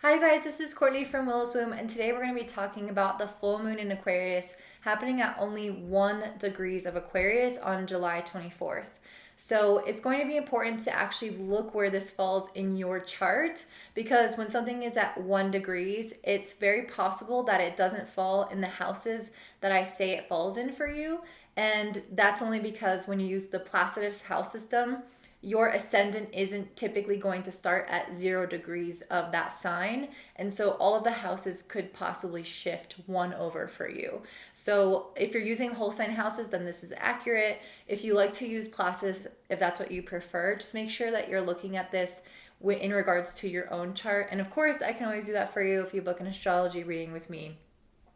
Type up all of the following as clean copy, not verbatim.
Hi guys, this is Courtney from Willow's Womb, and today we're going to be talking about the full moon in Aquarius happening at only 1 degrees of Aquarius on July 24th. So it's going to be important to actually look where this falls in your chart, because when something is at 1 degrees, it's very possible that it doesn't fall in the houses that I say it falls in for you. And that's only because when you use the Placidus house system, your ascendant isn't typically going to start at 0 degrees of that sign. And so all of the houses could possibly shift one over for you. So if you're using whole sign houses, then this is accurate. If you like to use Placidus, if that's what you prefer, just make sure that you're looking at this in regards to your own chart. And of course, I can always do that for you if you book an astrology reading with me.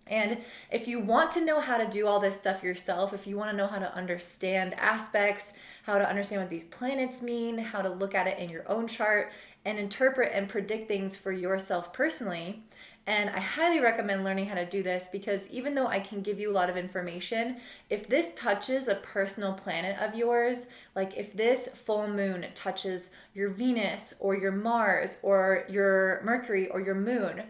And if you want to know how to do all this stuff yourself, if you want to know how to understand aspects, how to understand what these planets mean, how to look at it in your own chart and interpret and predict things for yourself personally, and I highly recommend learning how to do this, because even though I can give you a lot of information, if this touches a personal planet of yours, like if this full moon touches your Venus or your Mars or your Mercury or your moon,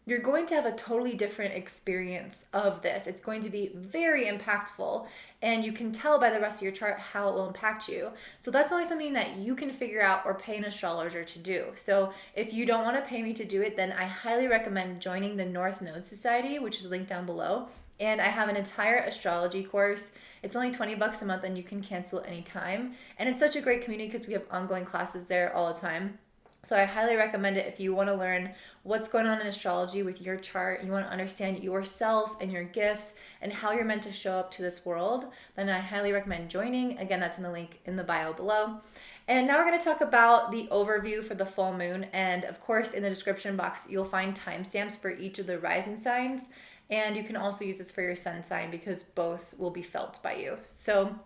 you're going to have a totally different experience of this. It's going to be very impactful, and you can tell by the rest of your chart how it will impact you. So that's only something that you can figure out or pay an astrologer to do. So if you don't want to pay me to do it, then I highly recommend joining the North Node Society, which is linked down below. And I have an entire astrology course. It's only $20 a month, and you can cancel anytime. And it's such a great community because we have ongoing classes there all the time. So I highly recommend it if you want to learn what's going on in astrology with your chart, you want to understand yourself and your gifts and how you're meant to show up to this world, then I highly recommend joining. Again, that's in the link in the bio below. And now we're going to talk about the overview for the full moon. And of course, in the description box, you'll find timestamps for each of the rising signs. And you can also use this for your sun sign because both will be felt by you. So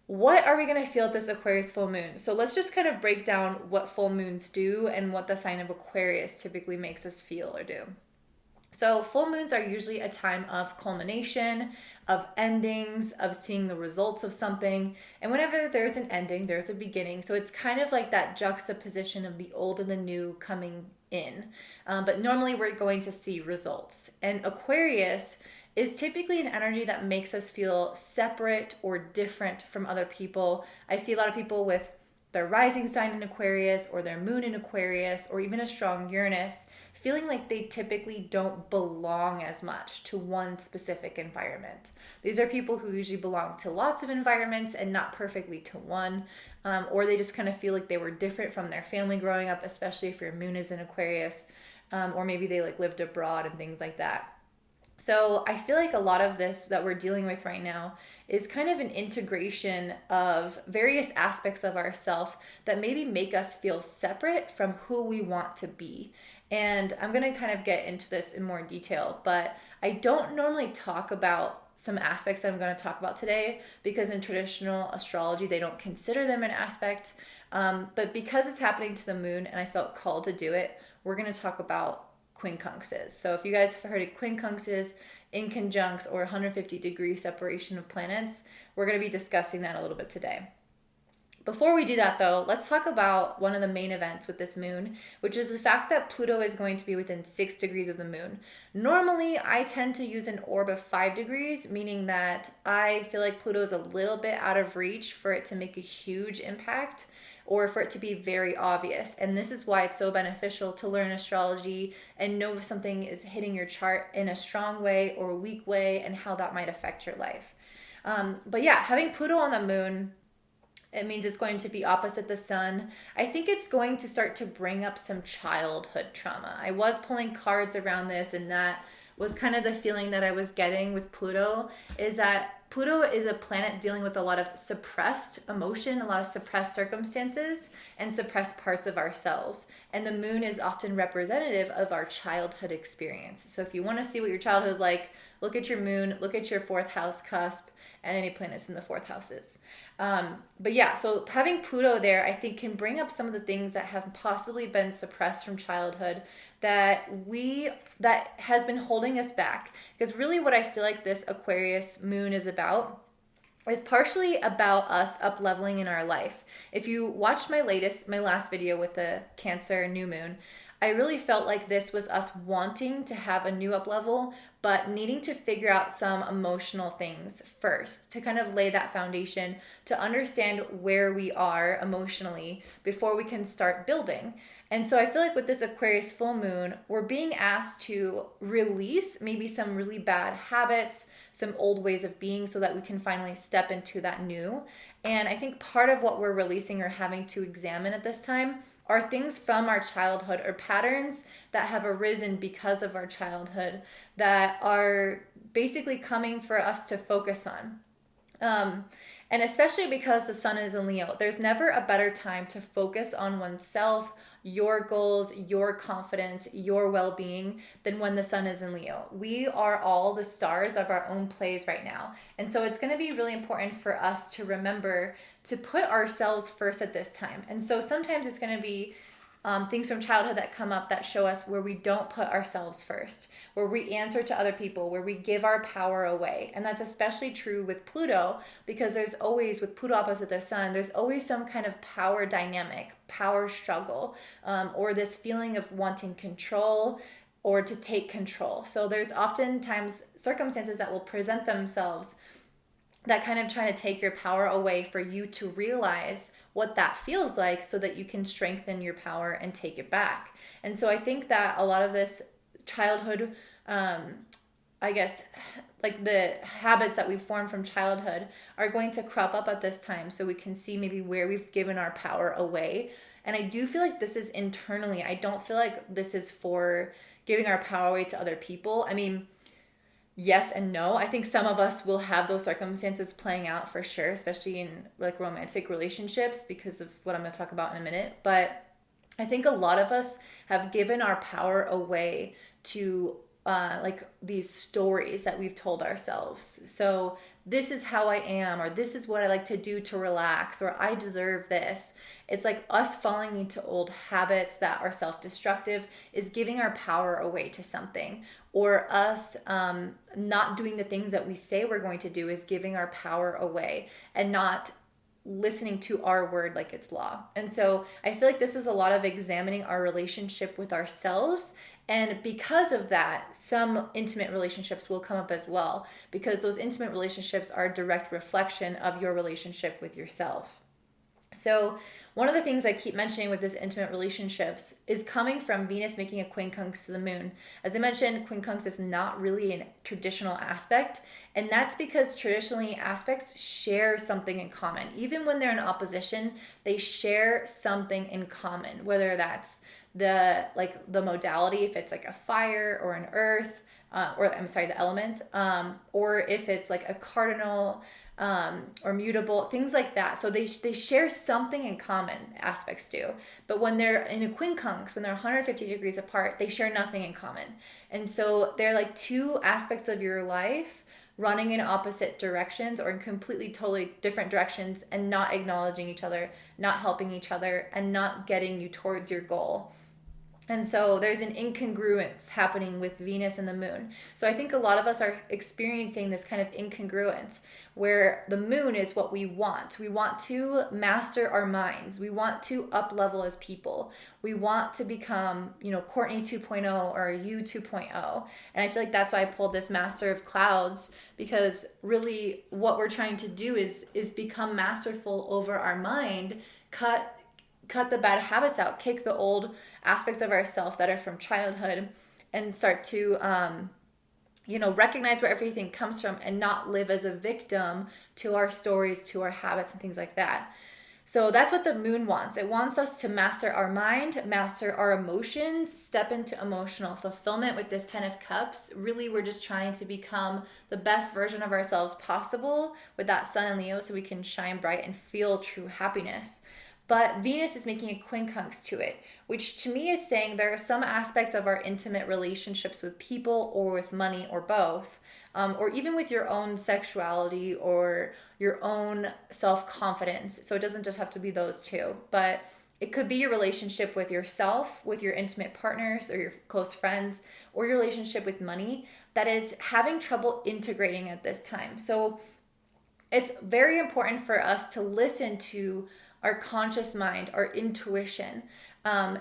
what are we going to feel at this Aquarius full moon? So let's just kind of break down what full moons do and what the sign of Aquarius typically makes us feel or do. So full moons are usually a time of culmination, of endings, of seeing the results of something. And whenever there's an ending, there's a beginning. So it's kind of like that juxtaposition of the old and the new coming in. But normally we're going to see results. And Aquarius is typically an energy that makes us feel separate or different from other people. I see a lot of people with their rising sign in Aquarius or their moon in Aquarius or even a strong Uranus feeling like they typically don't belong as much to one specific environment. These are people who usually belong to lots of environments and not perfectly to one, or they just kind of feel like they were different from their family growing up, especially if your moon is in Aquarius, or maybe they like lived abroad and things like that. So I feel like a lot of this that we're dealing with right now is kind of an integration of various aspects of ourself that maybe make us feel separate from who we want to be. And I'm going to kind of get into this in more detail, but I don't normally talk about some aspects that I'm going to talk about today because in traditional astrology, they don't consider them an aspect. But because it's happening to the moon and I felt called to do it, we're going to talk about quincunxes. So if you guys have heard of quincunxes, inconjuncts, or 150-degree separation of planets, we're going to be discussing that a little bit today. Before we do that though, let's talk about one of the main events with this moon, which is the fact that Pluto is going to be within 6 degrees of the moon. Normally, I tend to use an orb of 5 degrees, meaning that I feel like Pluto is a little bit out of reach for it to make a huge impact or for it to be very obvious. And this is why it's so beneficial to learn astrology and know if something is hitting your chart in a strong way or a weak way and how that might affect your life. But yeah, having Pluto on the moon, it means it's going to be opposite the sun. I think it's going to start to bring up some childhood trauma. I was pulling cards around this, and that was kind of the feeling that I was getting with Pluto, is that Pluto is a planet dealing with a lot of suppressed emotion, a lot of suppressed circumstances, and suppressed parts of ourselves. And the moon is often representative of our childhood experience. So if you want to see what your childhood is like, look at your moon, look at your 4th house cusp, and any planets in the 4th houses. But yeah, so having Pluto there, I think can bring up some of the things that have possibly been suppressed from childhood that has been holding us back. Because really what I feel like this Aquarius moon is about is partially about us up leveling in our life. If you watched my last video with the Cancer new moon, I really felt like this was us wanting to have a new up level, but needing to figure out some emotional things first to kind of lay that foundation to understand where we are emotionally before we can start building. And so I feel like with this Aquarius full moon, we're being asked to release maybe some really bad habits, some old ways of being, so that we can finally step into that new. And I think part of what we're releasing or having to examine at this time are things from our childhood or patterns that have arisen because of our childhood that are basically coming for us to focus on. And especially because the sun is in Leo, there's never a better time to focus on oneself, your goals, your confidence, your well being than when the sun is in Leo. We are all the stars of our own plays right now. And so it's going to be really important for us to remember to put ourselves first at this time. And so sometimes it's going to be things from childhood that come up that show us where we don't put ourselves first, where we answer to other people, where we give our power away. And that's especially true with Pluto, because there's always, with Pluto opposite the sun, there's always some kind of power dynamic, power struggle, or this feeling of wanting control or to take control. So there's oftentimes circumstances that will present themselves that kind of try to take your power away for you to realize what that feels like so that you can strengthen your power and take it back. And so I think that a lot of this childhood, I guess, like the habits that we've formed from childhood are going to crop up at this time so we can see maybe where we've given our power away. And I do feel like this is internally. I don't feel like this is for giving our power away to other people. I mean, yes and no. I think some of us will have those circumstances playing out for sure, especially in like romantic relationships because of what I'm going to talk about in a minute. But I think a lot of us have given our power away to like these stories that we've told ourselves. So this is how I am, or this is what I like to do to relax, or I deserve this. It's like us falling into old habits that are self-destructive is giving our power away to something, or us not doing the things that we say we're going to do is giving our power away and not listening to our word like it's law. And so I feel like this is a lot of examining our relationship with ourselves. And because of that, some intimate relationships will come up as well, because those intimate relationships are a direct reflection of your relationship with yourself. So one of the things I keep mentioning with this intimate relationships is coming from Venus making a quincunx to the moon. As I mentioned, quincunx is not really a traditional aspect, and that's because traditionally aspects share something in common. Even when they're in opposition, they share something in common, whether that's the modality, if it's like a fire or an earth, the element, or if it's like a cardinal, or mutable, things like that. So they share something in common, aspects do. But when they're in a quincunx, when they're 150 degrees apart, they share nothing in common. And so they're like two aspects of your life running in opposite directions or in completely, totally different directions and not acknowledging each other, not helping each other, and not getting you towards your goal. And so there's an incongruence happening with Venus and the moon. So I think a lot of us are experiencing this kind of incongruence where the moon is what we want. We want to master our minds. We want to up level as people. We want to become, Courtney 2.0 or you 2.0. And I feel like that's why I pulled this Master of Clouds, because really what we're trying to do is become masterful over our mind, cut the bad habits out, kick the old aspects of ourselves that are from childhood, and start to recognize where everything comes from and not live as a victim to our stories, to our habits, and things like that. So that's what the moon wants. It wants us to master our mind, master our emotions, step into emotional fulfillment with this 10 of Cups. Really, we're just trying to become the best version of ourselves possible with that sun in Leo so we can shine bright and feel true happiness. But Venus is making a quincunx to it, which to me is saying there are some aspects of our intimate relationships with people or with money or both, or even with your own sexuality or your own self-confidence. So it doesn't just have to be those two, but it could be your relationship with yourself, with your intimate partners or your close friends, or your relationship with money that is having trouble integrating at this time. So it's very important for us to listen to our conscious mind, our intuition,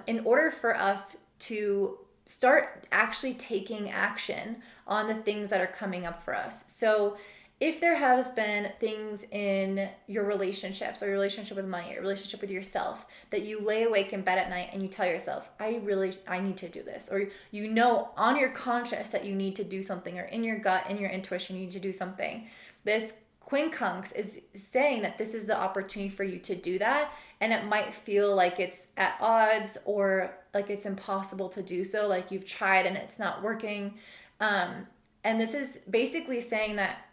in order for us to start actually taking action on the things that are coming up for us. So if there has been things in your relationships or your relationship with money, your relationship with yourself, that you lay awake in bed at night and you tell yourself, I need to do this, or you know on your conscience that you need to do something, or in your gut, in your intuition, you need to do something. This quincunx is saying that this is the opportunity for you to do that, and it might feel like it's at odds or like it's impossible to do so, like you've tried and it's not working. And this is basically saying that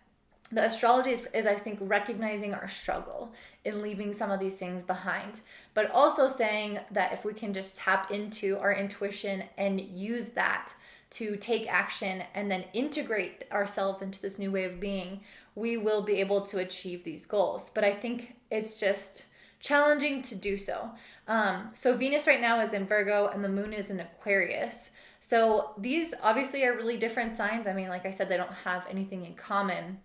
the astrology is, I think, recognizing our struggle in leaving some of these things behind, but also saying that if we can just tap into our intuition and use that to take action and then integrate ourselves into this new way of being, we will be able to achieve these goals. But I think it's just challenging to do so. So Venus right now is in Virgo and the moon is in Aquarius. So these obviously are really different signs. I mean, like I said, they don't have anything in common.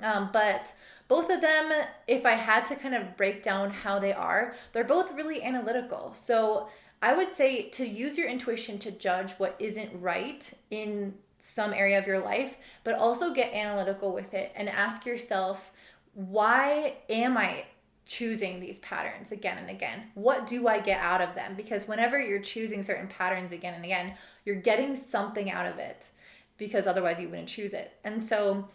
But both of them, if I had to kind of break down how they are, they're both really analytical. So I would say to use your intuition to judge what isn't right in some area of your life, but also get analytical with it and ask yourself, why am I choosing these patterns again and again? What do I get out of them? Because whenever you're choosing certain patterns again and again, you're getting something out of it, because otherwise you wouldn't choose it. And so,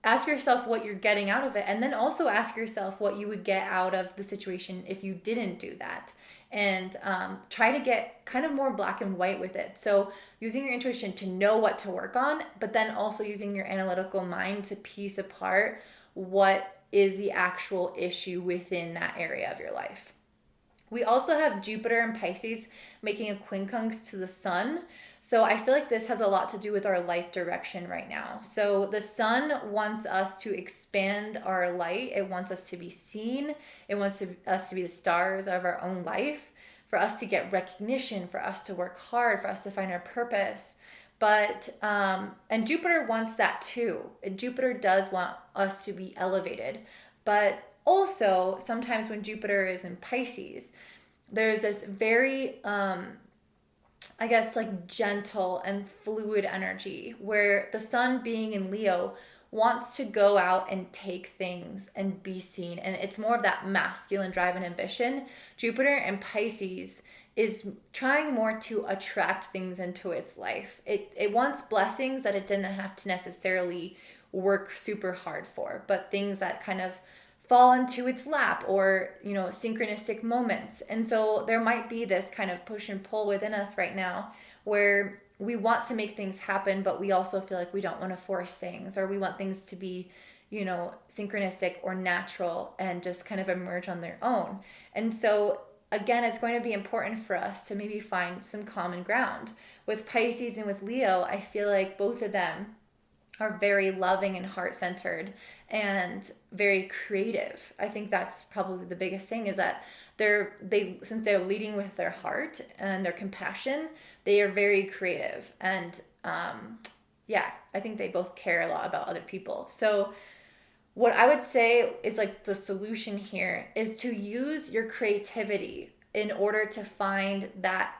ask yourself what you're getting out of it, and then also ask yourself what you would get out of the situation if you didn't do that. And try to get kind of more black and white with it. So using your intuition to know what to work on, but then also using your analytical mind to piece apart what is the actual issue within that area of your life. We also have Jupiter and Pisces making a quincunx to the sun. So I feel like this has a lot to do with our life direction right now. So the sun wants us to expand our light. It wants us to be seen. It wants us to be the stars of our own life, for us to get recognition, for us to work hard, for us to find our purpose. But, and Jupiter wants that too. Jupiter does want us to be elevated. But also, sometimes when Jupiter is in Pisces, there's this very, I guess, like gentle and fluid energy, where the sun being in Leo wants to go out and take things and be seen. And it's more of that masculine drive and ambition. Jupiter in Pisces is trying more to attract things into its life. It wants blessings that it didn't have to necessarily work super hard for, but things that kind of fall into its lap, or synchronistic moments. And so there might be this kind of push and pull within us right now, where we want to make things happen, but we also feel like we don't want to force things, or we want things to be synchronistic or natural and just kind of emerge on their own. And so again, it's going to be important for us to maybe find some common ground. With Pisces and with Leo, I feel like both of them are very loving and heart-centered and very creative. I think that's probably the biggest thing, is that since they're leading with their heart and their compassion, they are very creative. And I think they both care a lot about other people. So what I would say is, like, the solution here is to use your creativity in order to find that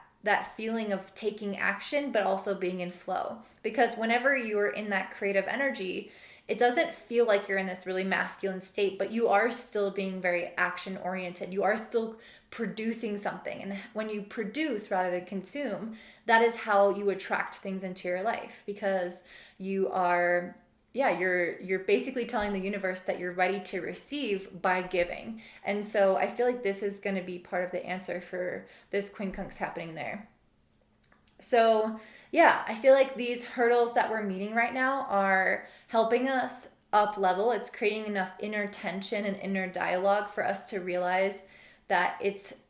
feeling of taking action, but also being in flow. Because whenever you're in that creative energy, it doesn't feel like you're in this really masculine state, but you are still being very action oriented. You are still producing something. And when you produce rather than consume, that is how you attract things into your life, because you are, you're basically telling the universe that you're ready to receive by giving. And so I feel like this is going to be part of the answer for this quincunx happening there. So I feel like these hurdles that we're meeting right now are helping us up level. It's creating enough inner tension and inner dialogue for us to realize that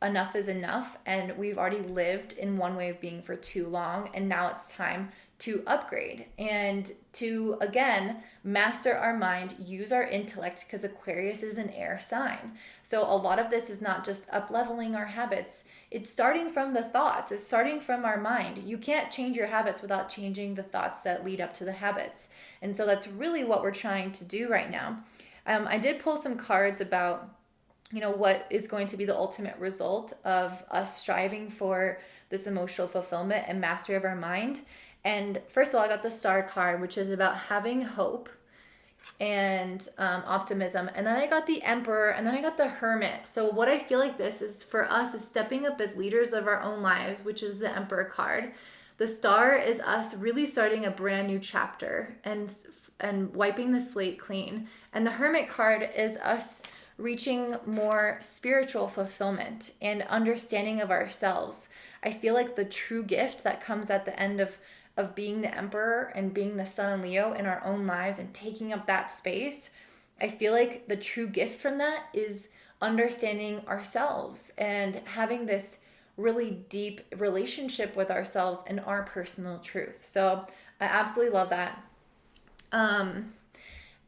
enough is enough, and we've already lived in one way of being for too long, and now it's time to upgrade and to, again, master our mind, use our intellect, because Aquarius is an air sign. So a lot of this is not just up-leveling our habits. It's starting from the thoughts. It's starting from our mind. You can't change your habits without changing the thoughts that lead up to the habits. And so that's really what we're trying to do right now. I did pull some cards about what is going to be the ultimate result of us striving for this emotional fulfillment and mastery of our mind. And first of all, I got the Star card, which is about having hope and optimism. And then I got the Emperor, and then I got the Hermit. So what I feel like this is for us is stepping up as leaders of our own lives, which is the Emperor card. The Star is us really starting a brand new chapter and wiping the slate clean. And the Hermit card is us reaching more spiritual fulfillment and understanding of ourselves. I feel like the true gift that comes at the end of being the Emperor and being the Sun and Leo in our own lives and taking up that space, I feel like the true gift from that is understanding ourselves and having this really deep relationship with ourselves and our personal truth. So I absolutely love that.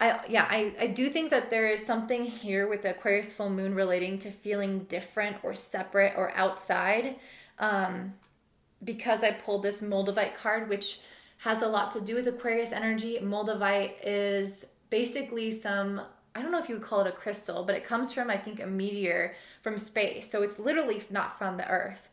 I do think that there is something here with the Aquarius full moon relating to feeling different or separate or outside. Because I pulled this Moldavite card, which has a lot to do with Aquarius energy. Moldavite is basically I don't know if you would call it a crystal, but it comes from, I think, a meteor from space. So it's literally not from the earth.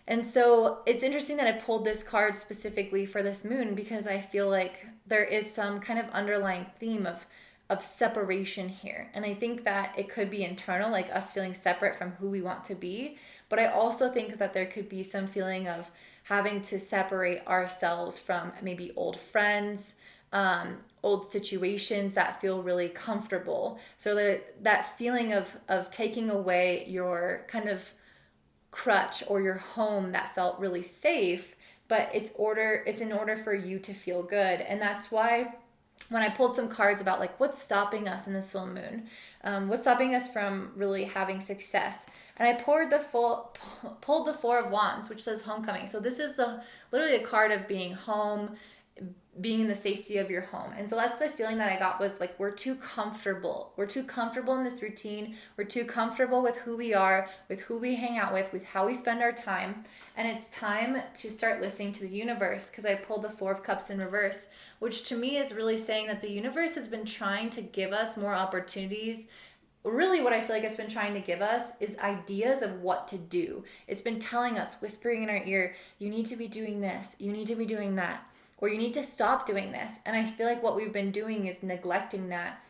And so it's interesting that I pulled this card specifically for this moon because I feel like there is some kind of underlying theme of separation here. And I think that it could be internal, like us feeling separate from who we want to be. But I also think that there could be some feeling of having to separate ourselves from maybe old friends, old situations that feel really comfortable. So that feeling of taking away your kind of crutch or your home that felt really safe, but it's in order for you to feel good. And that's why when I pulled some cards about like what's stopping us in this full moon, what's stopping us from really having success, and I pulled the Four of Wands, which says homecoming. So this is literally a card of being home, being in the safety of your home. And so that's the feeling that I got, was like we're too comfortable. We're too comfortable in this routine. We're too comfortable with who we are, with who we hang out with how we spend our time. And it's time to start listening to the universe, because I pulled the Four of Cups in reverse, which to me is really saying that the universe has been trying to give us more opportunities. Really what I feel like it's been trying to give us is ideas of what to do. It's been telling us, whispering in our ear, you need to be doing this, you need to be doing that, or you need to stop doing this. And I feel like what we've been doing is neglecting that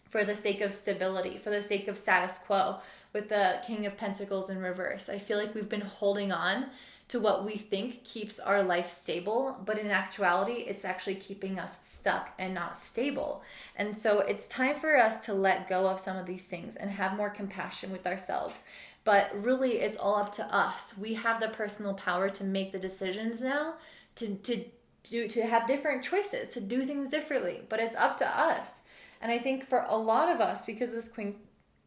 for the sake of stability, for the sake of status quo, with the King of Pentacles in reverse. I feel like we've been holding on to what we think keeps our life stable, but in actuality, it's actually keeping us stuck and not stable. And so it's time for us to let go of some of these things and have more compassion with ourselves. But really, it's all up to us. We have the personal power to make the decisions now, to have different choices, to do things differently, but it's up to us. And I think for a lot of us, because this Queen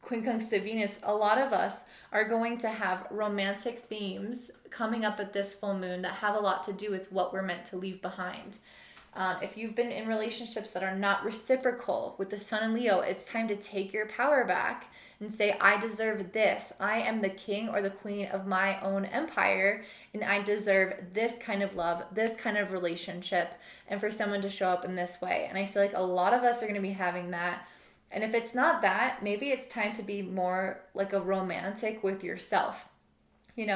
Conjunct Venus, a lot of us are going to have romantic themes coming up at this full moon that have a lot to do with what we're meant to leave behind. If you've been in relationships that are not reciprocal with the Sun and Leo, it's time to take your power back and say, I deserve this. I am the king or the queen of my own empire, and I deserve this kind of love, this kind of relationship, and for someone to show up in this way. And I feel like a lot of us are going to be having that. And if it's not that, maybe it's time to be more like a romantic with yourself. You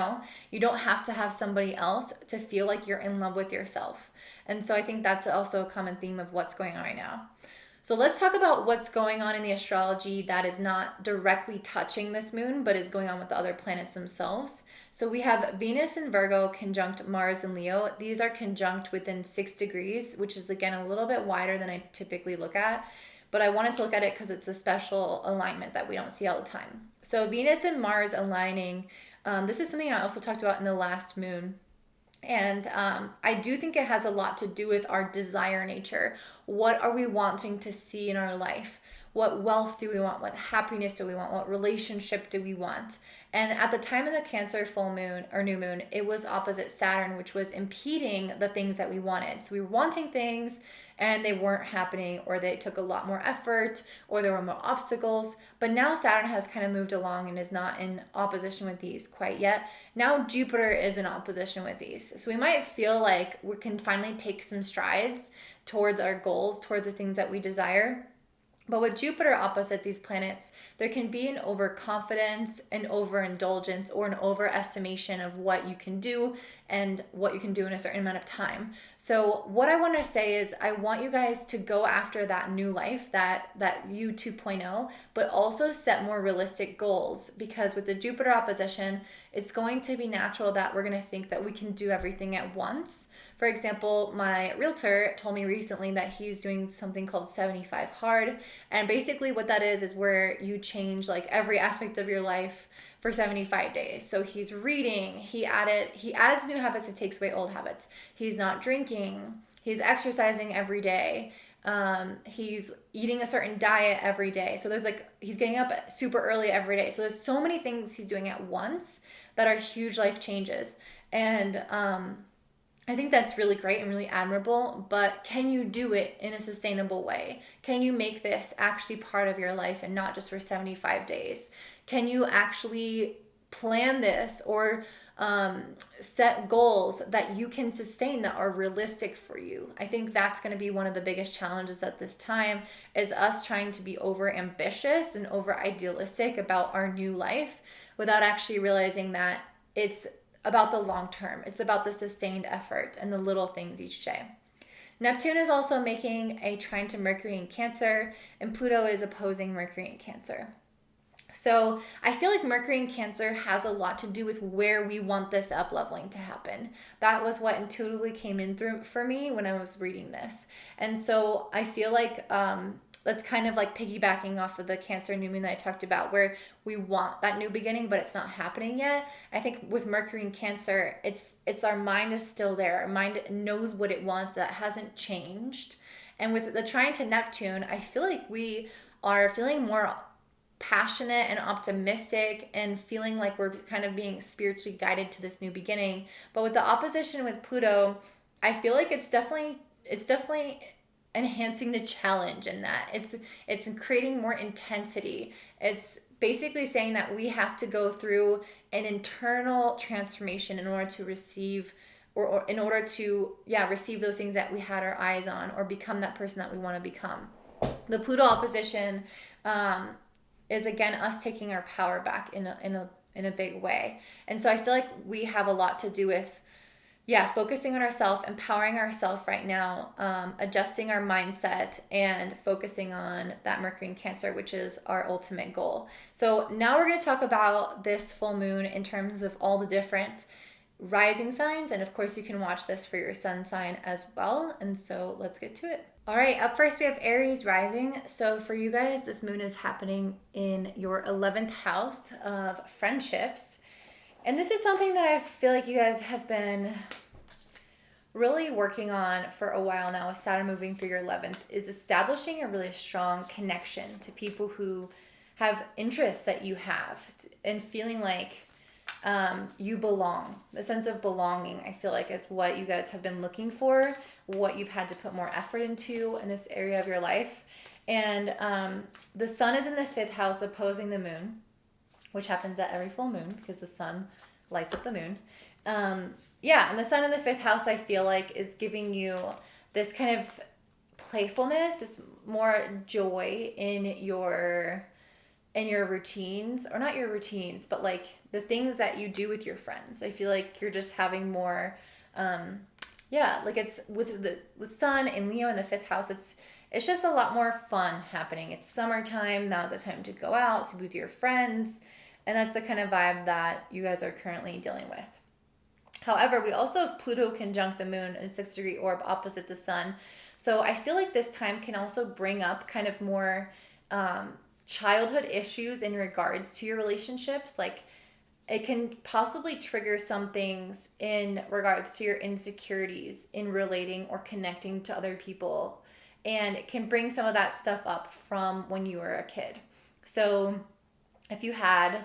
don't have to have somebody else to feel like you're in love with yourself. And so I think that's also a common theme of what's going on right now. So let's talk about what's going on in the astrology that is not directly touching this moon, but is going on with the other planets themselves. So we have Venus in Virgo conjunct Mars and Leo. These are conjunct within 6 degrees, which is again a little bit wider than I typically look at. But I wanted to look at it because it's a special alignment that we don't see all the time. So Venus and Mars aligning, this is something I also talked about in the last moon. And I do think it has a lot to do with our desire nature. What are we wanting to see in our life? What wealth do we want? What happiness do we want? What relationship do we want? And at the time of the Cancer full moon or new moon, it was opposite Saturn, which was impeding the things that we wanted. So we were wanting things and they weren't happening, or they took a lot more effort, or there were more obstacles. But now Saturn has kind of moved along and is not in opposition with these quite yet. Now Jupiter is in opposition with these. So we might feel like we can finally take some strides towards our goals, towards the things that we desire. But with Jupiter opposite these planets, there can be an overconfidence, an overindulgence, or an overestimation of what you can do and what you can do in a certain amount of time. So what I want to say is I want you guys to go after that new life, that you 2.0, but also set more realistic goals, because with the Jupiter opposition, it's going to be natural that we're going to think that we can do everything at once. For example, my realtor told me recently that he's doing something called 75 hard. And basically what that is where you change like every aspect of your life for 75 days. So he's reading, he adds new habits and takes away old habits. He's not drinking, he's exercising every day. He's eating a certain diet every day. So there's like, he's getting up super early every day. So there's so many things he's doing at once that are huge life changes. And, I think that's really great and really admirable, but can you do it in a sustainable way? Can you make this actually part of your life and not just for 75 days? Can you actually plan this or set goals that you can sustain that are realistic for you? I think that's going to be one of the biggest challenges at this time, is us trying to be over ambitious and over idealistic about our new life without actually realizing that it's about the long term. It's about the sustained effort and the little things each day. Neptune is also making a trine to Mercury in Cancer, and Pluto is opposing Mercury in Cancer. So I feel like Mercury in Cancer has a lot to do with where we want this up leveling to happen. That was what intuitively came in through for me when I was reading this. And so I feel like that's kind of like piggybacking off of the Cancer new moon that I talked about, where we want that new beginning, but it's not happening yet. I think with Mercury in Cancer, it's our mind is still there. Our mind knows what it wants, that hasn't changed. And with the trine to Neptune, I feel like we are feeling more passionate and optimistic and feeling like we're kind of being spiritually guided to this new beginning. But with the opposition with Pluto, I feel like it's definitely enhancing the challenge in that it's creating more intensity. It's basically saying that we have to go through an internal transformation in order to receive or in order to receive those things that we had our eyes on, or become that person that we want to become. The Pluto opposition is again us taking our power back in a big way. And so I feel like we have a lot to do with focusing on ourselves, empowering ourselves right now, adjusting our mindset, and focusing on that Mercury in Cancer, which is our ultimate goal. So now we're going to talk about this full moon in terms of all the different rising signs. And of course, you can watch this for your sun sign as well. And so let's get to it. All right, up first we have Aries Rising. So for you guys, this moon is happening in your 11th house of friendships. And this is something that I feel like you guys have been really working on for a while now with Saturn moving through your 11th, is establishing a really strong connection to people who have interests that you have, and feeling like you belong. The sense of belonging, I feel like, is what you guys have been looking for, what you've had to put more effort into in this area of your life. And the sun is in the 5th house opposing the moon, which happens at every full moon because the sun lights up the moon. And the sun in the 5th house, I feel like, is giving you this kind of playfulness, this more joy in your routines, or not your routines, but like the things that you do with your friends. I feel like you're just having more, like it's with sun and Leo in the 5th house, it's just a lot more fun happening. It's summertime. Now's the time to go out, to be with your friends. And that's the kind of vibe that you guys are currently dealing with. However, we also have Pluto conjunct the moon in a 6-degree orb opposite the sun. So I feel like this time can also bring up kind of more childhood issues in regards to your relationships. Like, it can possibly trigger some things in regards to your insecurities in relating or connecting to other people. And it can bring some of that stuff up from when you were a kid. So if you had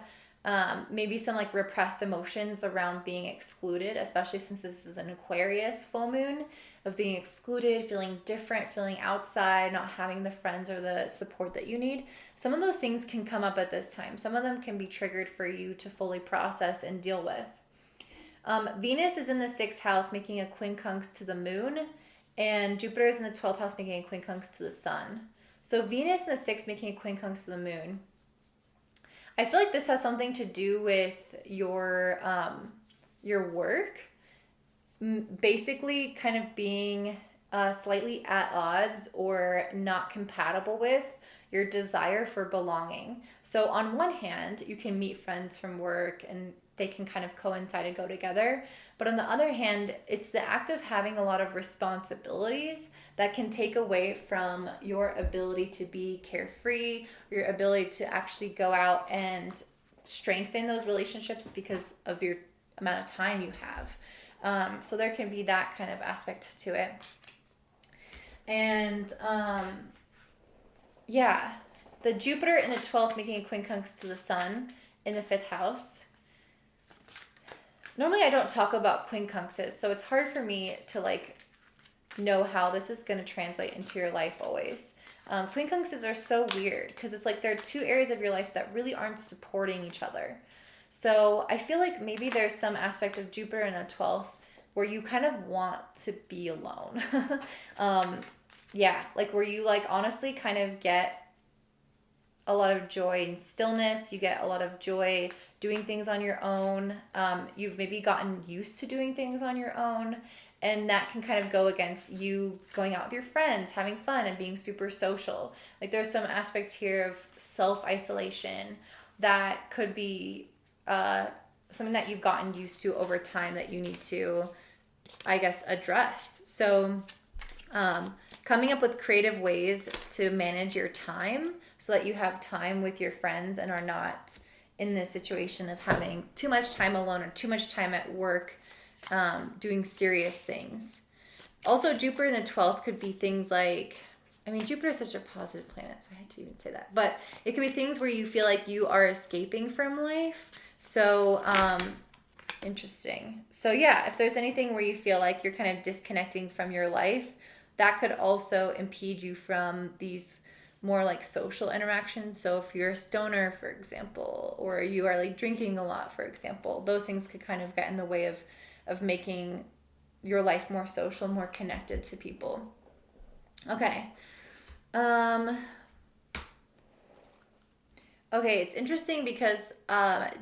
maybe some like repressed emotions around being excluded, especially since this is an Aquarius full moon, of being excluded, feeling different, feeling outside, not having the friends or the support that you need, some of those things can come up at this time. Some of them can be triggered for you to fully process and deal with. Venus is in the 6th house making a quincunx to the moon, and Jupiter is in the 12th house making a quincunx to the sun. So Venus in the sixth making a quincunx to the moon. I feel like this has something to do with your work, basically kind of being slightly at odds or not compatible with your desire for belonging. So on one hand, you can meet friends from work and they can kind of coincide and go together. But on the other hand, it's the act of having a lot of responsibilities that can take away from your ability to be carefree, your ability to actually go out and strengthen those relationships because of your amount of time you have. So there can be that kind of aspect to it. And yeah, the Jupiter in the 12th making a quincunx to the sun in the 5th house. Normally I don't talk about quincunxes, so it's hard for me to like know how this is going to translate into your life always. Quincunxes are so weird because it's like there are two areas of your life that really aren't supporting each other. So I feel like maybe there's some aspect of Jupiter in the 12th where you kind of want to be alone. Yeah, like where you like honestly kind of get a lot of joy in stillness. You get a lot of joy doing things on your own. You've maybe gotten used to doing things on your own, and that can kind of go against you going out with your friends, having fun, and being super social. Like there's some aspect here of self-isolation that could be something that you've gotten used to over time that you need to, I guess, address. So coming up with creative ways to manage your time so that you have time with your friends and are not in this situation of having too much time alone or too much time at work doing serious things. Also, Jupiter in the 12th could be things like, I mean, Jupiter is such a positive planet, so I had to even say that. But it could be things where you feel like you are escaping from life. So, interesting. So yeah, if there's anything where you feel like you're kind of disconnecting from your life, that could also impede you from these more like social interactions. So if you're a stoner, for example, or you are like drinking a lot, for example, those things could kind of get in the way of making your life more social, more connected to people. Okay. Okay, it's interesting because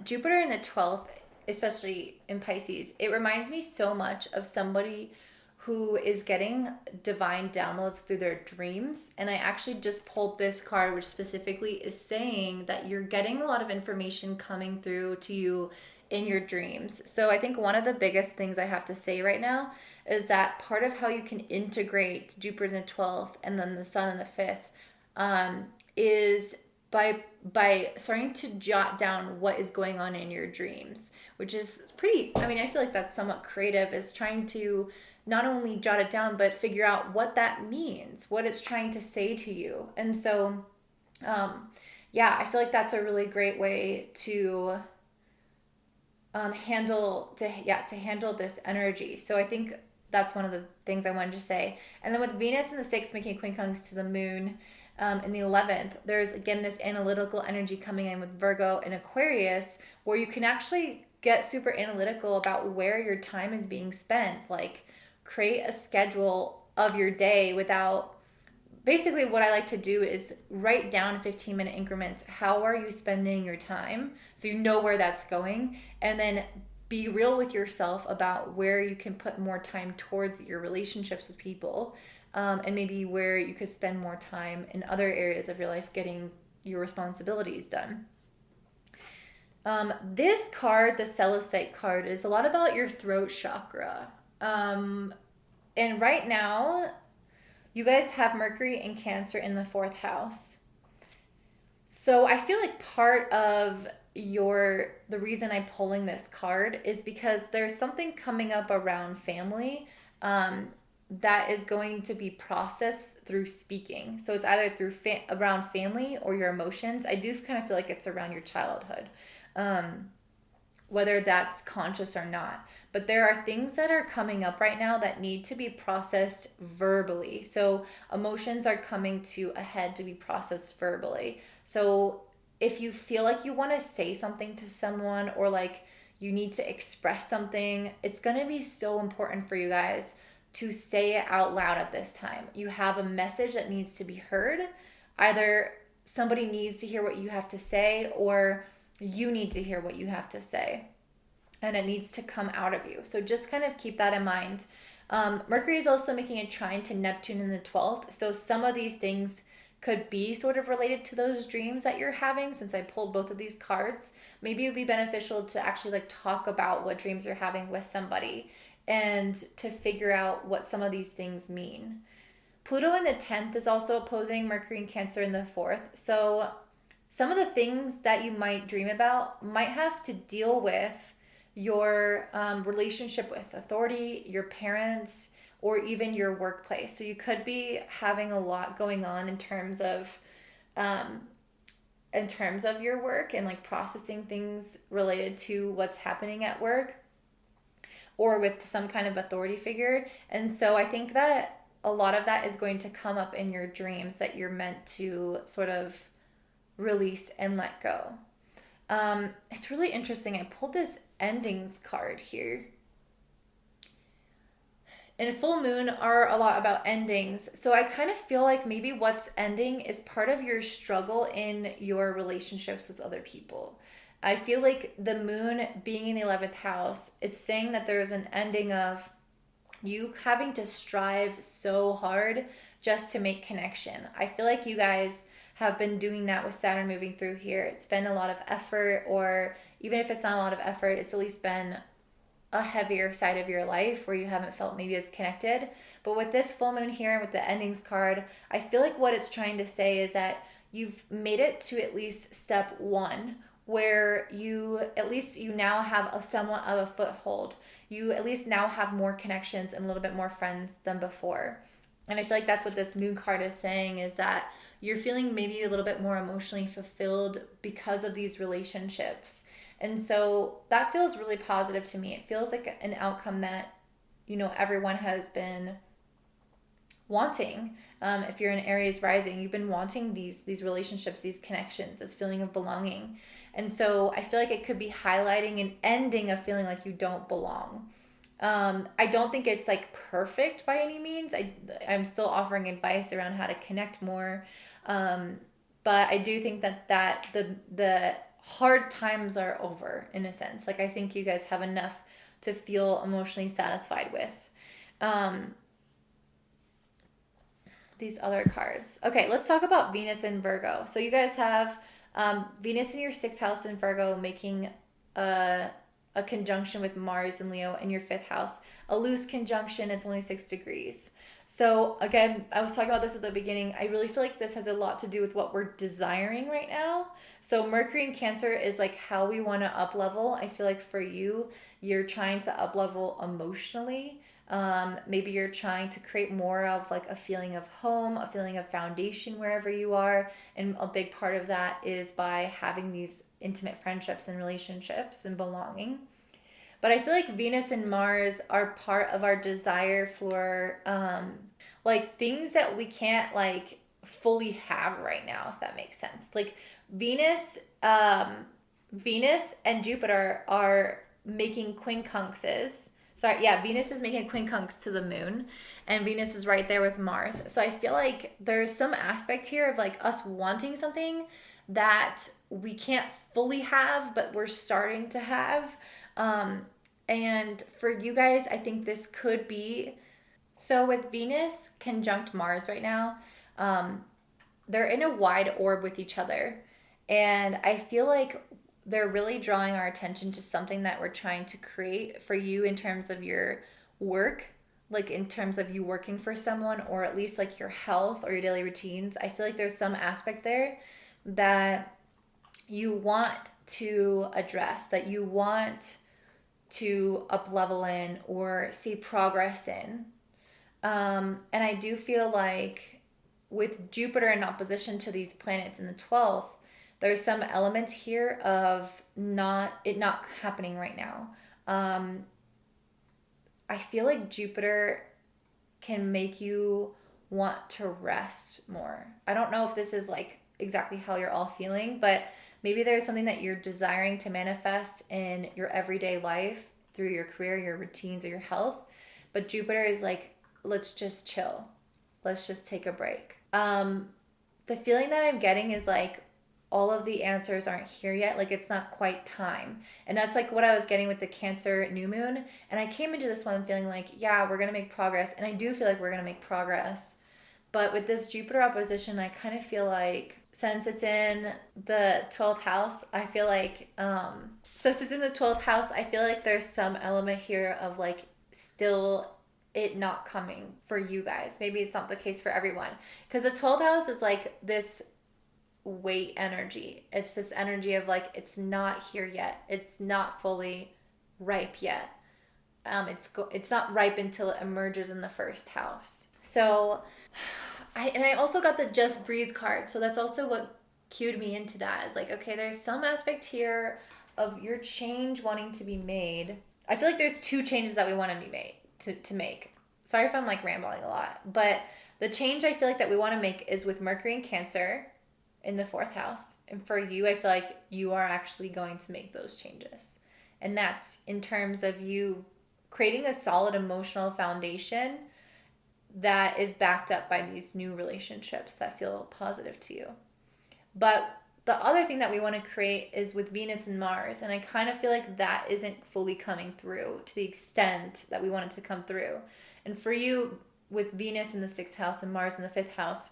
Jupiter in the 12th, especially in Pisces, it reminds me so much of somebody who is getting divine downloads through their dreams. And I actually just pulled this card, which specifically is saying that you're getting a lot of information coming through to you in your dreams. So I think one of the biggest things I have to say right now is that part of how you can integrate Jupiter in the 12th and then the sun in the 5th is by starting to jot down what is going on in your dreams, which is pretty, I mean, I feel like that's somewhat creative, is trying to not only jot it down, but figure out what that means, what it's trying to say to you. And so, yeah, I feel like that's a really great way to handle this energy. So I think that's one of the things I wanted to say. And then with Venus in the 6th making a quincunx to the moon in the 11th, there's again this analytical energy coming in with Virgo and Aquarius, where you can actually get super analytical about where your time is being spent. Like create a schedule of your day without, basically what I like to do is write down 15-minute increments. How are you spending your time? So you know where that's going. And then be real with yourself about where you can put more time towards your relationships with people, and maybe where you could spend more time in other areas of your life getting your responsibilities done. This card, the Celestite card, is a lot about your throat chakra. And right now, you guys have Mercury and Cancer in the 4th house. So I feel like part of the reason I'm pulling this card is because there's something coming up around family that is going to be processed through speaking. So it's either through around family or your emotions. I do kind of feel like it's around your childhood, whether that's conscious or not. But there are things that are coming up right now that need to be processed verbally. So emotions are coming to a head to be processed verbally. So if you feel like you want to say something to someone, or like you need to express something, it's going to be so important for you guys to say it out loud at this time. You have a message that needs to be heard, Either somebody needs to hear what you have to say, or you need to hear what you have to say, and it needs to come out of you. So just kind of keep that in mind. Mercury is also making a trine to Neptune in the 12th. So some of these things could be sort of related to those dreams that you're having. Since I pulled both of these cards, maybe it would be beneficial to actually like talk about what dreams you're having with somebody and to figure out what some of these things mean. Pluto in the 10th is also opposing Mercury and Cancer in the 4th. So some of the things that you might dream about might have to deal with your relationship with authority, your parents, or even your workplace. So you could be having a lot going on um, in terms of your work and like processing things related to what's happening at work or with some kind of authority figure. And so I think that a lot of that is going to come up in your dreams that you're meant to sort of release and let go. It's really interesting. I pulled this endings card here. And full moon are a lot about endings. So I kind of feel like maybe what's ending is part of your struggle in your relationships with other people. I feel like the moon being in the 11th house, it's saying that there is an ending of you having to strive so hard just to make connection. I feel like you guys have been doing that with Saturn moving through here. It's been a lot of effort, or even if it's not a lot of effort, it's at least been a heavier side of your life where you haven't felt maybe as connected. But with this full moon here and with the endings card, I feel like what it's trying to say is that you've made it to at least step one, where you now have a somewhat of a foothold. You at least now have more connections and a little bit more friends than before. And I feel like that's what this moon card is saying, is that you're feeling maybe a little bit more emotionally fulfilled because of these relationships. And so that feels really positive to me. It feels like an outcome that, everyone has been wanting. If you're an Aries rising, you've been wanting these relationships, these connections, this feeling of belonging. And so I feel like it could be highlighting an ending of feeling like you don't belong. I don't think it's like perfect by any means. I'm still offering advice around how to connect more. But I do think that the hard times are over in a sense. Like I think you guys have enough to feel emotionally satisfied with. These other cards. Okay, let's talk about Venus and Virgo. So you guys have Venus in your 6th house in Virgo making a conjunction with Mars and Leo in your 5th house. A loose conjunction is only 6 degrees. So again, I was talking about this at the beginning. I really feel like this has a lot to do with what we're desiring right now. So Mercury in Cancer is like how we want to up level. I feel like for you, you're trying to up level emotionally. Maybe you're trying to create more of like a feeling of home, a feeling of foundation wherever you are. And a big part of that is by having these intimate friendships and relationships and belonging. But I feel like Venus and Mars are part of our desire for like things that we can't like fully have right now, if that makes sense. Like Venus, Venus and Jupiter are making quincunxes. Sorry, yeah, Venus is making a quincunx to the moon, and Venus is right there with Mars. So I feel like there's some aspect here of like us wanting something that we can't fully have, but we're starting to have. And for you guys, I think this could be so with Venus conjunct Mars right now. They're in a wide orb with each other, and I feel like they're really drawing our attention to something that we're trying to create for you in terms of your work, like in terms of you working for someone, or at least like your health or your daily routines. I feel like there's some aspect there that you want to address, that you want to up level in or see progress in. And I do feel like with Jupiter in opposition to these planets in the 12th, there's some elements here of not happening right now. I feel like Jupiter can make you want to rest more. I don't know if this is like exactly how you're all feeling, but maybe there's something that you're desiring to manifest in your everyday life through your career, your routines, or your health. But Jupiter is like, let's just chill. Let's just take a break. the feeling that I'm getting is like all of the answers aren't here yet. Like it's not quite time. And that's like what I was getting with the Cancer new moon. And I came into this one feeling like, yeah, we're going to make progress. And I do feel like we're going to make progress. But with this Jupiter opposition, I kind of feel like since it's in the 12th house, I feel like, since it's in the 12th house, I feel like there's some element here of like still it not coming for you guys. Maybe it's not the case for everyone. Because the 12th house is like this weight energy. It's this energy of like, it's not here yet. It's not fully ripe yet. It's not ripe until it emerges in the first house. So I also got the Just Breathe card. So that's also what cued me into that. Is like, okay, there's some aspect here of your change wanting to be made. I feel like there's two changes that we want to be made to make. Sorry if I'm like rambling a lot, but the change I feel like that we want to make is with Mercury and Cancer in the 4th house. And for you, I feel like you are actually going to make those changes. And that's in terms of you creating a solid emotional foundation that is backed up by these new relationships that feel positive to you. But the other thing that we want to create is with Venus and Mars. And I kind of feel like that isn't fully coming through to the extent that we want it to come through. And for you, with Venus in the 6th house and Mars in the 5th house,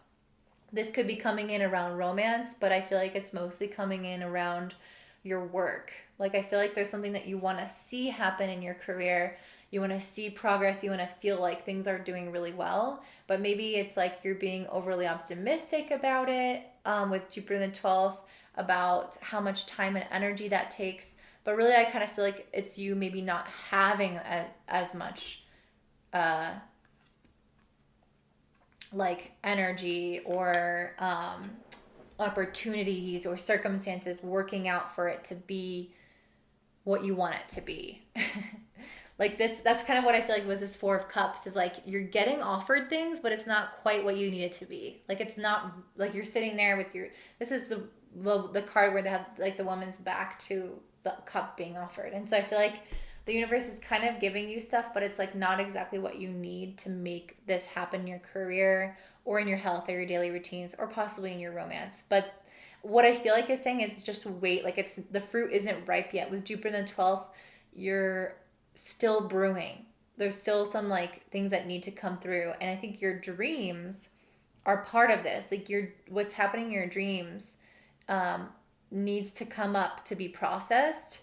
this could be coming in around romance, but I feel like it's mostly coming in around your work. Like I feel like there's something that you want to see happen in your career. You want to see progress. You want to feel like things are doing really well. But maybe it's like you're being overly optimistic about it, with Jupiter in the 12th, about how much time and energy that takes. But really, I kind of feel like it's you maybe not having as much like energy or opportunities or circumstances working out for it to be what you want it to be. Like that's kind of what I feel like with this 4 of Cups is like you're getting offered things, but it's not quite what you need it to be. Like it's not like you're sitting there with your, this is the card where they have like the woman's back to the cup being offered. And so I feel like the universe is kind of giving you stuff, but it's like not exactly what you need to make this happen in your career or in your health or your daily routines or possibly in your romance. But what I feel like is saying is just wait. Like it's the fruit isn't ripe yet. With Jupiter in the 12th, you're still brewing. There's still some like things that need to come through. And I think your dreams are part of this. Like what's happening in your dreams needs to come up to be processed.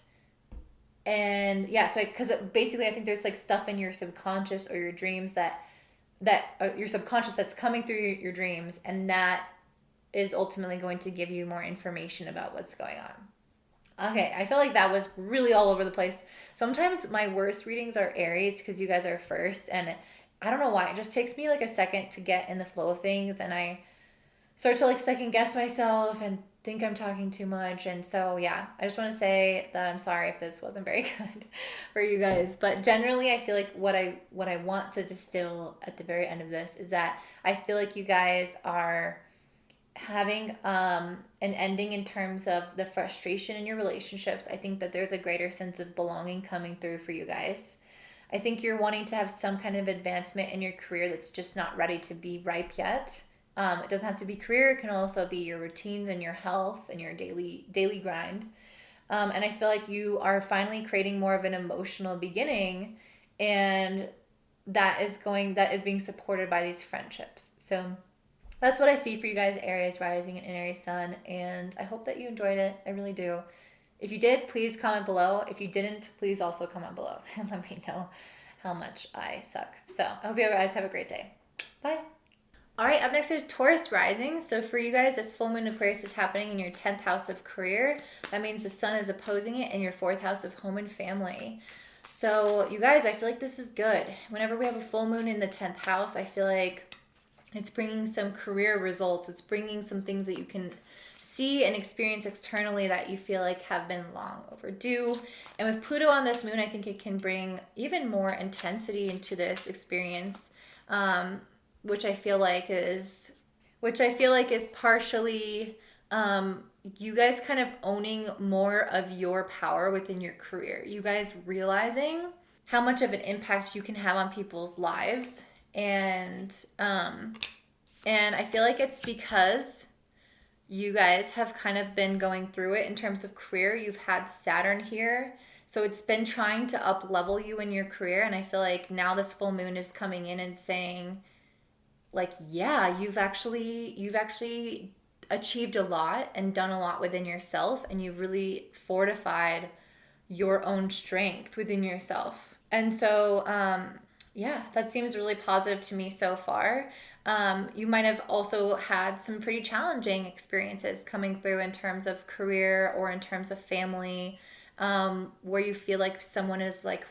And yeah, so because basically I think there's like stuff in your subconscious or your dreams that your subconscious that's coming through your dreams, and that is ultimately going to give you more information about what's going on. Okay, I feel like that was really all over the place. Sometimes my worst readings are Aries because you guys are first, and I don't know why. It just takes me like a second to get in the flow of things, and I start to like second guess myself and think I'm talking too much. And so yeah, I just want to say that I'm sorry if this wasn't very good for you guys. But generally I feel like what I want to distill at the very end of this is that I feel like you guys are having an ending in terms of the frustration in your relationships. I think that there's a greater sense of belonging coming through for you guys. I think you're wanting to have some kind of advancement in your career that's just not ready to be ripe yet. It doesn't have to be career. It can also be your routines and your health and your daily grind. And I feel like you are finally creating more of an emotional beginning, and that is being supported by these friendships. So that's what I see for you guys, Aries Rising and Aries Sun, and I hope that you enjoyed it. I really do. If you did, please comment below. If you didn't, please also comment below and let me know how much I suck. So I hope you guys have a great day. Bye. All right, up next we have Taurus Rising. So for you guys, this full moon Aquarius is happening in your 10th house of career. That means the sun is opposing it in your 4th house of home and family. So you guys, I feel like this is good. Whenever we have a full moon in the 10th house, I feel like it's bringing some career results. It's bringing some things that you can see and experience externally that you feel like have been long overdue. And with Pluto on this moon, I think it can bring even more intensity into this experience. Which I feel like is partially you guys kind of owning more of your power within your career. You guys realizing how much of an impact you can have on people's lives, and I feel like it's because you guys have kind of been going through it in terms of career. You've had Saturn here. So it's been trying to up level you in your career. And I feel like now this full moon is coming in and saying, like, yeah, you've actually achieved a lot and done a lot within yourself, and you've really fortified your own strength within yourself. And so, yeah, that seems really positive to me so far. You might have also had some pretty challenging experiences coming through in terms of career or in terms of family, where you feel like someone is like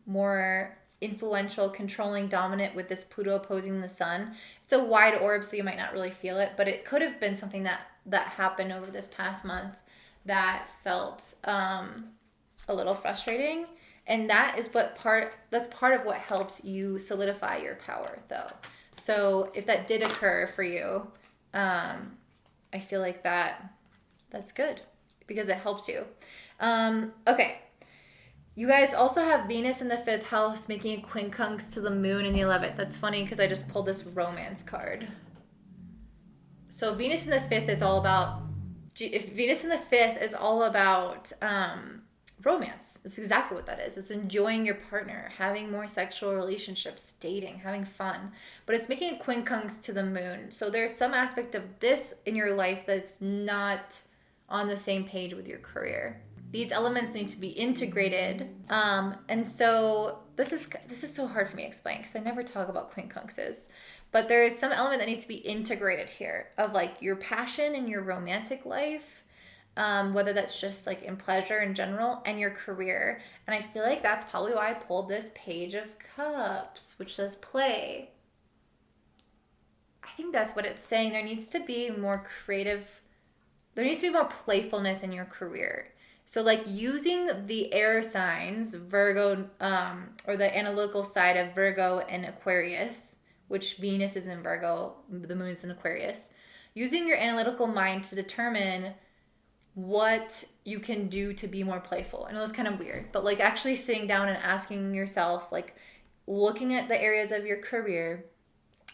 more influential, controlling, dominant with this Pluto opposing the sun. It's a wide orb, so you might not really feel it, but it could have been something that happened over this past month that felt a little frustrating. And that's part of what helps you solidify your power, though. So if that did occur for you, I feel like that's good because it helps you. Okay. You guys also have Venus in the 5th house making a quincunx to the moon in the 11th. That's funny because I just pulled this romance card. So Venus in the 5th is all about, if Venus in the 5th is all about romance. That's exactly what that is. It's enjoying your partner, having more sexual relationships, dating, having fun. But it's making a quincunx to the moon. So there's some aspect of this in your life that's not on the same page with your career. These elements need to be integrated. And so this is so hard for me to explain because I never talk about quincunxes. But there is some element that needs to be integrated here of like your passion in your romantic life, whether that's just like in pleasure in general, and your career. And I feel like that's probably why I pulled this Page of Cups, which says play. I think that's what it's saying. There needs to be more creative, there needs to be more playfulness in your career. So like using the air signs, Virgo, or the analytical side of Virgo and Aquarius, which Venus is in Virgo, the moon is in Aquarius, using your analytical mind to determine what you can do to be more playful. I know it's kind of weird, but like actually sitting down and asking yourself, like looking at the areas of your career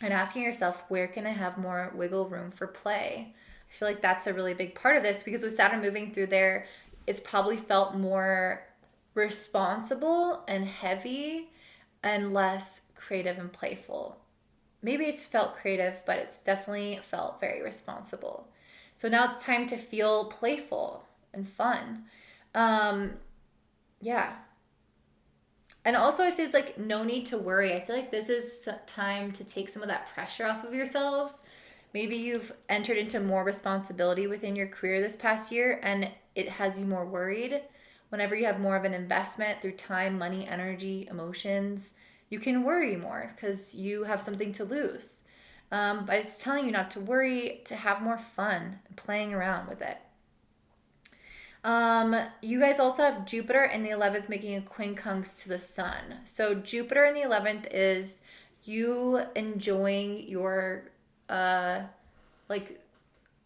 and asking yourself, where can I have more wiggle room for play? I feel like that's a really big part of this because with Saturn moving through there, it's probably felt more responsible and heavy and less creative and playful. Maybe it's felt creative, but it's definitely felt very responsible. So now it's time to feel playful and fun. Yeah. And also it says like no need to worry. I feel like this is time to take some of that pressure off of yourselves. Maybe you've entered into more responsibility within your career this past year and it has you more worried. Whenever you have more of an investment through time, money, energy, emotions, you can worry more because you have something to lose. But it's telling you not to worry, to have more fun playing around with it. You guys also have Jupiter in the 11th making a quincunx to the sun. So Jupiter in the 11th is you enjoying your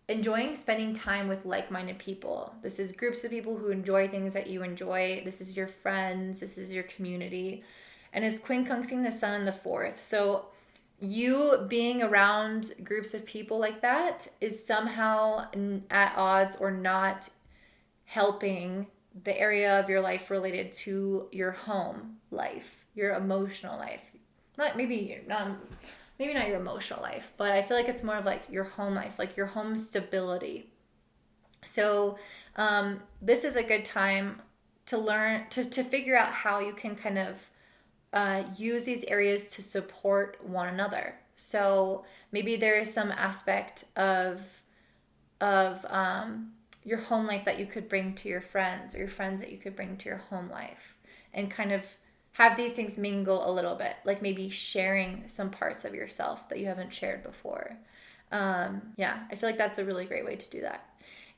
enjoying spending time with like-minded people. This is groups of people who enjoy things that you enjoy. This is your friends. This is your community. And it's quincunxing the sun in the 4th. So you being around groups of people like that is somehow at odds or not helping the area of your life related to your home life, your emotional life. Maybe not your emotional life, but I feel like it's more of like your home life, like your home stability. So this is a good time to learn, to figure out how you can kind of use these areas to support one another. So maybe there is some aspect of your home life that you could bring to your friends, or your friends that you could bring to your home life, and kind of have these things mingle a little bit, like maybe sharing some parts of yourself that you haven't shared before. Yeah, I feel like that's a really great way to do that.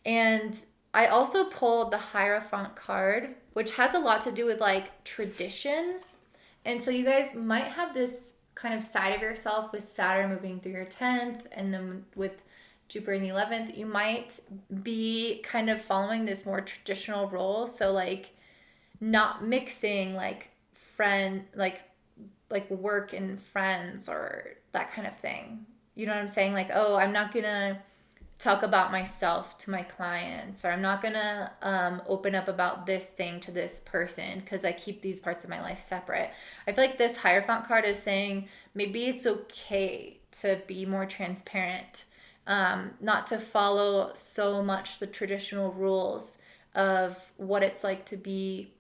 And I also pulled the Hierophant card, which has a lot to do with like tradition. And so you guys might have this kind of side of yourself with Saturn moving through your 10th, and then with Jupiter in the 11th, you might be kind of following this more traditional role. So like not mixing like work and friends or that kind of thing. You know what I'm saying? Like, oh, I'm not gonna talk about myself to my clients, or I'm not gonna open up about this thing to this person because I keep these parts of my life separate. I feel like this Hierophant card is saying maybe it's okay to be more transparent, not to follow so much the traditional rules of what it's like to be,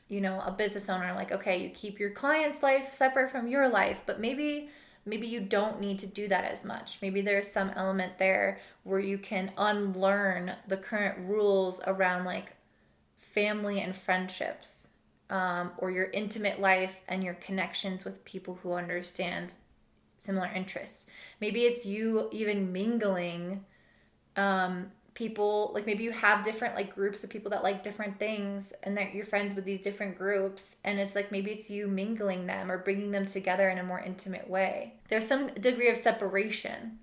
you know, a business owner. Like, okay, you keep your client's life separate from your life, but maybe you don't need to do that as much. Maybe there's some element there where you can unlearn the current rules around like family and friendships, or your intimate life and your connections with people who understand similar interests. Maybe it's you even mingling people, like maybe you have different like groups of people that like different things, and that you're friends with these different groups, and it's like maybe it's you mingling them or bringing them together in a more intimate way. There's some degree of separation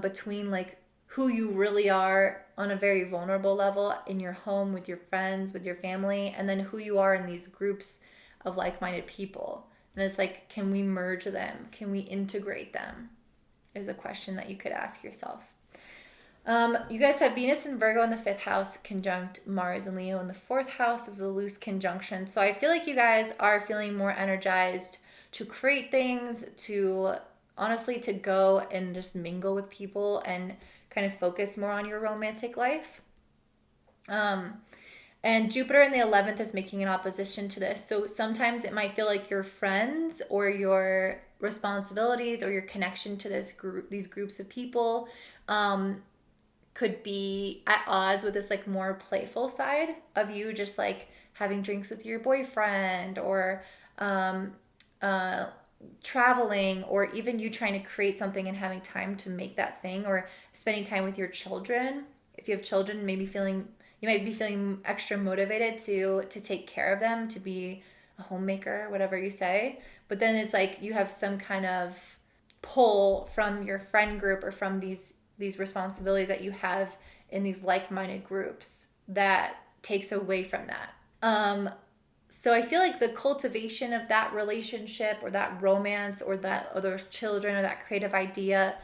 between like who you really are on a very vulnerable level in your home with your friends, with your family, and then who you are in these groups of like-minded people. And it's like, can we merge them? Can we integrate them? Is a question that you could ask yourself. You guys have Venus and Virgo in the 5th house conjunct Mars and Leo in the 4th house is a loose conjunction. So I feel like you guys are feeling more energized to create things, to honestly to go and just mingle with people and kind of focus more on your romantic life. And Jupiter in the 11th is making an opposition to this. So sometimes it might feel like your friends or your responsibilities or your connection to these groups of people could be at odds with this like more playful side of you, just like having drinks with your boyfriend, or traveling, or even you trying to create something and having time to make that thing, or spending time with your children. If you have children, you might be feeling extra motivated to take care of them, to be a homemaker, whatever you say. But then it's like you have some kind of pull from your friend group or from these responsibilities that you have in these like-minded groups that takes away from that. So I feel like the cultivation of that relationship or that romance or those children or that creative idea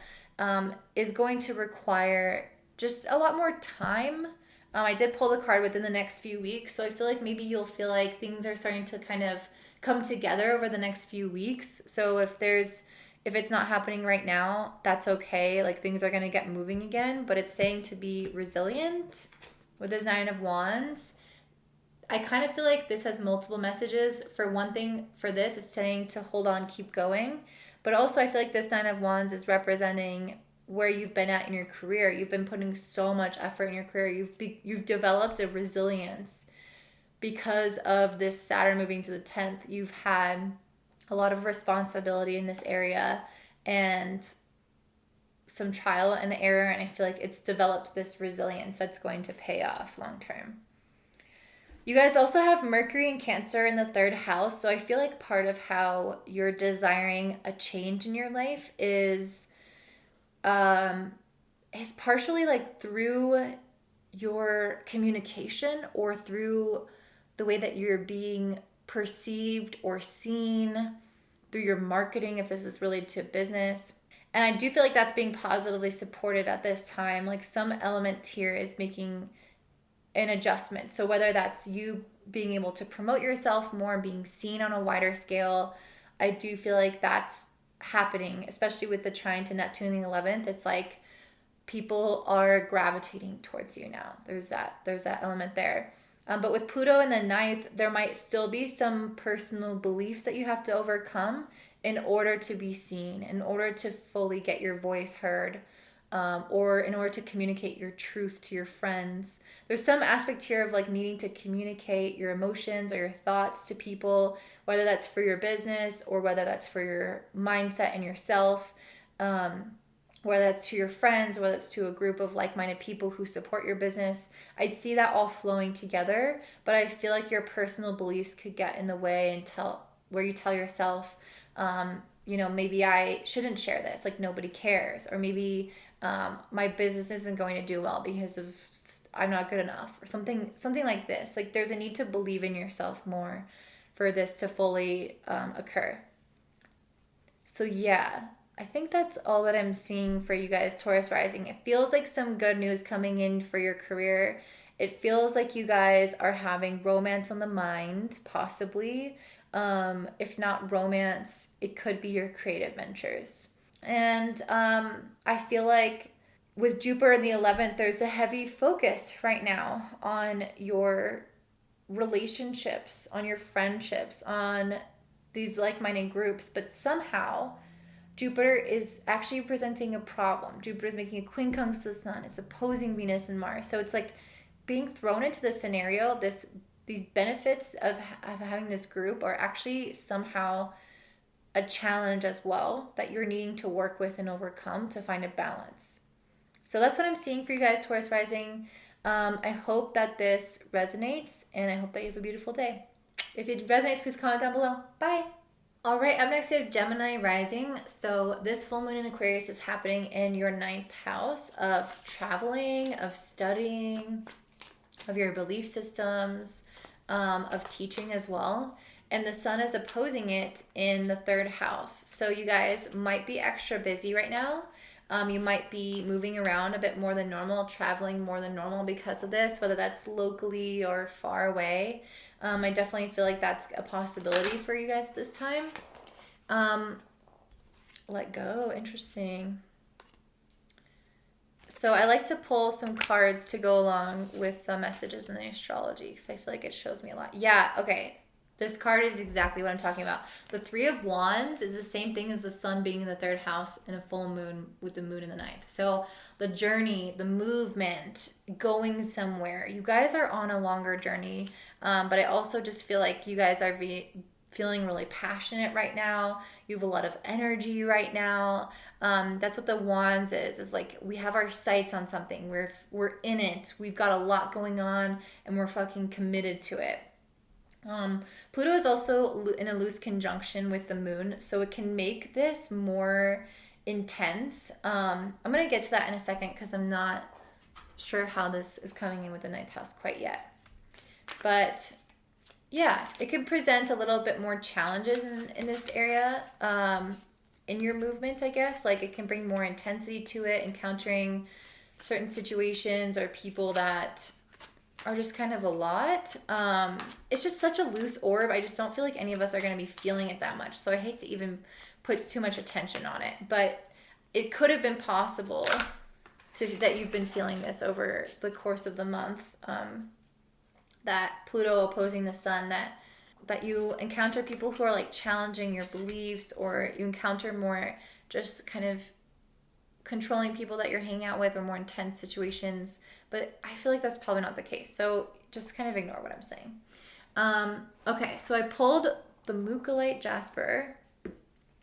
is going to require just a lot more time. I did pull the card within the next few weeks, so I feel like maybe you'll feel like things are starting to kind of come together over the next few weeks. So if it's not happening right now, that's okay. Like things are going to get moving again, but it's saying to be resilient with this 9 of Wands. I kind of feel like this has multiple messages. For one thing, for this, it's saying to hold on, keep going. But also I feel like this 9 of Wands is representing where you've been at in your career. You've been putting so much effort in your career. You've developed a resilience because of this Saturn moving to the 10th. You've had a lot of responsibility in this area and some trial and error, and I feel like it's developed this resilience that's going to pay off long term. You guys also have Mercury and Cancer in the 3rd house, so I feel like part of how you're desiring a change in your life is partially like through your communication or through the way that you're being perceived or seen, through your marketing if this is related to business. And I do feel like that's being positively supported at this time. Like some element here is making an adjustment. So whether that's you being able to promote yourself more, being seen on a wider scale, I do feel like that's happening, especially with the trine to Neptune in the 11th. It's like people are gravitating towards you now. There's that element there. But with Pluto in the 9th, there might still be some personal beliefs that you have to overcome in order to be seen, in order to fully get your voice heard, or in order to communicate your truth to your friends. There's some aspect here of like needing to communicate your emotions or your thoughts to people, whether that's for your business or whether that's for your mindset and yourself. Whether that's to your friends, whether it's to a group of like-minded people who support your business. I see that all flowing together, but I feel like your personal beliefs could get in the way where you tell yourself, maybe I shouldn't share this, like nobody cares, or maybe my business isn't going to do well because of I'm not good enough, or something like this. Like there's a need to believe in yourself more for this to fully occur. So yeah. I think that's all that I'm seeing for you guys, Taurus Rising. It feels like some good news coming in for your career. It feels like you guys are having romance on the mind, possibly. If not romance, it could be your creative ventures. And I feel like with Jupiter in the 11th, there's a heavy focus right now on your relationships, on your friendships, on these like minded groups. But somehow, Jupiter is actually presenting a problem. Jupiter is making a quincunx to the sun. It's opposing Venus and Mars. So it's like being thrown into this scenario. These benefits of having this group are actually somehow a challenge as well that you're needing to work with and overcome to find a balance. So that's what I'm seeing for you guys, Taurus Rising. I hope that this resonates, and I hope that you have a beautiful day. If it resonates, please comment down below. Bye. All right, up next we have Gemini Rising. So this full moon in Aquarius is happening in your 9th house of traveling, of studying, of your belief systems, of teaching as well. And the sun is opposing it in the 3rd house. So you guys might be extra busy right now. You might be moving around a bit more than normal, traveling more than normal because of this, whether that's locally or far away. I definitely feel like that's a possibility for you guys this time. Let go. Interesting. So I like to pull some cards to go along with the messages in the astrology because I feel like it shows me a lot. Yeah, okay. This card is exactly what I'm talking about. The 3 of Wands is the same thing as the sun being in the 3rd house and a full moon with the moon in the 9th. So the journey, the movement, going somewhere. You guys are on a longer journey, but I also just feel like you guys are feeling really passionate right now. You have a lot of energy right now. That's what the Wands is like we have our sights on something. We're in it. We've got a lot going on and we're fucking committed to it. Pluto is also in a loose conjunction with the moon, so it can make this more intense. I'm going to get to that in a second because I'm not sure how this is coming in with the 9th house quite yet. But yeah, it could present a little bit more challenges in this area, in your movement, I guess. Like it can bring more intensity to it, encountering certain situations or people that are just kind of a lot. It's just such a loose orb. I just don't feel like any of us are going to be feeling it that much. So I hate to even put too much attention on it. But it could have been possible that you've been feeling this over the course of the month. That Pluto opposing the sun, that you encounter people who are like challenging your beliefs, or you encounter more just kind of controlling people that you're hanging out with, or more intense situations. But I feel like that's probably not the case. So just kind of ignore what I'm saying. Okay, so I pulled the Mucalite Jasper and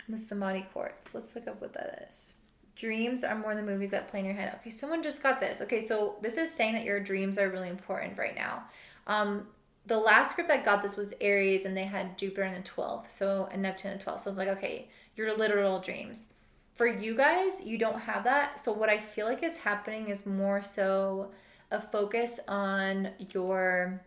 the Samadhi Quartz. Let's look up what that is. Dreams are more than movies that play in your head. Okay, someone just got this. Okay, so this is saying that your dreams are really important right now. The last group that got this was Aries, and they had Jupiter in the 12th, so and Neptune in the 12th. So I was like, okay, your literal dreams. For you guys, you don't have that. So what I feel like is happening is more so a focus on your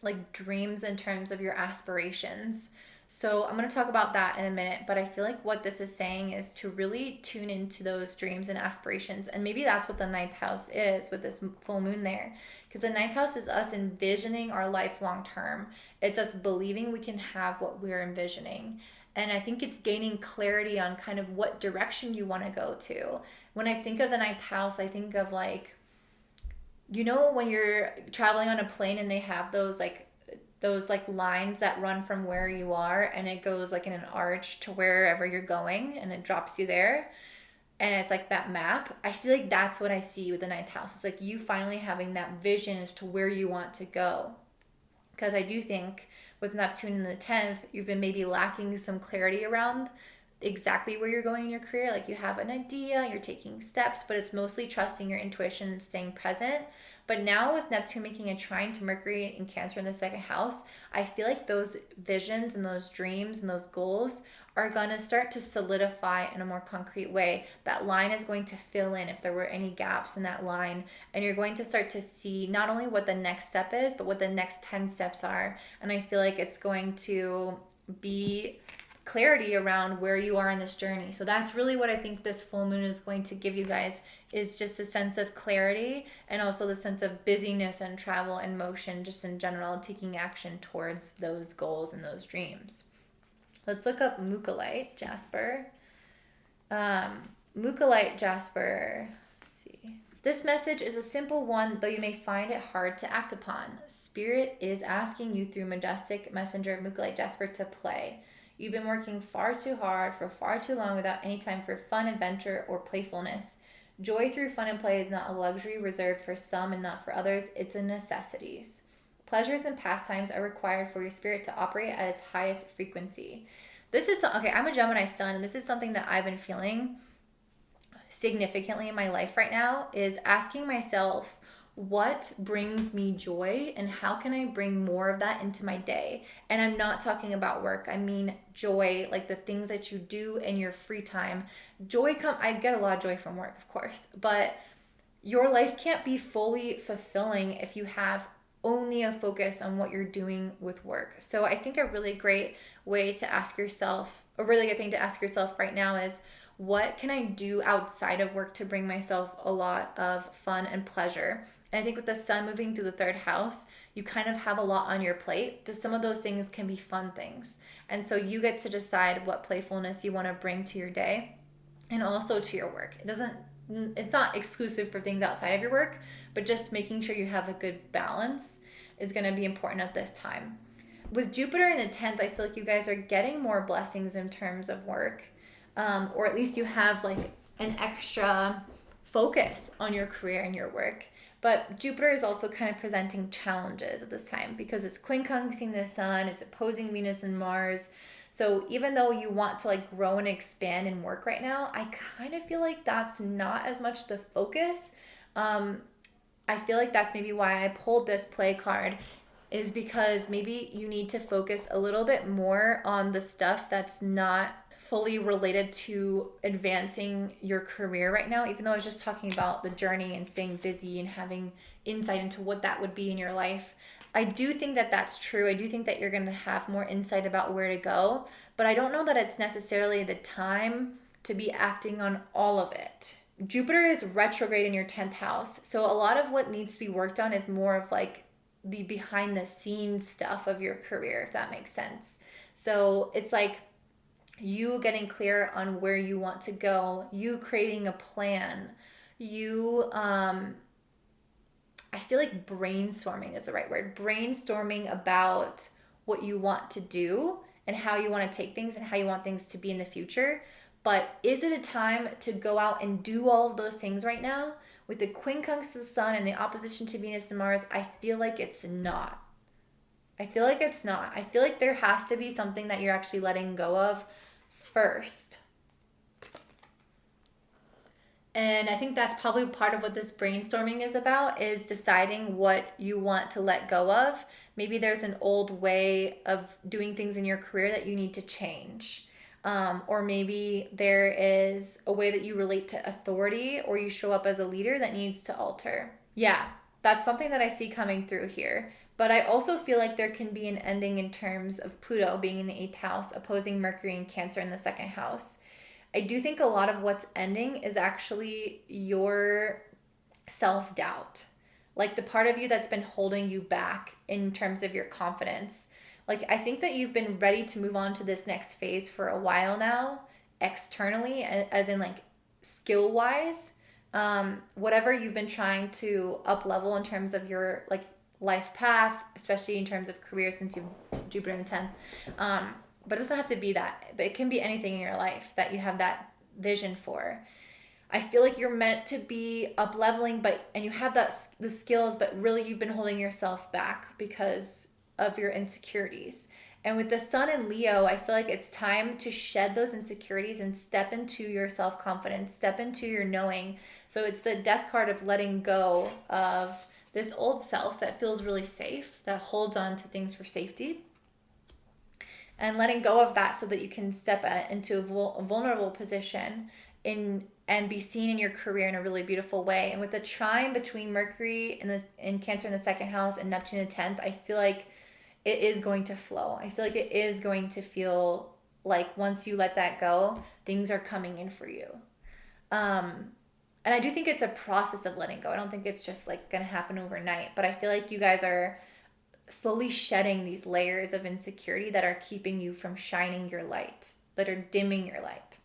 like dreams in terms of your aspirations. So I'm going to talk about that in a minute, but I feel like what this is saying is to really tune into those dreams and aspirations. And maybe that's what the 9th house is with this full moon there. Because the 9th house is us envisioning our life long term. It's us believing we can have what we're envisioning. And I think it's gaining clarity on kind of what direction you want to go to. When I think of the 9th house, I think of like, you know, when you're traveling on a plane and they have those lines that run from where you are, and it goes like in an arch to wherever you're going, and it drops you there. And it's like that map. I feel like that's what I see with the 9th house. It's like you finally having that vision as to where you want to go. Because I do think with Neptune in the 10th, you've been maybe lacking some clarity around exactly where you're going in your career. Like you have an idea, you're taking steps, but it's mostly trusting your intuition and staying present. But now with Neptune making a trine to Mercury in Cancer in the 2nd house, I feel like those visions and those dreams and those goals are going to start to solidify in a more concrete way. That line is going to fill in if there were any gaps in that line. And you're going to start to see not only what the next step is, but what the next 10 steps are. And I feel like it's going to be clarity around where you are in this journey. So that's really what I think this full moon is going to give you guys, is just a sense of clarity, and also the sense of busyness and travel and motion just in general, taking action towards those goals and those dreams. Let's look up Mukalite Jasper. Mukalite Jasper, let's see. This message is a simple one, though you may find it hard to act upon. Spirit is asking you through majestic messenger of Mukalite Jasper to play. You've been working far too hard for far too long without any time for fun, adventure, or playfulness. Joy through fun and play is not a luxury reserved for some and not for others. It's a necessity. Pleasures and pastimes are required for your spirit to operate at its highest frequency. This is, okay, I'm a Gemini sun, and this is something that I've been feeling significantly in my life right now, is asking myself, what brings me joy and how can I bring more of that into my day? And I'm not talking about work. I mean joy, like the things that you do in your free time. I get a lot of joy from work, of course, but your life can't be fully fulfilling if you have only a focus on what you're doing with work. So I think a really great way to ask yourself, a really good thing to ask yourself right now is, what can I do outside of work to bring myself a lot of fun and pleasure? And I think with the sun moving through the third house, you kind of have a lot on your plate, but some of those things can be fun things. And so you get to decide what playfulness you want to bring to your day and also to your work. It's not exclusive for things outside of your work, but just making sure you have a good balance is going to be important at this time. With Jupiter in the 10th, I feel like you guys are getting more blessings in terms of work. Or at least you have like an extra focus on your career and your work. But Jupiter is also kind of presenting challenges at this time because it's quincunxing the sun, it's opposing Venus and Mars. So even though you want to like grow and expand in work right now, I kind of feel like that's not as much the focus. I feel like that's maybe why I pulled this play card, is because maybe you need to focus a little bit more on the stuff that's not fully related to advancing your career right now, even though I was just talking about the journey and staying busy and having insight into what that would be in your life. I do think that that's true. I do think that you're going to have more insight about where to go, but I don't know that it's necessarily the time to be acting on all of it. Jupiter is retrograde in your 10th house, so a lot of what needs to be worked on is more of like the behind the scenes stuff of your career, if that makes sense. So it's like you getting clear on where you want to go, you creating a plan, I feel like brainstorming is the right word. Brainstorming about what you want to do and how you want to take things and how you want things to be in the future. But is it a time to go out and do all of those things right now? With the quincunx of the sun and the opposition to Venus and Mars, I feel like it's not. I feel like there has to be something that you're actually letting go of first. And I think that's probably part of what this brainstorming is about, is deciding what you want to let go of. Maybe there's an old way of doing things in your career that you need to change. Or maybe there is a way that you relate to authority or you show up as a leader that needs to alter. Yeah, that's something that I see coming through here. But I also feel like there can be an ending in terms of Pluto being in the 8th house, opposing Mercury and Cancer in the 2nd house. I do think a lot of what's ending is actually your self-doubt. Like the part of you that's been holding you back in terms of your confidence. Like I think that you've been ready to move on to this next phase for a while now, externally, as in like skill-wise. Whatever you've been trying to up-level in terms of your like life path, especially in terms of career, since you've Jupiter in the 10th. But it doesn't have to be that. But it can be anything in your life that you have that vision for. I feel like you're meant to be up leveling, and you have the skills, but really you've been holding yourself back because of your insecurities. And with the sun in Leo, I feel like it's time to shed those insecurities and step into your self-confidence, step into your knowing. So it's the death card of letting go of this old self that feels really safe, that holds on to things for safety, and letting go of that so that you can step into a vulnerable position and be seen in your career in a really beautiful way. And with the trine between Mercury in Cancer in the 2nd house and Neptune in the 10th, I feel like it is going to flow. I feel like it is going to feel like once you let that go, things are coming in for you. And I do think it's a process of letting go. I don't think it's just like gonna happen overnight, but I feel like you guys are slowly shedding these layers of insecurity that are keeping you from shining your light, that are dimming your light.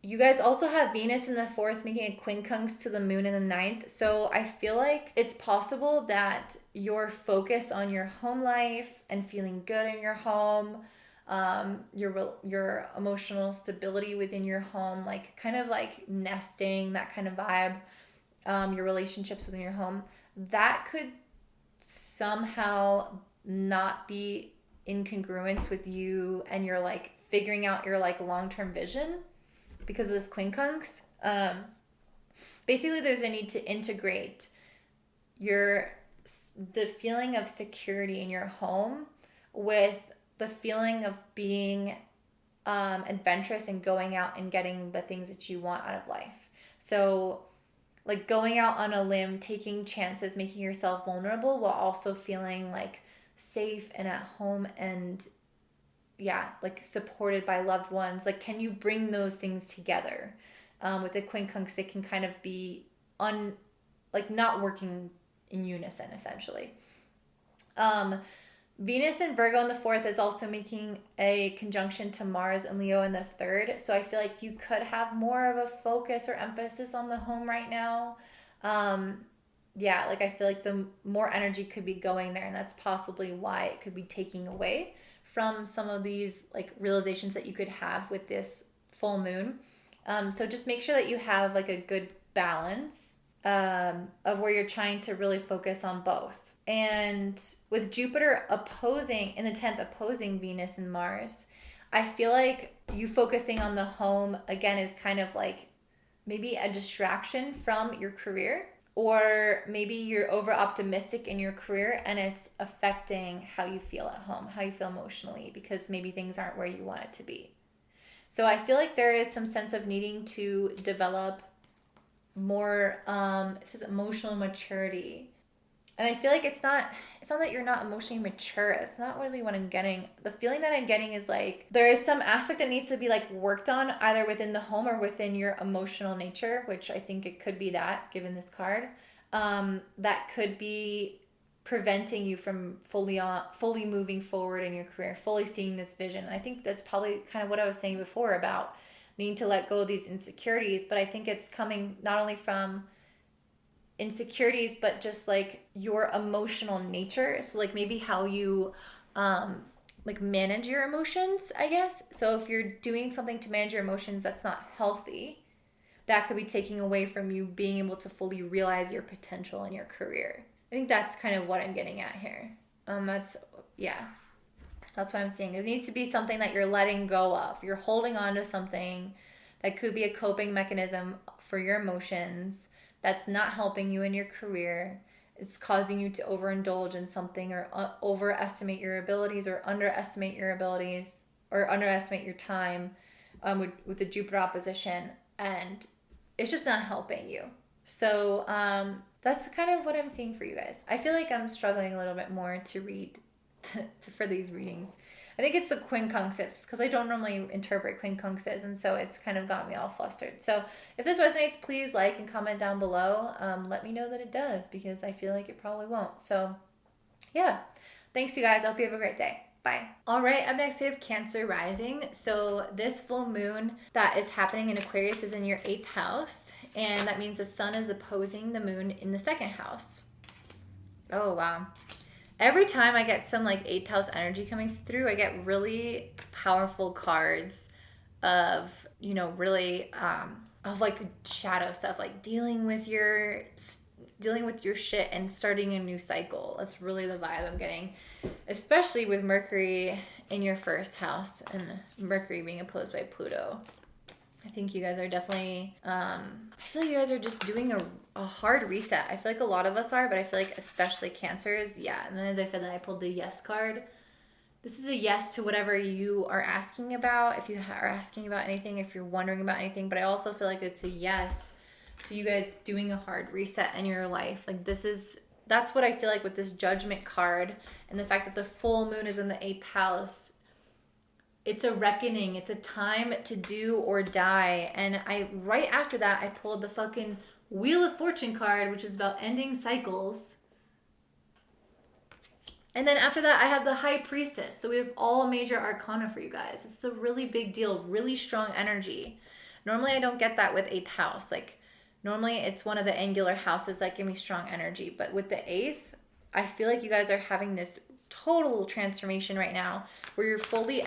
You guys also have Venus in the fourth making a quincunx to the moon in the ninth. So I feel like it's possible that your focus on your home life and feeling good in your home, your emotional stability within your home, like kind of like nesting, that kind of vibe, your relationships within your home, that could somehow not be in congruence with you and your like figuring out your like long-term vision because of this quincunx. Basically, there's a need to integrate the feeling of security in your home with the feeling of being adventurous and going out and getting the things that you want out of life. So like going out on a limb, taking chances, making yourself vulnerable while also feeling like safe and at home and like supported by loved ones. Like, can you bring those things together? With the quincunx, it can kind of be not working in unison, essentially. Venus in Virgo in the fourth is also making a conjunction to Mars and Leo in the third. So I feel like you could have more of a focus or emphasis on the home right now. Like I feel like the more energy could be going there, and that's possibly why it could be taking away from some of these like realizations that you could have with this full moon. So just make sure that you have like a good balance of where you're trying to really focus on both. And with Jupiter in the 10th opposing Venus and Mars, I feel like you focusing on the home again is kind of like maybe a distraction from your career, or maybe you're over optimistic in your career and it's affecting how you feel at home, how you feel emotionally, because maybe things aren't where you want it to be. So I feel like there is some sense of needing to develop more, it says emotional maturity. And I feel like it's not that you're not emotionally mature. It's not really what I'm getting. The feeling that I'm getting is like there is some aspect that needs to be like worked on either within the home or within your emotional nature, which I think it could be that, given this card, that could be preventing you from fully moving forward in your career, fully seeing this vision. And I think that's probably kind of what I was saying before about needing to let go of these insecurities. But I think it's coming not only from insecurities, but just like your emotional nature. So like maybe how you like manage your emotions, I guess. So if you're doing something to manage your emotions that's not healthy, that could be taking away from you being able to fully realize your potential in your career. I think that's kind of what I'm getting at here. That's what I'm seeing. There needs to be something that you're letting go of. You're holding on to something that could be a coping mechanism for your emotions that's not helping you in your career. It's causing you to overindulge in something or overestimate your abilities or underestimate your abilities or underestimate your time with the Jupiter opposition. And it's just not helping you. So that's kind of what I'm seeing for you guys. I feel like I'm struggling a little bit more to read for these readings. I think it's the quincunxes because I don't normally interpret quincunxes, and so it's kind of got me all flustered. So if this resonates, please like and comment down below. Let me know that it does, because I feel like it probably won't. So yeah, thanks you guys. I hope you have a great day. Bye. All right, up next we have Cancer Rising. So this full moon that is happening in Aquarius is in your 8th house, and that means the sun is opposing the moon in the 2nd house. Oh, wow. Every time I get some like 8th house energy coming through, I get really powerful cards of, really of like shadow stuff, like dealing with your shit and starting a new cycle. That's really the vibe I'm getting, especially with Mercury in your 1st house and Mercury being opposed by Pluto. I think you guys are definitely, I feel like you guys are just doing a hard reset. I feel like a lot of us are, but I feel like especially Cancers, yeah. And then as I said, I pulled the yes card. This is a yes to whatever you are asking about. If you are asking about anything, if you're wondering about anything, but I also feel like it's a yes to you guys doing a hard reset in your life. Like that's what I feel like with this Judgment card and the fact that the full moon is in the 8th house. It's a reckoning. It's a time to do or die. And right after that, I pulled the fucking Wheel of Fortune card, which is about ending cycles. And then after that, I have the High Priestess. So we have all major arcana for you guys. This is a really big deal, really strong energy. Normally, I don't get that with 8th house. Like, normally it's one of the angular houses that give me strong energy. But with the 8th, I feel like you guys are having this total transformation right now where you're fully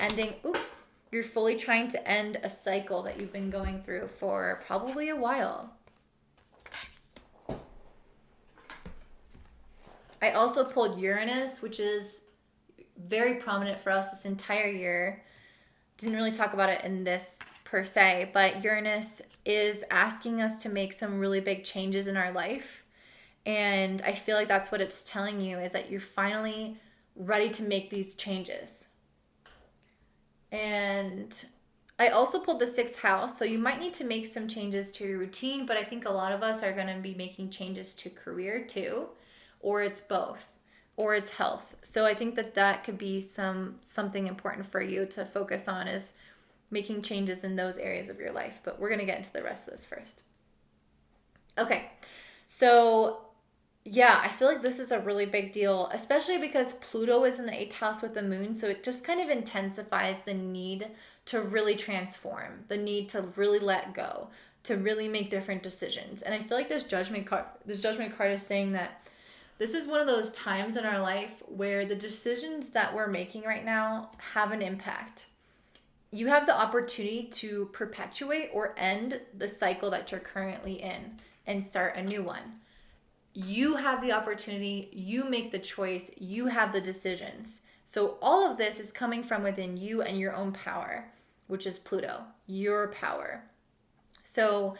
you're fully trying to end a cycle that you've been going through for probably a while. I also pulled Uranus, which is very prominent for us this entire year. Didn't really talk about it in this per se, but Uranus is asking us to make some really big changes in our life. And I feel like that's what it's telling you, is that you're finally ready to make these changes. And I also pulled the 6th house, so you might need to make some changes to your routine, but I think a lot of us are going to be making changes to career too, or it's both, or it's health. So I think that could be something important for you to focus on, is making changes in those areas of your life. But we're going to get into the rest of this first. Okay, so yeah, I feel like this is a really big deal, especially because Pluto is in the 8th house with the moon. So it just kind of intensifies the need to really transform, the need to really let go, to really make different decisions. And I feel like this judgment card is saying that this is one of those times in our life where the decisions that we're making right now have an impact. You have the opportunity to perpetuate or end the cycle that you're currently in and start a new one. You have the opportunity, you make the choice, you have the decisions. So all of this is coming from within you and your own power, which is Pluto, your power. So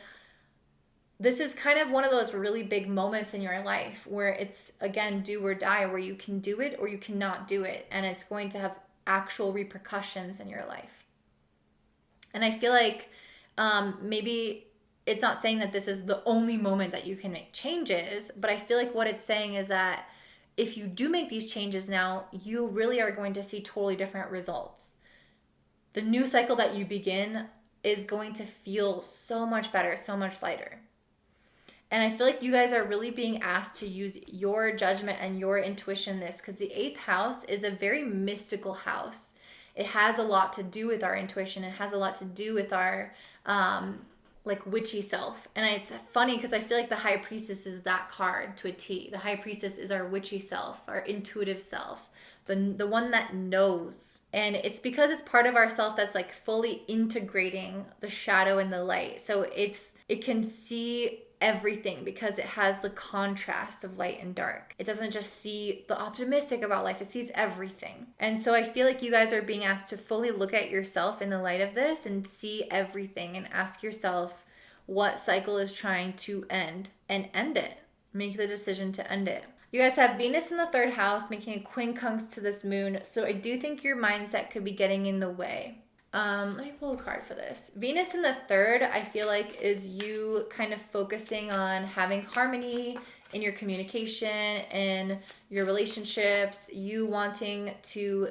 this is kind of one of those really big moments in your life where it's, again, do or die, where you can do it or you cannot do it. And it's going to have actual repercussions in your life. And I feel like maybe it's not saying that this is the only moment that you can make changes, but I feel like what it's saying is that if you do make these changes now, you really are going to see totally different results. The new cycle that you begin is going to feel so much better, so much lighter. And I feel like you guys are really being asked to use your judgment and your intuition this, because the 8th house is a very mystical house. It has a lot to do with our intuition. It has a lot to do with our like witchy self. And it's funny because I feel like the High Priestess is that card to a T. The High Priestess is our witchy self, our intuitive self, the one that knows. And it's because it's part of ourself that's like fully integrating the shadow and the light. So it can see everything because it has the contrast of light and dark. It doesn't just see the optimistic about life, it sees everything. And so I feel like you guys are being asked to fully look at yourself in the light of this and see everything and ask yourself what cycle is trying to end and end it. Make the decision to end it. You guys have Venus in the 3rd house making a quincunx to this moon. So I do think your mindset could be getting in the way. Let me pull a card for this. Venus in the 3rd, I feel like, is you kind of focusing on having harmony in your communication and your relationships, you wanting to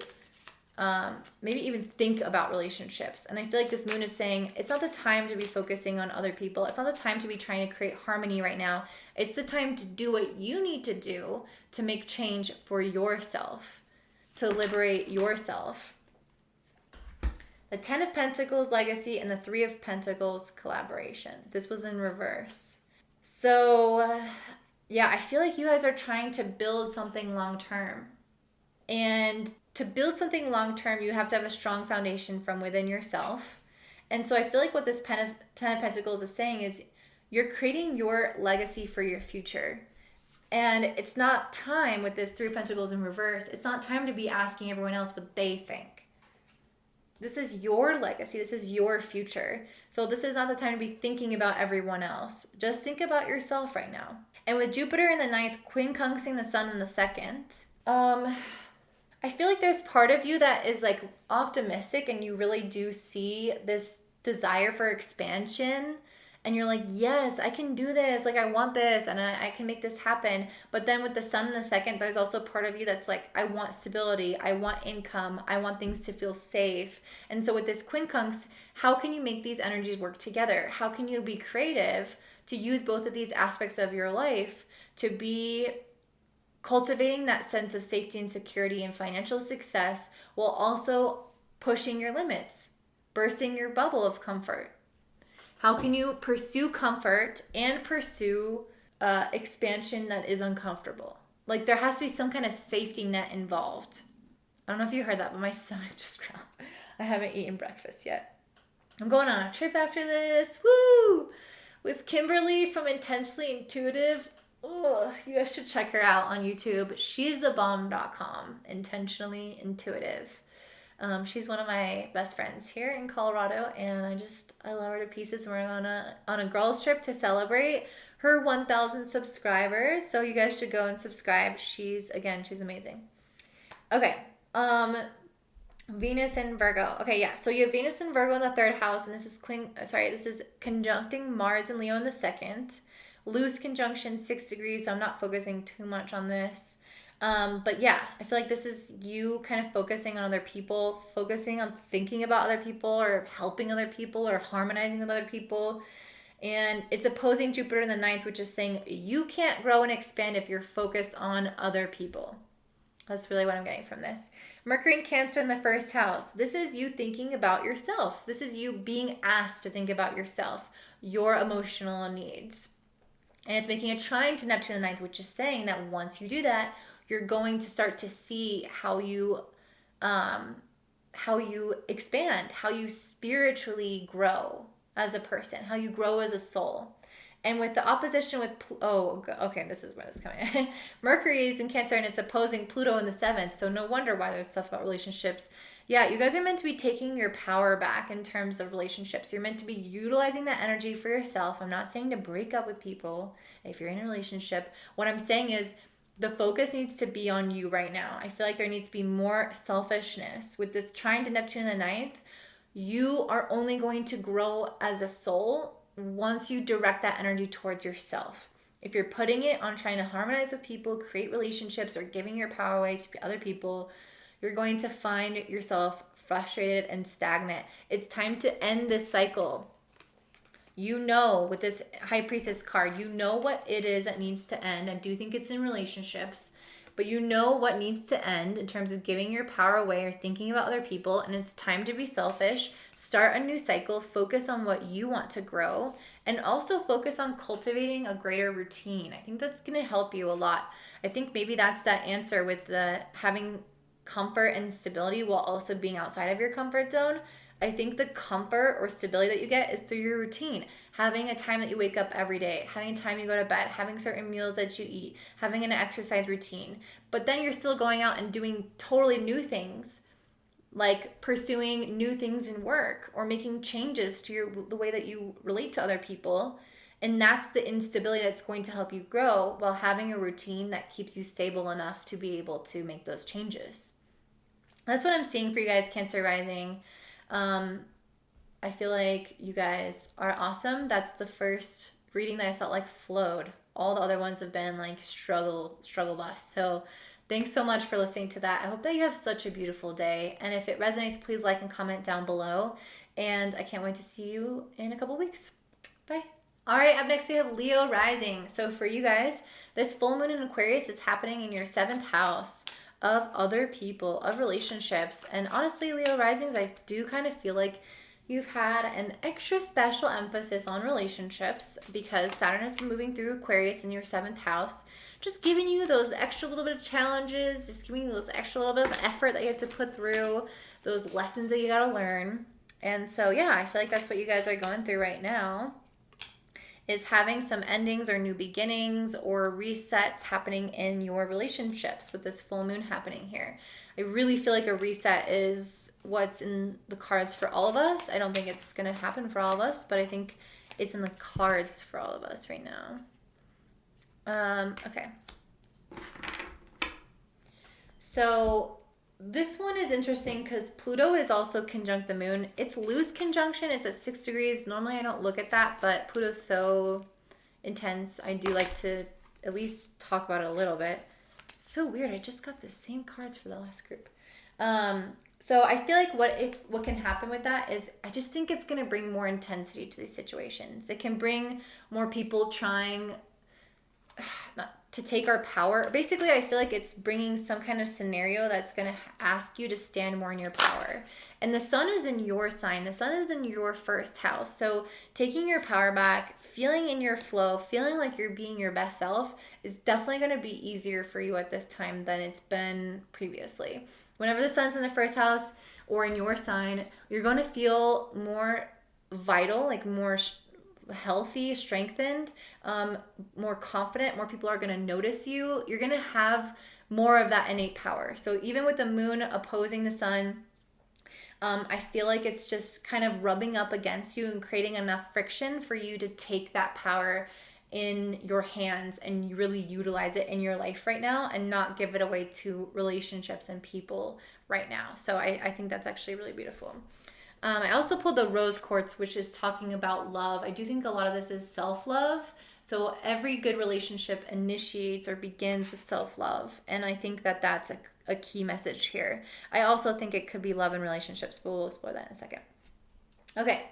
maybe even think about relationships. And I feel like this moon is saying it's not the time to be focusing on other people. It's not the time to be trying to create harmony right now. It's the time to do what you need to do to make change for yourself, to liberate yourself. The 10 of Pentacles legacy and the 3 of Pentacles collaboration. This was in reverse. So yeah, I feel like you guys are trying to build something long term. And to build something long term, you have to have a strong foundation from within yourself. And so I feel like what this 10 of Pentacles is saying is you're creating your legacy for your future. And it's not time with this 3 of Pentacles in reverse. It's not time to be asking everyone else what they think. This is your legacy. This is your future. So this is not the time to be thinking about everyone else. Just think about yourself right now. And with Jupiter in the 9th, quincunxing the sun in the 2nd, I feel like there's part of you that is like optimistic and you really do see this desire for expansion and you're like, yes, I can do this. Like, I want this and I can make this happen. But then with the sun in the second, there's also part of you that's like, I want stability. I want income. I want things to feel safe. And so with this quincunx, how can you make these energies work together? How can you be creative to use both of these aspects of your life to be cultivating that sense of safety and security and financial success while also pushing your limits, bursting your bubble of comfort? How can you pursue comfort and pursue expansion that is uncomfortable? Like, there has to be some kind of safety net involved. I don't know if you heard that, but my stomach just growled. I haven't eaten breakfast yet. I'm going on a trip after this. Woo! With Kimberly from Intentionally Intuitive. Oh, you guys should check her out on YouTube. She'sthebomb.com. Intentionally Intuitive. She's one of my best friends here in Colorado, and I love her to pieces. We're on a girls trip to celebrate her 1,000 subscribers. So you guys should go and subscribe. She's amazing. Okay. Venus and Virgo. Okay, yeah. So you have Venus and Virgo in the third house, and this is conjuncting Mars and Leo in the second. Loose conjunction, 6 degrees. So I'm not focusing too much on this. But yeah, I feel like this is you kind of focusing on other people, focusing on thinking about other people or helping other people or harmonizing with other people. And it's opposing Jupiter in the ninth, which is saying you can't grow and expand if you're focused on other people. That's really what I'm getting from this. Mercury and Cancer in the first house. This is you thinking about yourself. This is you being asked to think about yourself, your emotional needs. And it's making a trine to Neptune in the ninth, which is saying that once you do that, you're going to start to see how you expand, how you spiritually grow as a person, how you grow as a soul. And with the opposition with this is where this is coming. Mercury is in Cancer and it's opposing Pluto in the seventh. So no wonder why there's stuff about relationships. Yeah, you guys are meant to be taking your power back in terms of relationships. You're meant to be utilizing that energy for yourself. I'm not saying to break up with people if you're in a relationship. What I'm saying is the focus needs to be on you right now. I feel like there needs to be more selfishness. With this trine to Neptune in the ninth, you are only going to grow as a soul once you direct that energy towards yourself. If you're putting it on trying to harmonize with people, create relationships, or giving your power away to other people, you're going to find yourself frustrated and stagnant. It's time to end this cycle. You know, with this High Priestess card, you know what it is that needs to end. I do think it's in relationships, but you know what needs to end in terms of giving your power away or thinking about other people, and it's time to be selfish, start a new cycle, focus on what you want to grow, and also focus on cultivating a greater routine. I think that's going to help you a lot. I think maybe that's that answer with the having comfort and stability while also being outside of your comfort zone. I think the comfort or stability that you get is through your routine. Having a time that you wake up every day, having a time you go to bed, having certain meals that you eat, having an exercise routine. But then you're still going out and doing totally new things, like pursuing new things in work or making changes to the way that you relate to other people. And that's the instability that's going to help you grow while having a routine that keeps you stable enough to be able to make those changes. That's what I'm seeing for you guys, Cancer Rising. I feel like you guys are awesome. That's the first reading that I felt like flowed. All the other ones have been like struggle bus. So thanks so much for listening to that. I hope that you have such a beautiful day. And if it resonates, please like and comment down below. And I can't wait to see you in a couple weeks. Bye. All right, up next we have Leo Rising. So for you guys, this full moon in Aquarius is happening in your 7th house of other people, of relationships. And honestly, Leo Risings, I do kind of feel like you've had an extra special emphasis on relationships because Saturn has been moving through Aquarius in your 7th house, just giving you those extra little bit of challenges, just giving you those extra little bit of effort that you have to put through, those lessons that you got to learn. And so, yeah, I feel like that's what you guys are going through right now, is having some endings or new beginnings or resets happening in your relationships with this full moon happening here. I really feel like a reset is what's in the cards for all of us. I don't think it's going to happen for all of us, but I think it's in the cards for all of us right now. Okay. So This one is interesting because Pluto is also conjunct the moon. It's loose conjunction. It's at 6 degrees. Normally I don't look at that, but Pluto's so intense. I do like to at least talk about it a little bit. So weird. I just got the same cards for the last group. So I feel like what can happen with that is I just think it's going to bring more intensity to these situations. It can bring more people trying not to take our power. Basically, I feel like it's bringing some kind of scenario that's going to ask you to stand more in your power. And the sun is in your sign. The sun is in your first house. So taking your power back, feeling in your flow, feeling like you're being your best self is definitely going to be easier for you at this time than it's been previously. Whenever the sun's in the first house or in your sign, you're going to feel more vital, like more healthy, strengthened, more confident. More people are going to notice you. You're going to have more of that innate power. So even with the moon opposing the sun, I feel like it's just kind of rubbing up against you and creating enough friction for you to take that power in your hands and really utilize it in your life right now and not give it away to relationships and people right now. So I think that's actually really beautiful. I also pulled the rose quartz, which is talking about love. I do think a lot of this is self-love. So every good relationship initiates or begins with self-love. And I think that that's a key message here. I also think it could be love in relationships, but we'll explore that in a second. Okay.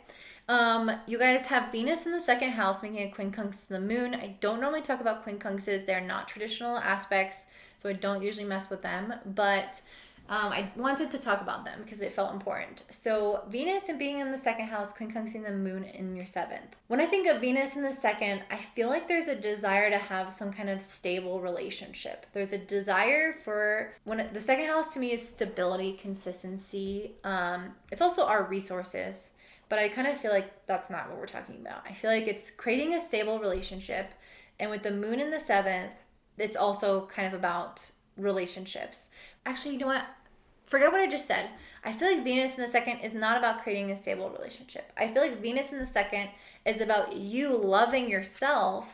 You guys have Venus in the second house, making a quincunx to the moon. I don't normally talk about quincunxes. They're not traditional aspects, so I don't usually mess with them. But I wanted to talk about them because it felt important. So Venus and being in the second house, quincunxing the moon in your seventh. When I think of Venus in the second, I feel like there's a desire to have some kind of stable relationship. There's a desire for, the second house to me is stability, consistency. It's also our resources, but I kind of feel like that's not what we're talking about. I feel like it's creating a stable relationship. And with the moon in the seventh, it's also kind of about relationships. Actually, you know what? Forget what I just said. I feel like Venus in the second is not about creating a stable relationship. I feel like Venus in the second is about you loving yourself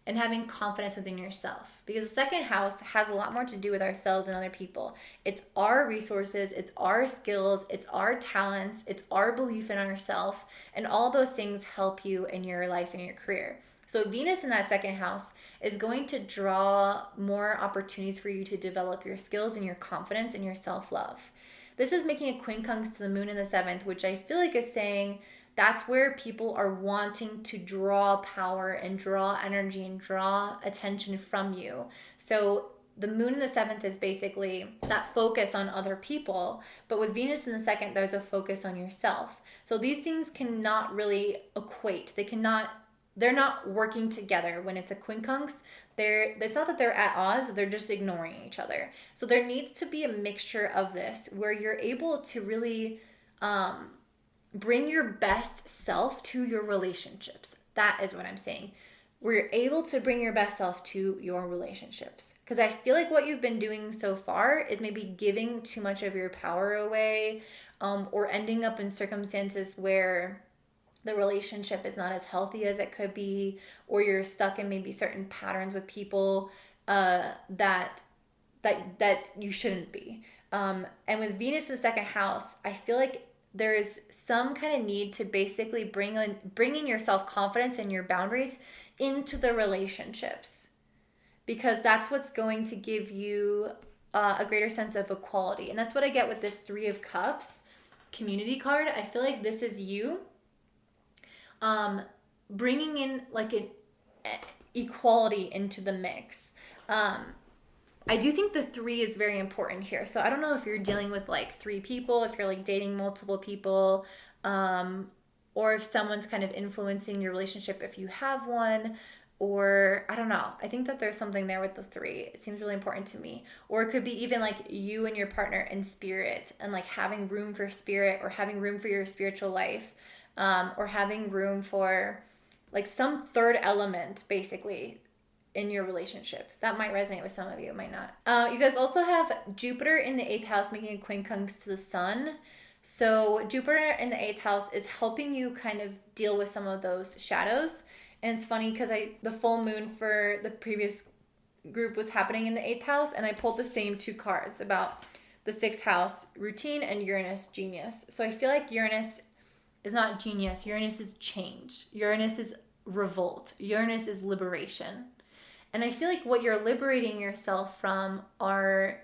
and having confidence within yourself. Because the second house has a lot more to do with ourselves and other people. It's our resources, it's our skills, it's our talents, it's our belief in ourselves, and all those things help you in your life and your career. So Venus in that second house is going to draw more opportunities for you to develop your skills and your confidence and your self-love. This is making a quincunx to the moon in the seventh, which I feel like is saying that's where people are wanting to draw power and draw energy and draw attention from you. So the moon in the seventh is basically that focus on other people, but with Venus in the second, there's a focus on yourself. So these things cannot really equate. They're not working together when it's a quincunx. It's not that they're at odds, they're just ignoring each other. So there needs to be a mixture of this where you're able to really bring your best self to your relationships. That is what I'm saying. We're able to bring your best self to your relationships. Because I feel like what you've been doing so far is maybe giving too much of your power away, or ending up in circumstances where the relationship is not as healthy as it could be, or you're stuck in maybe certain patterns with people that you shouldn't be. And with Venus in the second house, I feel like there is some kind of need to basically bringing your self-confidence and your boundaries into the relationships, because that's what's going to give you a greater sense of equality. And that's what I get with this Three of Cups community card. I feel like this is you bringing in like an equality into the mix. I do think the three is very important here. So I don't know if you're dealing with like three people, if you're like dating multiple people, or if someone's kind of influencing your relationship if you have one, or I don't know. I think that there's something there with the three. It seems really important to me. Or it could be even like you and your partner in spirit, and like having room for spirit, or having room for your spiritual life, or having room for like some third element basically in your relationship. That might resonate with some of you, it might not. You guys also have Jupiter in the 8th house making a quincunx to the sun. So Jupiter in the 8th house is helping you kind of deal with some of those shadows. And it's funny because the full moon for the previous group was happening in the 8th house, and I pulled the same two cards about the sixth house, routine, and Uranus, genius. So I feel like Uranus is not genius. Uranus is change. Uranus is revolt. Uranus is liberation. And I feel like what you're liberating yourself from are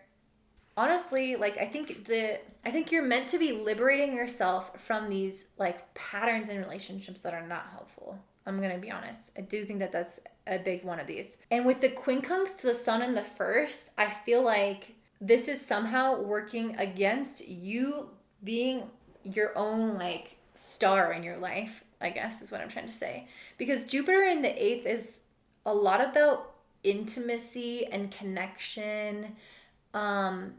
honestly, like I think you're meant to be liberating yourself from these like patterns in relationships that are not helpful. I'm going to be honest. I do think that that's a big one of these. And with the quincunx to the sun in the first, I feel like this is somehow working against you being your own like star in your life, I guess is what I'm trying to say. Because Jupiter in the eighth is a lot about intimacy and connection. And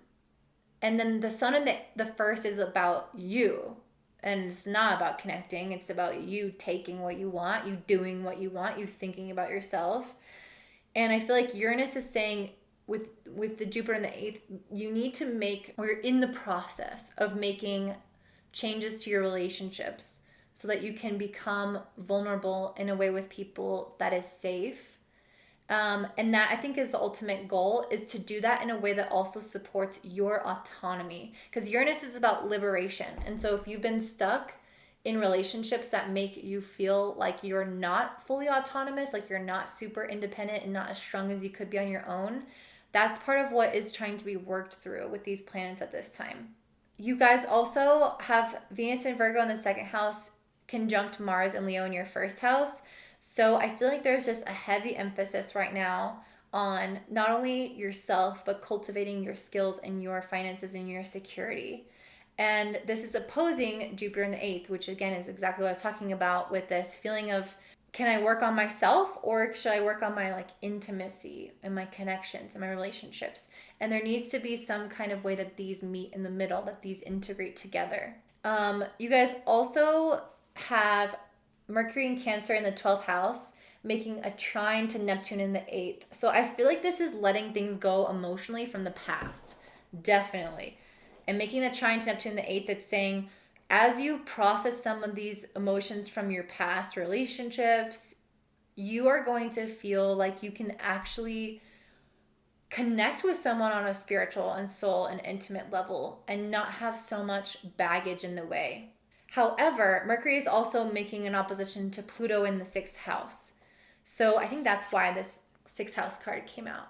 then the sun in the first is about you. And it's not about connecting. It's about you taking what you want, you doing what you want, you thinking about yourself. And I feel like Uranus is saying with the Jupiter in the eighth, you need to we're in the process of making changes to your relationships so that you can become vulnerable in a way with people that is safe. And that I think is the ultimate goal, is to do that in a way that also supports your autonomy. Because Uranus is about liberation. And so if you've been stuck in relationships that make you feel like you're not fully autonomous, like you're not super independent and not as strong as you could be on your own, that's part of what is trying to be worked through with these planets at this time. You guys also have Venus and Virgo in the second house conjunct Mars and Leo in your first house. So I feel like there's just a heavy emphasis right now on not only yourself, but cultivating your skills and your finances and your security. And this is opposing Jupiter in the eighth, which again is exactly what I was talking about with this feeling of, can I work on myself or should I work on my like intimacy and my connections and my relationships? And there needs to be some kind of way that these meet in the middle, that these integrate together. You guys also have Mercury in Cancer in the 12th house, making a trine to Neptune in the 8th. So I feel like this is letting things go emotionally from the past. Definitely. And making the trine to Neptune in the 8th, it's saying, as you process some of these emotions from your past relationships, you are going to feel like you can actually connect with someone on a spiritual and soul and intimate level and not have so much baggage in the way. However, Mercury is also making an opposition to Pluto in the 6th house. So I think that's why this 6th house card came out.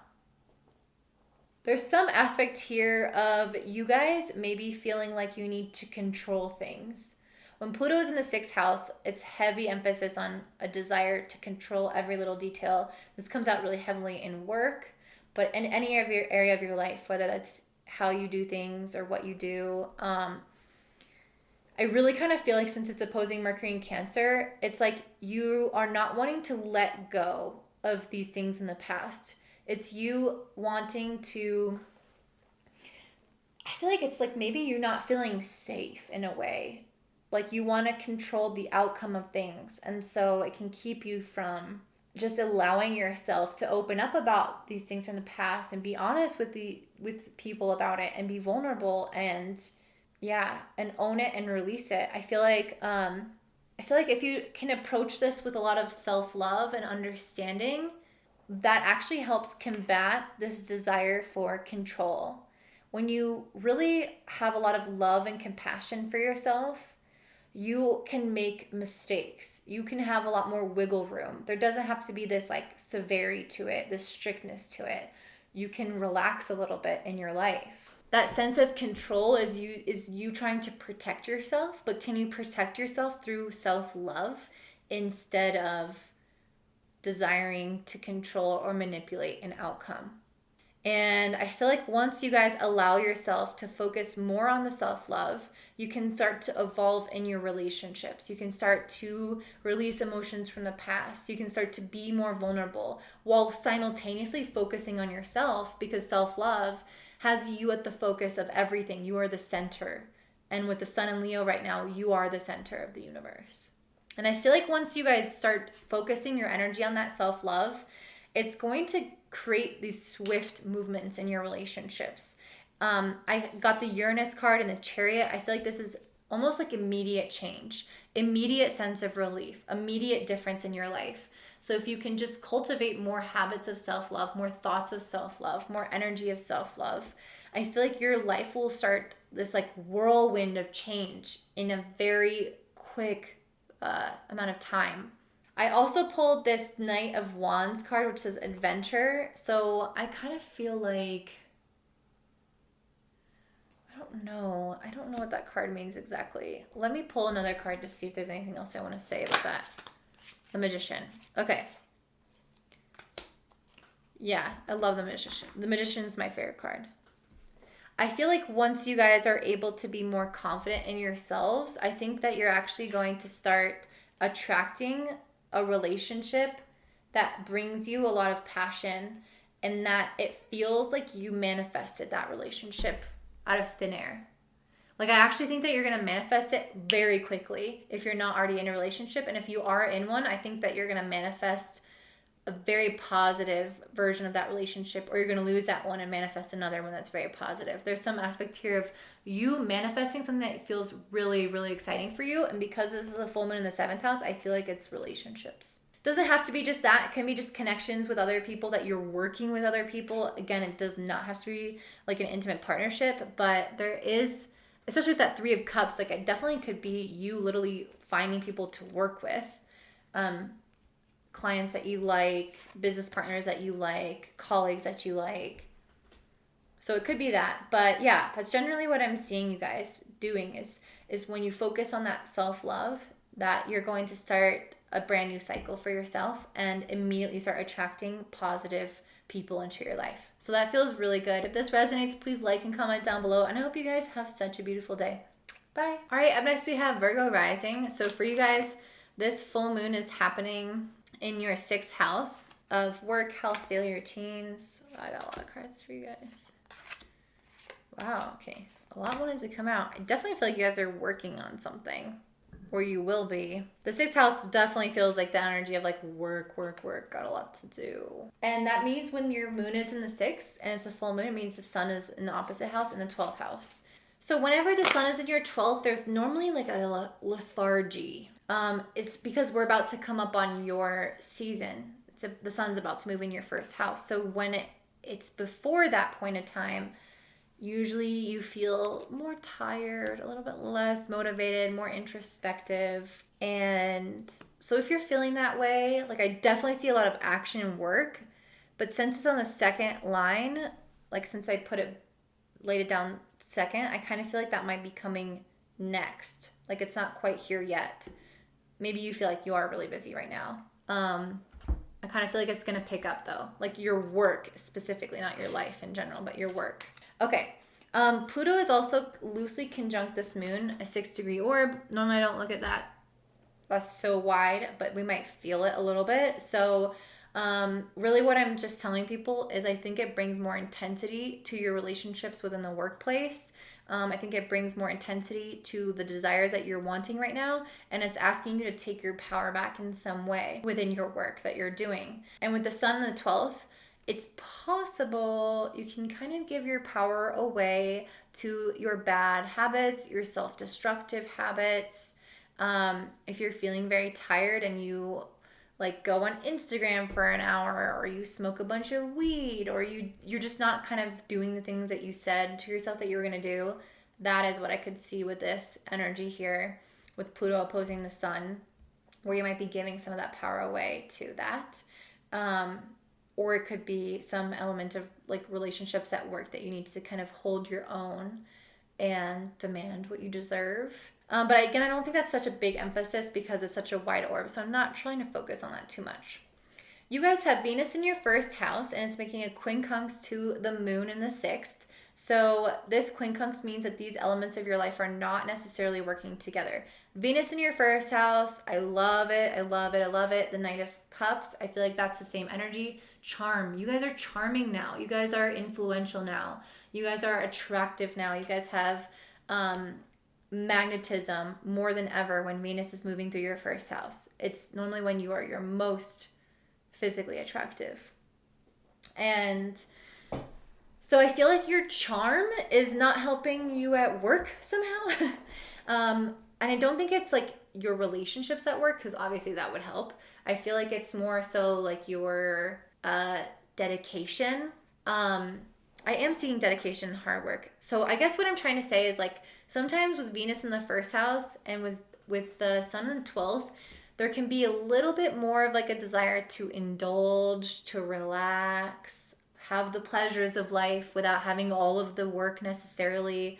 There's some aspect here of you guys maybe feeling like you need to control things. When Pluto is in the 6th house, it's heavy emphasis on a desire to control every little detail. This comes out really heavily in work, but in any area of your life, whether that's how you do things or what you do. I really kind of feel like since it's opposing Mercury in Cancer, it's like you are not wanting to let go of these things in the past. It's you wanting to, I feel like it's like maybe you're not feeling safe in a way. Like you want to control the outcome of things. And so it can keep you from just allowing yourself to open up about these things from the past and be honest with people about it and be vulnerable and and own it and release it. I feel like if you can approach this with a lot of self-love and understanding, that actually helps combat this desire for control. When you really have a lot of love and compassion for yourself, you can make mistakes. You can have a lot more wiggle room. There doesn't have to be this like severity to it, this strictness to it. You can relax a little bit in your life. That sense of control is you trying to protect yourself, but can you protect yourself through self-love instead of desiring to control or manipulate an outcome? And I feel like once you guys allow yourself to focus more on the self-love, you can start to evolve in your relationships. You can start to release emotions from the past. You can start to be more vulnerable while simultaneously focusing on yourself, because self-love has you at the focus of everything. You are the center. And with the sun in Leo right now, you are the center of the universe. And I feel like once you guys start focusing your energy on that self-love, it's going to create these swift movements in your relationships. I got the Uranus card and the Chariot. I feel like this is almost like immediate change, immediate sense of relief, immediate difference in your life. So if you can just cultivate more habits of self-love, more thoughts of self-love, more energy of self-love, I feel like your life will start this like whirlwind of change in a very quick amount of time. I also pulled this Knight of Wands card, which says adventure. So I kind of feel like, I don't know what that card means exactly. Let me pull another card to see if there's anything else I want to say about that. The Magician. Okay. Yeah, I love the Magician. The Magician's my favorite card. I feel like once you guys are able to be more confident in yourselves, I think that you're actually going to start attracting a relationship that brings you a lot of passion, and that it feels like you manifested that relationship out of thin air. Like, I actually think that you're going to manifest it very quickly if you're not already in a relationship. And if you are in one, I think that you're going to manifest a very positive version of that relationship, or you're going to lose that one and manifest another one that's very positive. There's some aspect here of you manifesting something that feels really, really exciting for you. And because this is a full moon in the 7th house, I feel like it's relationships. Doesn't have to be just that. It can be just connections with other people, that you're working with other people. Again, it does not have to be like an intimate partnership, but there is, especially with that 3 of Cups, like it definitely could be you literally finding people to work with, clients that you like, business partners that you like, colleagues that you like. So it could be that. But yeah, that's generally what I'm seeing you guys doing is when you focus on that self-love, that you're going to start a brand new cycle for yourself and immediately start attracting positive people into your life. So that feels really good. If this resonates, please like and comment down below. And I hope you guys have such a beautiful day. Bye. All right, up next we have Virgo Rising. So for you guys, this full moon is happening in your 6th house of work, health, daily routines. I got a lot of cards for you guys. Wow, okay. A lot wanted to come out. I definitely feel like you guys are working on something, or you will be. The 6th house definitely feels like the energy of like work, got a lot to do. And that means when your moon is in the 6th and it's a full moon, it means the sun is in the opposite house, in the 12th house. So whenever the sun is in your 12th, there's normally like a lethargy. It's because we're about to come up on your season. The sun's about to move in your 1st house. So when it's before that point of time, usually you feel more tired, a little bit less motivated, more introspective. And so if you're feeling that way, like I definitely see a lot of action and work, but since it's on the 2nd line, like since I laid it down 2nd, I kind of feel like that might be coming next. Like it's not quite here yet. Maybe you feel like you are really busy right now. I kind of feel like it's going to pick up though. Like your work specifically, not your life in general, but your work. Okay. Pluto is also loosely conjunct this moon, a 6-degree orb. Normally I don't look at that. That's so wide, but we might feel it a little bit. So really what I'm just telling people is I think it brings more intensity to your relationships within the workplace. I think it brings more intensity to the desires that you're wanting right now, and it's asking you to take your power back in some way within your work that you're doing. And with the sun in the 12th, it's possible you can kind of give your power away to your bad habits, your self-destructive habits. If you're feeling very tired and you like go on Instagram for an hour, or you smoke a bunch of weed, or you're just not kind of doing the things that you said to yourself that you were going to do. That is what I could see with this energy here with Pluto opposing the sun, where you might be giving some of that power away to that. Or it could be some element of like relationships at work that you need to kind of hold your own and demand what you deserve. But again, I don't think that's such a big emphasis because it's such a wide orb. So I'm not trying to focus on that too much. You guys have Venus in your 1st house, and it's making a quincunx to the moon in the 6th. So this quincunx means that these elements of your life are not necessarily working together. Venus in your 1st house, I love it. I love it. I love it. The Knight of Cups, I feel like that's the same energy. Charm. You guys are charming now. You guys are influential now. You guys are attractive now. You guys have magnetism more than ever when Venus is moving through your 1st house. It's normally when you are your most physically attractive. And so I feel like your charm is not helping you at work somehow. And I don't think it's like your relationships at work, because obviously that would help. I feel like it's more so like your dedication. I am seeing dedication and hard work. So I guess what I'm trying to say is like sometimes with Venus in the first house and with the sun in the 12th, there can be a little bit more of like a desire to indulge, to relax, have the pleasures of life without having all of the work necessarily.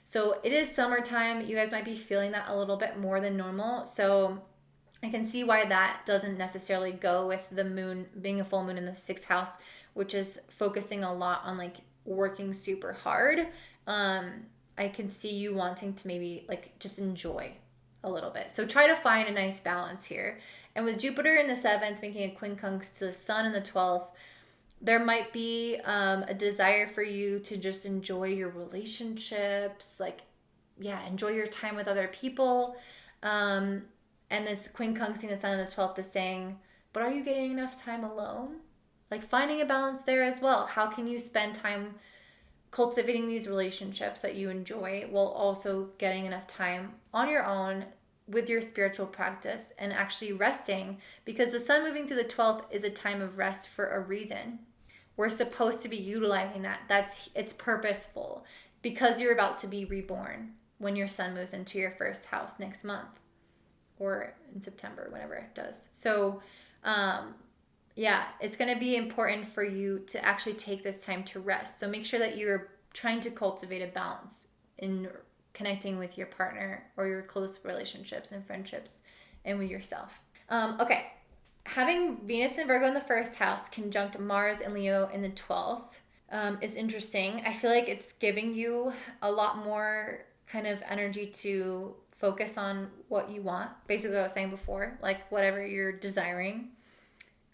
So it is summertime. You guys might be feeling that a little bit more than normal. So I can see why that doesn't necessarily go with the moon being a full moon in the sixth house, which is focusing a lot on like working super hard. Um, I can see you wanting to maybe like just enjoy a little bit. So try to find a nice balance here. And with Jupiter in the seventh, making a quincunx to the sun in the 12th, there might be a desire for you to just enjoy your relationships, like, yeah, enjoy your time with other people. Um, and this quincunxing the sun in the 12th is saying, but are you getting enough time alone? Like finding a balance there as well. How can you spend time cultivating these relationships that you enjoy while also getting enough time on your own with your spiritual practice and actually resting? Because the sun moving through the 12th is a time of rest for a reason. We're supposed to be utilizing that. It's purposeful because you're about to be reborn when your sun moves into your first house next month or in September, whenever it does. So, yeah, it's going to be important for you to actually take this time to rest. So make sure that you're trying to cultivate a balance in connecting with your partner or your close relationships and friendships and with yourself. Okay. Having Venus and Virgo in the first house conjunct Mars and Leo in the 12th is interesting. I feel like it's giving you a lot more kind of energy to focus on what you want. Basically what I was saying before, like whatever you're desiring.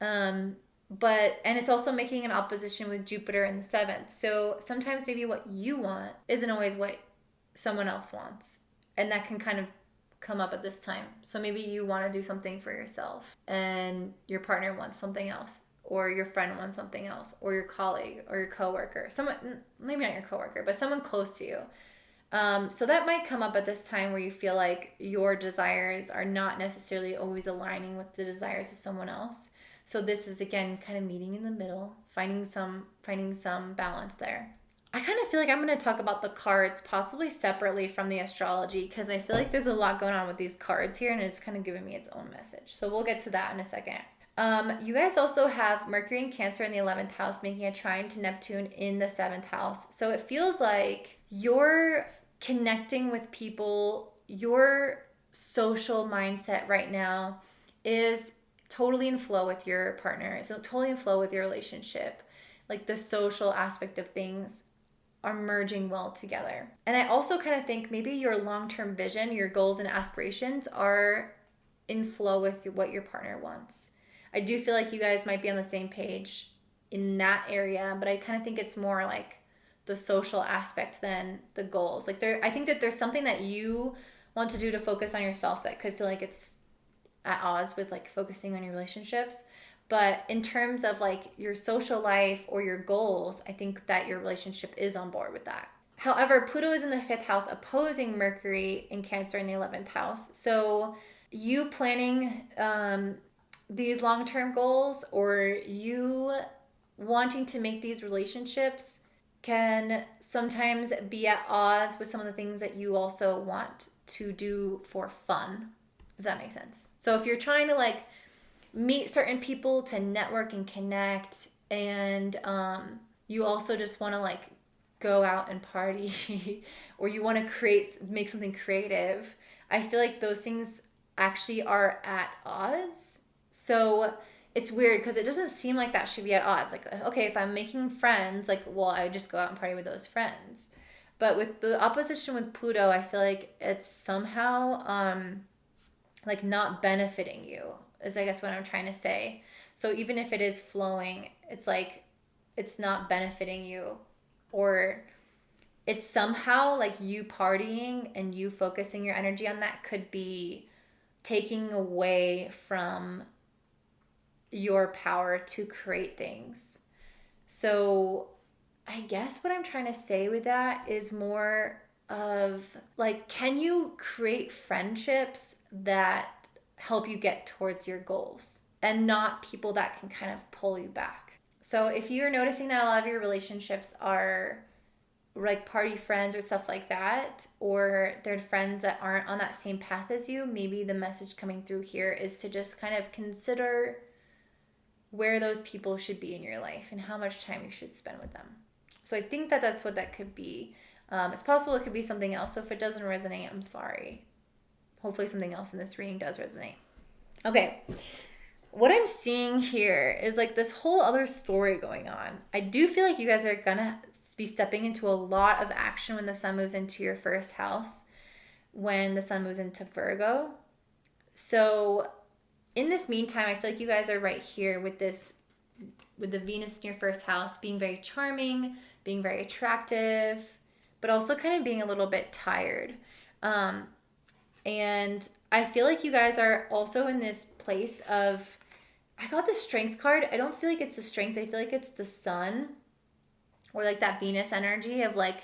And it's also making an opposition with Jupiter in the seventh. So sometimes maybe what you want isn't always what someone else wants. And that can kind of come up at this time. So maybe you want to do something for yourself and your partner wants something else, or your friend wants something else, or your colleague or your coworker, someone, maybe not your coworker, but someone close to you. So that might come up at this time where you feel like your desires are not necessarily always aligning with the desires of someone else. So this is again kind of meeting in the middle, finding some balance there. I kind of feel like I'm going to talk about the cards possibly separately from the astrology because I feel like there's a lot going on with these cards here and it's kind of giving me its own message. So we'll get to that in a second. You guys also have Mercury and Cancer in the 11th house making a trine to Neptune in the 7th house. So it feels like you're connecting with people, your social mindset right now is totally in flow with your partner. It's totally in flow with your relationship. Like the social aspect of things are merging well together. And I also kind of think maybe your long-term vision, your goals and aspirations are in flow with what your partner wants. I do feel like you guys might be on the same page in that area, but I kind of think it's more like the social aspect than the goals. Like I think that there's something that you want to do to focus on yourself that could feel like it's at odds with like focusing on your relationships. But in terms of like your social life or your goals, I think that your relationship is on board with that. However, Pluto is in the 5th house opposing Mercury in Cancer in the 11th house. So you planning these long-term goals or you wanting to make these relationships can sometimes be at odds with some of the things that you also want to do for fun, if that makes sense. So if you're trying to like meet certain people to network and connect, and you also just want to like go out and party or you want to make something creative, I feel like those things actually are at odds. So it's weird because it doesn't seem like that should be at odds. Like, okay, if I'm making friends, like, well, I would just go out and party with those friends. But with the opposition with Pluto, I feel like it's somehow like not benefiting you, is I guess what I'm trying to say. So even if it is flowing, it's like it's not benefiting you, or it's somehow like you partying and you focusing your energy on that could be taking away from your power to create things. So I guess what I'm trying to say with that is more of like, can you create friendships that help you get towards your goals and not people that can kind of pull you back? So if you're noticing that a lot of your relationships are like party friends or stuff like that, or they're friends that aren't on that same path as you, maybe the message coming through here is to just kind of consider where those people should be in your life and how much time you should spend with them. So I think that that's what that could be. It's possible it could be something else. So if it doesn't resonate, I'm sorry. Hopefully something else in this reading does resonate. Okay. What I'm seeing here is like this whole other story going on. I do feel like you guys are gonna be stepping into a lot of action when the sun moves into your first house, when the sun moves into Virgo. So in this meantime, I feel like you guys are right here with the Venus in your first house being very charming, being very attractive, but also kind of being a little bit tired. And I feel like you guys are also in this place of, I got the Strength card. I don't feel like it's the Strength. I feel like it's the Sun, or like that Venus energy of like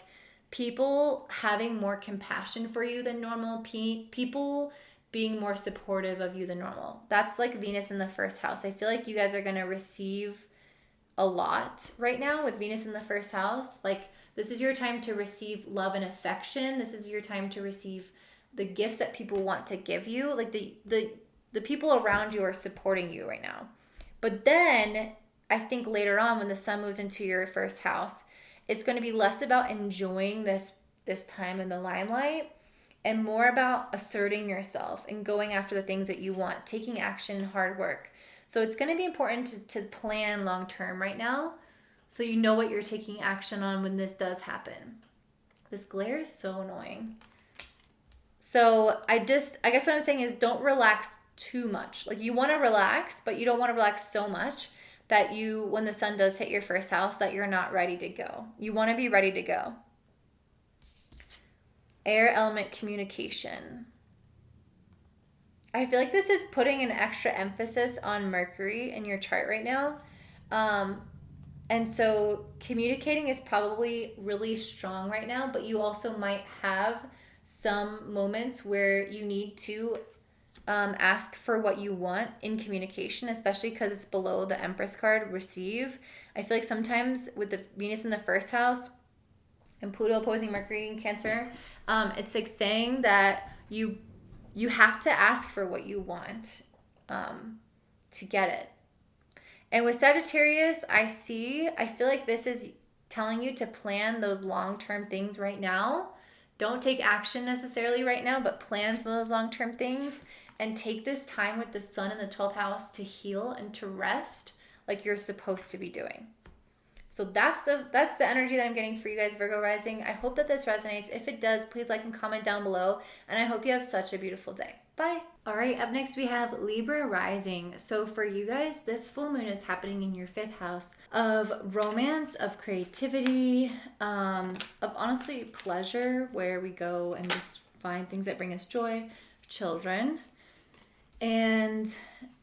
people having more compassion for you than normal, people being more supportive of you than normal. That's like Venus in the first house. I feel like you guys are going to receive a lot right now with Venus in the first house. Like this is your time to receive love and affection. This is your time to receive the gifts that people want to give you. Like the people around you are supporting you right now. But then I think later on when the sun moves into your first house, it's going to be less about enjoying this time in the limelight and more about asserting yourself and going after the things that you want, taking action, hard work. So it's going to be important to plan long term right now, so you know what you're taking action on when this does happen. This glare is so annoying. So I guess what I'm saying is don't relax too much. Like you want to relax, but you don't want to relax so much that when the sun does hit your first house, that you're not ready to go. You want to be ready to go. Air element communication. I feel like this is putting an extra emphasis on Mercury in your chart right now. And so communicating is probably really strong right now, but you also might have some moments where you need to ask for what you want in communication, especially because it's below the Empress card, receive. I feel like sometimes with the Venus in the first house and Pluto opposing Mercury in Cancer, it's like saying that you have to ask for what you want to get it. And with Sagittarius, I feel like this is telling you to plan those long-term things right now. Don't take action necessarily right now, but plan some of those long-term things and take this time with the sun in the 12th house to heal and to rest like you're supposed to be doing. So that's the energy that I'm getting for you guys, Virgo Rising. I hope that this resonates. If it does, please like and comment down below. And I hope you have such a beautiful day. Bye. All right, up next we have Libra Rising. So for you guys, this full moon is happening in your 5th house of romance, of creativity, of honestly pleasure, where we go and just find things that bring us joy, children. And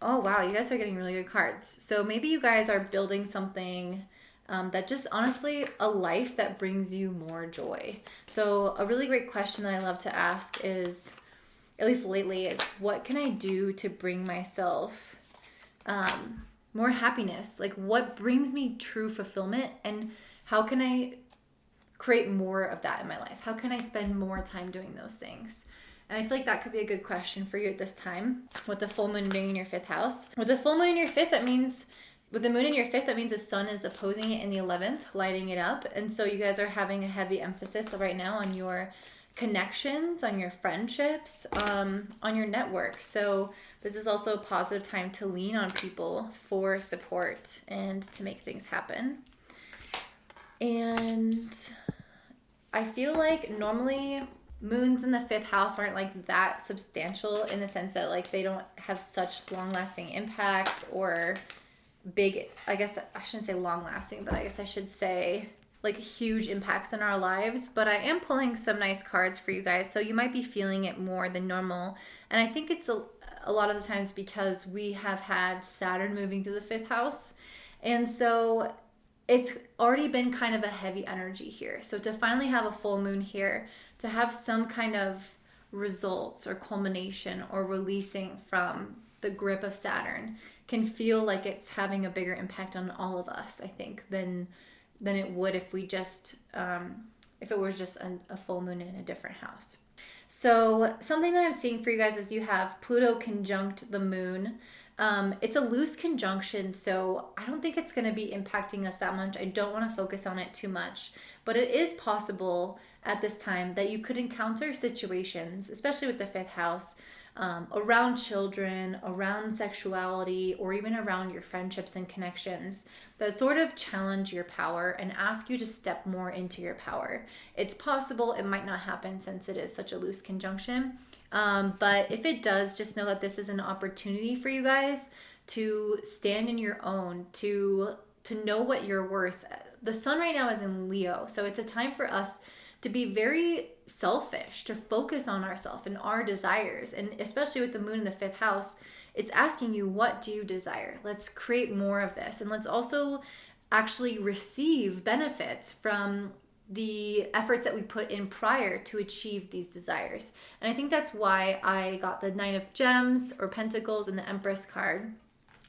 oh wow, you guys are getting really good cards. So maybe you guys are building something that just honestly a life that brings you more joy. So a really great question that I love to ask is, at least lately, is what can I do to bring myself more happiness? Like what brings me true fulfillment, and how can I create more of that in my life? How can I spend more time doing those things? And I feel like that could be a good question for you at this time with the full moon being in your 5th house. With the full moon in your 5th, that means with the moon in your 5th, that means the sun is opposing it in the 11th, lighting it up. And so you guys are having a heavy emphasis right now on your connections, on your friendships, on your network. So this is also a positive time to lean on people for support and to make things happen. And I feel like normally moons in the 5th house aren't like that substantial, in the sense that like they don't have such long-lasting impacts or big, I guess I shouldn't say long-lasting, but I guess I should say like huge impacts in our lives. But I am pulling some nice cards for you guys, so you might be feeling it more than normal. And I think it's a lot of the times because we have had Saturn moving through the 5th house, and so it's already been kind of a heavy energy here. So to finally have a full moon here, to have some kind of results or culmination or releasing from the grip of Saturn, can feel like it's having a bigger impact on all of us, I think, than it would if we just if it was just a full moon in a different house. So something that I'm seeing for you guys is you have Pluto conjunct the moon. It's a loose conjunction, so I don't think it's going to be impacting us that much. I don't want to focus on it too much, but it is possible at this time that you could encounter situations, especially with the fifth house, around children, around sexuality, or even around your friendships and connections that sort of challenge your power and ask you to step more into your power. It's possible it might not happen since it is such a loose conjunction. But if it does, just know that this is an opportunity for you guys to stand in your own, to know what you're worth. The sun right now is in Leo, so it's a time for us to be very selfish, to focus on ourselves and our desires. And especially with the moon in the fifth house, it's asking you, what do you desire? Let's create more of this. And let's also actually receive benefits from the efforts that we put in prior to achieve these desires. And I think that's why I got the Nine of Gems or Pentacles and the Empress card,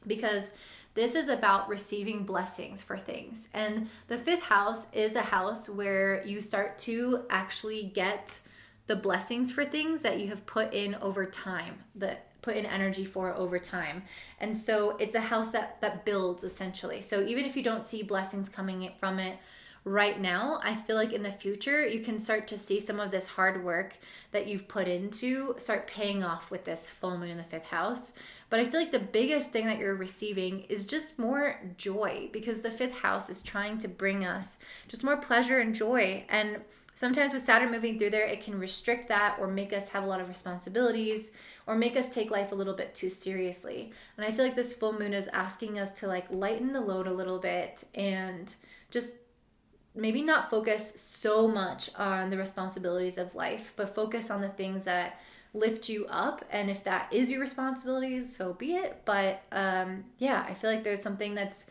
because this is about receiving blessings for things. And the fifth house is a house where you start to actually get the blessings for things that you have put in over time, that put in energy for over time. And so it's a house that builds essentially. So even if you don't see blessings coming from it right now, I feel like in the future you can start to see some of this hard work that you've put into start paying off with this full moon in the fifth house. But I feel like the biggest thing that you're receiving is just more joy, because the fifth house is trying to bring us just more pleasure and joy. And sometimes with Saturn moving through there, it can restrict that or make us have a lot of responsibilities or make us take life a little bit too seriously. And I feel like this full moon is asking us to like lighten the load a little bit and just maybe not focus so much on the responsibilities of life, but focus on the things that lift you up. And if that is your responsibilities, so be it. But yeah, I feel like there's something that's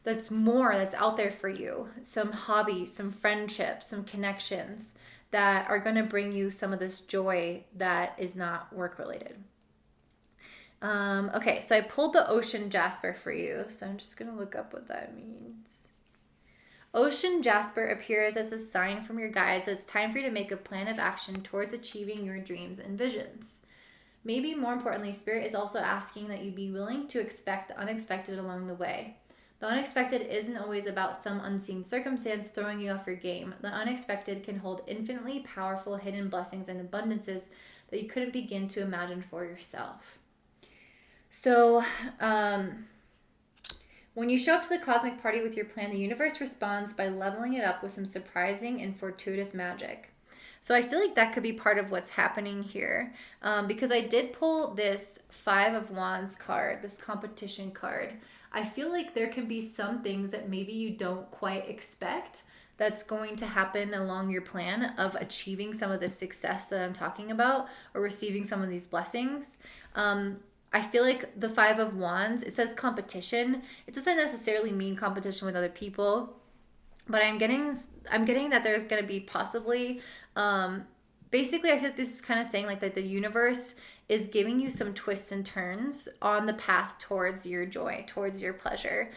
out there for you. Some hobbies, some friendships, some connections that are going to bring you some of this joy that is not work related. Okay, so I pulled the Ocean Jasper for you. So I'm just going to look up what that means. Ocean Jasper appears as a sign from your guides that it's time for you to make a plan of action towards achieving your dreams and visions. Maybe more importantly, Spirit is also asking that you be willing to expect the unexpected along the way. The unexpected isn't always about some unseen circumstance throwing you off your game. The unexpected can hold infinitely powerful hidden blessings and abundances that you couldn't begin to imagine for yourself. So, when you show up to the cosmic party with your plan, the universe responds by leveling it up with some surprising and fortuitous magic. So I feel like that could be part of what's happening here, because I did pull this Five of Wands card, this competition card. I feel like there can be some things that maybe you don't quite expect that's going to happen along your plan of achieving some of the success that I'm talking about or receiving some of these blessings. I feel like the Five of Wands, it says competition. It doesn't necessarily mean competition with other people, but I'm getting that there's going to be possibly, basically I think this is kind of saying like that the universe is giving you some twists and turns on the path towards your joy, towards your pleasure,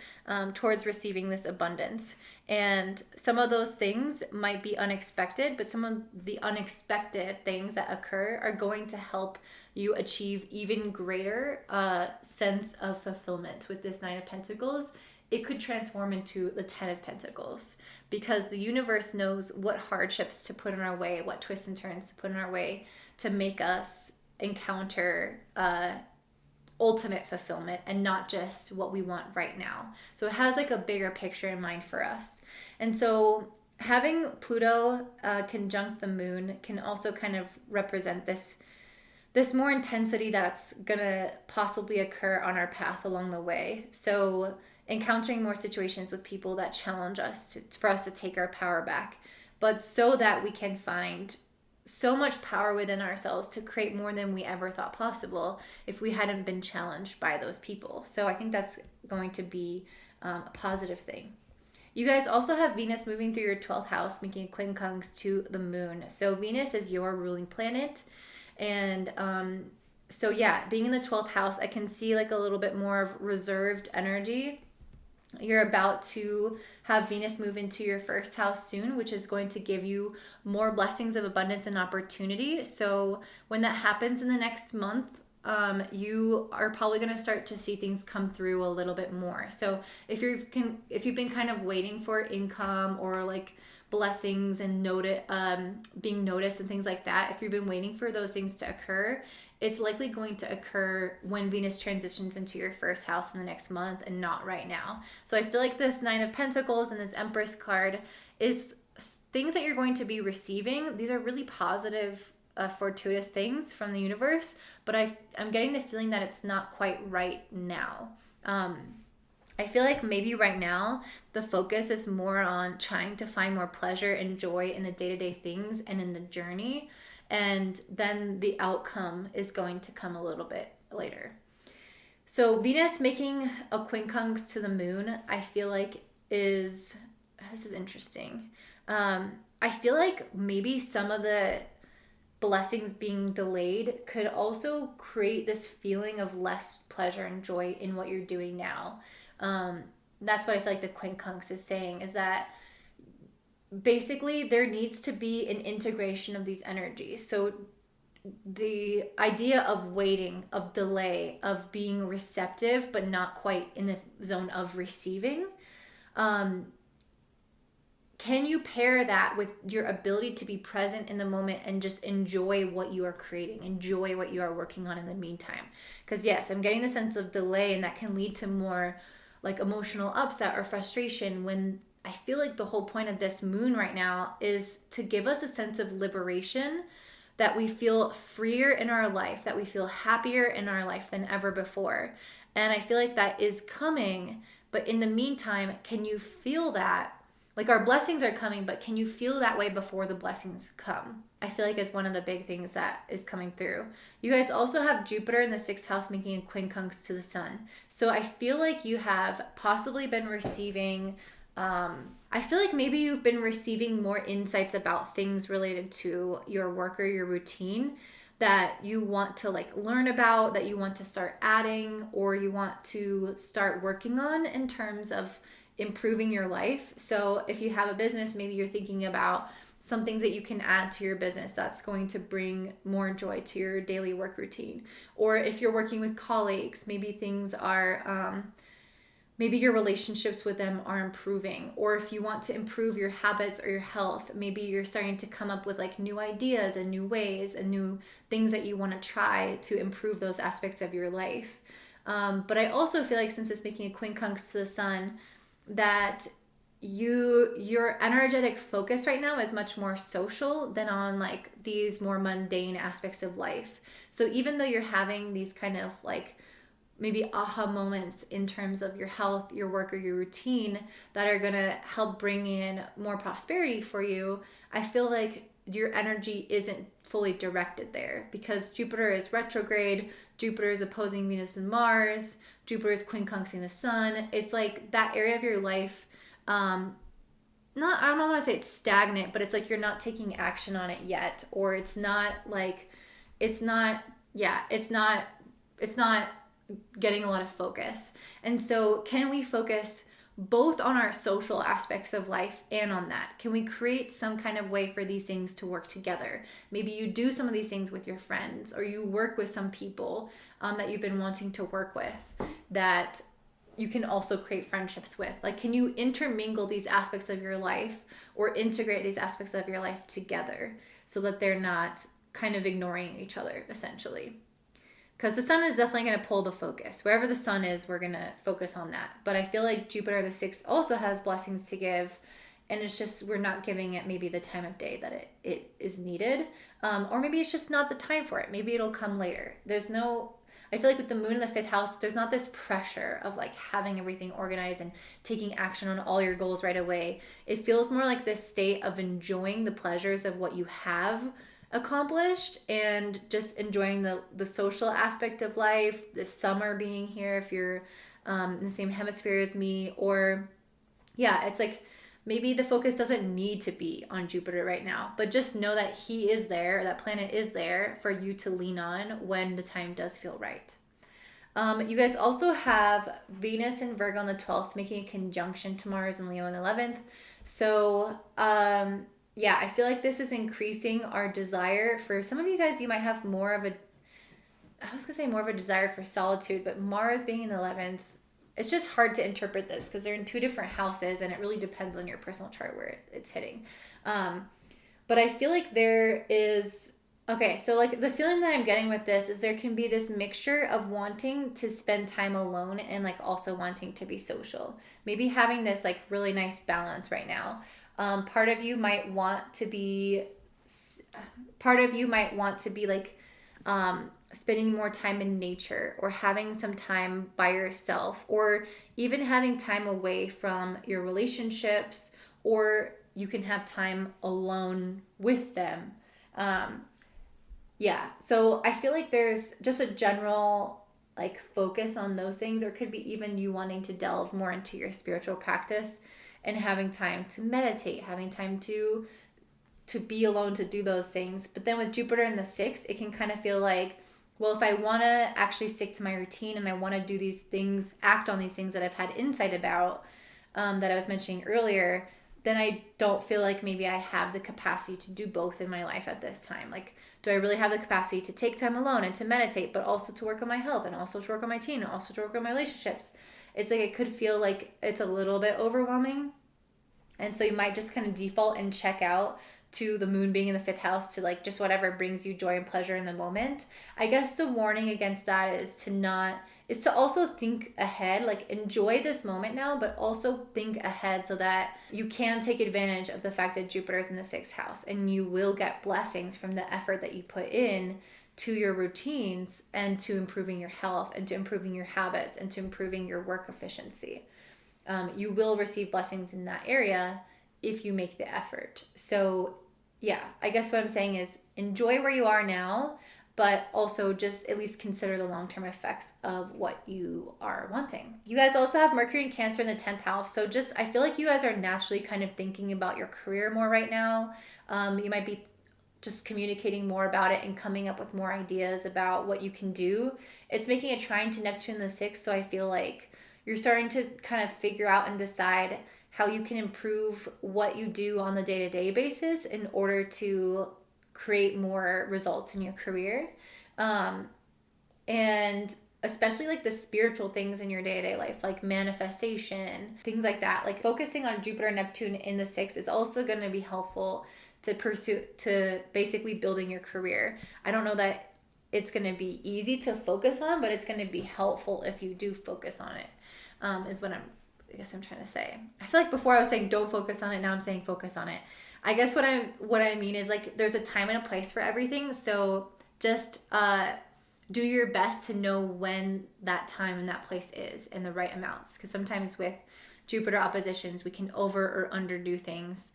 towards receiving this abundance. And some of those things might be unexpected, but some of the unexpected things that occur are going to help you achieve even greater sense of fulfillment. With this Nine of Pentacles, it could transform into the Ten of Pentacles, because the universe knows what hardships to put in our way, what twists and turns to put in our way to make us encounter ultimate fulfillment and not just what we want right now. So it has like a bigger picture in mind for us. And so having Pluto conjunct the moon can also kind of represent this more intensity that's gonna possibly occur on our path along the way. So encountering more situations with people that challenge us for us to take our power back, but so that we can find so much power within ourselves to create more than we ever thought possible if we hadn't been challenged by those people. So I think that's going to be a positive thing. You guys also have Venus moving through your 12th house, making a quincunx to the moon. So Venus is your ruling planet. And So yeah, being in the 12th house, I can see like a little bit more of reserved energy. You're about to have Venus move into your first house soon, which is going to give you more blessings of abundance and opportunity. So when that happens in the next month, you are probably going to start to see things come through a little bit more. So if you've been kind of waiting for income or like blessings and being noticed and things like that, if you've been waiting for those things to occur, it's likely going to occur when Venus transitions into your first house in the next month and not right now. So I feel like this Nine of Pentacles and this Empress card is things that you're going to be receiving. These are really positive, fortuitous things from the universe, but I'm getting the feeling that it's not quite right now. I feel like maybe right now the focus is more on trying to find more pleasure and joy in the day-to-day things and in the journey, and then the outcome is going to come a little bit later. So Venus making a quincunx to the moon, I feel like this is interesting. I feel like maybe some of the blessings being delayed could also create this feeling of less pleasure and joy in what you're doing now. That's what I feel like the quincunx is saying, is that basically there needs to be an integration of these energies. So the idea of waiting, of delay, of being receptive but not quite in the zone of receiving, can you pair that with your ability to be present in the moment and just enjoy what you are creating, enjoy what you are working on in the meantime? Because yes, I'm getting the sense of delay, and that can lead to more like emotional upset or frustration, when I feel like the whole point of this moon right now is to give us a sense of liberation, that we feel freer in our life, that we feel happier in our life than ever before. And I feel like that is coming, but in the meantime, can you feel that? Like, our blessings are coming, but can you feel that way before the blessings come? I feel like is one of the big things that is coming through. You guys also have Jupiter in the 6th house making a quincunx to the sun. So I feel like you have possibly been receiving, I feel like maybe you've been receiving more insights about things related to your work or your routine that you want to like learn about, that you want to start adding, or you want to start working on in terms of improving your life. So if you have a business, maybe you're thinking about some things that you can add to your business that's going to bring more joy to your daily work routine. Or if you're working with colleagues, maybe things are, maybe your relationships with them are improving. Or if you want to improve your habits or your health, maybe you're starting to come up with like new ideas and new ways and new things that you want to try to improve those aspects of your life. But I also feel like, since it's making a quincunx to the sun, that your energetic focus right now is much more social than on like these more mundane aspects of life. So even though you're having these kind of like maybe aha moments in terms of your health, your work, or your routine that are going to help bring in more prosperity for you, I feel like your energy isn't fully directed there, because Jupiter is retrograde, Jupiter is opposing Venus and Mars, Jupiter is quincunxing the sun. It's like that area of your life, I don't want to say it's stagnant, but it's like you're not taking action on it yet, or it's not getting a lot of focus. And so can we focus both on our social aspects of life and on that? Can we create some kind of way for these things to work together? Maybe you do some of these things with your friends, or you work with some people that you've been wanting to work with that you can also create friendships with. Like, can you intermingle these aspects of your life or integrate these aspects of your life together so that they're not kind of ignoring each other, essentially? Because the sun is definitely going to pull the focus. Wherever the sun is, we're going to focus on that. But I feel like Jupiter the 6th also has blessings to give, and it's just we're not giving it maybe the time of day that it is needed. Or maybe it's just not the time for it. Maybe it'll come later. I feel like with the moon in the 5th house, there's not this pressure of like having everything organized and taking action on all your goals right away. It feels more like this state of enjoying the pleasures of what you have accomplished and just enjoying the social aspect of life, the summer being here if you're in the same hemisphere as me, or yeah, it's like maybe the focus doesn't need to be on Jupiter right now, but just know that he is there, that planet is there for you to lean on when the time does feel right. You guys also have Venus and Virgo on the 12th making a conjunction to Mars and Leo on the 11th. So, yeah, I feel like this is increasing our desire. For some of you guys, you might have more of a, I was going to say more of a desire for solitude, but Mars being in the 11th, it's just hard to interpret this because they're in two different houses and it really depends on your personal chart where it's hitting. But I feel like there is, okay, so like the feeling that I'm getting with this is there can be this mixture of wanting to spend time alone and like also wanting to be social. Maybe having this like really nice balance right now. Part of you might want to be like spending more time in nature or having some time by yourself or even having time away from your relationships, or you can have time alone with them. Yeah, so I feel like there's just a general like focus on those things, or could be even you wanting to delve more into your spiritual practice and having time to meditate, having time to be alone to do those things. But then with Jupiter in the 6th, it can kind of feel like, well, if I want to actually stick to my routine and I want to do these things, act on these things that I've had insight about, that I was mentioning earlier, then I don't feel like maybe I have the capacity to do both in my life at this time. Like, do I really have the capacity to take time alone and to meditate, but also to work on my health and also to work on my team and also to work on my relationships? It's like it could feel like it's a little bit overwhelming. And so you might just kind of default and check out to the moon being in the 5th house, to like just whatever brings you joy and pleasure in the moment. I guess the warning against that is to also think ahead, like enjoy this moment now, but also think ahead so that you can take advantage of the fact that Jupiter is in the 6th house and you will get blessings from the effort that you put in to your routines and to improving your health and to improving your habits and to improving your work efficiency. You will receive blessings in that area if you make the effort. So yeah, I guess what I'm saying is enjoy where you are now, but also just at least consider the long-term effects of what you are wanting. You guys also have Mercury and Cancer in the 10th house. So just, I feel like you guys are naturally kind of thinking about your career more right now. You might be just communicating more about it and coming up with more ideas about what you can do. It's making a trine to Neptune in the 6th. So I feel like you're starting to kind of figure out and decide how you can improve what you do on the day-to-day basis in order to create more results in your career. And especially like the spiritual things in your day-to-day life, like manifestation, things like that. Like focusing on Jupiter and Neptune in the 6th is also going to be helpful to basically building your career. I don't know that it's going to be easy to focus on, but it's going to be helpful if you do focus on it, is what I guess I'm trying to say. I feel like before I was saying don't focus on it, now I'm saying focus on it. I guess what I mean is like there's a time and a place for everything. So just do your best to know when that time and that place is and the right amounts. Because sometimes with Jupiter oppositions, we can over or underdo things.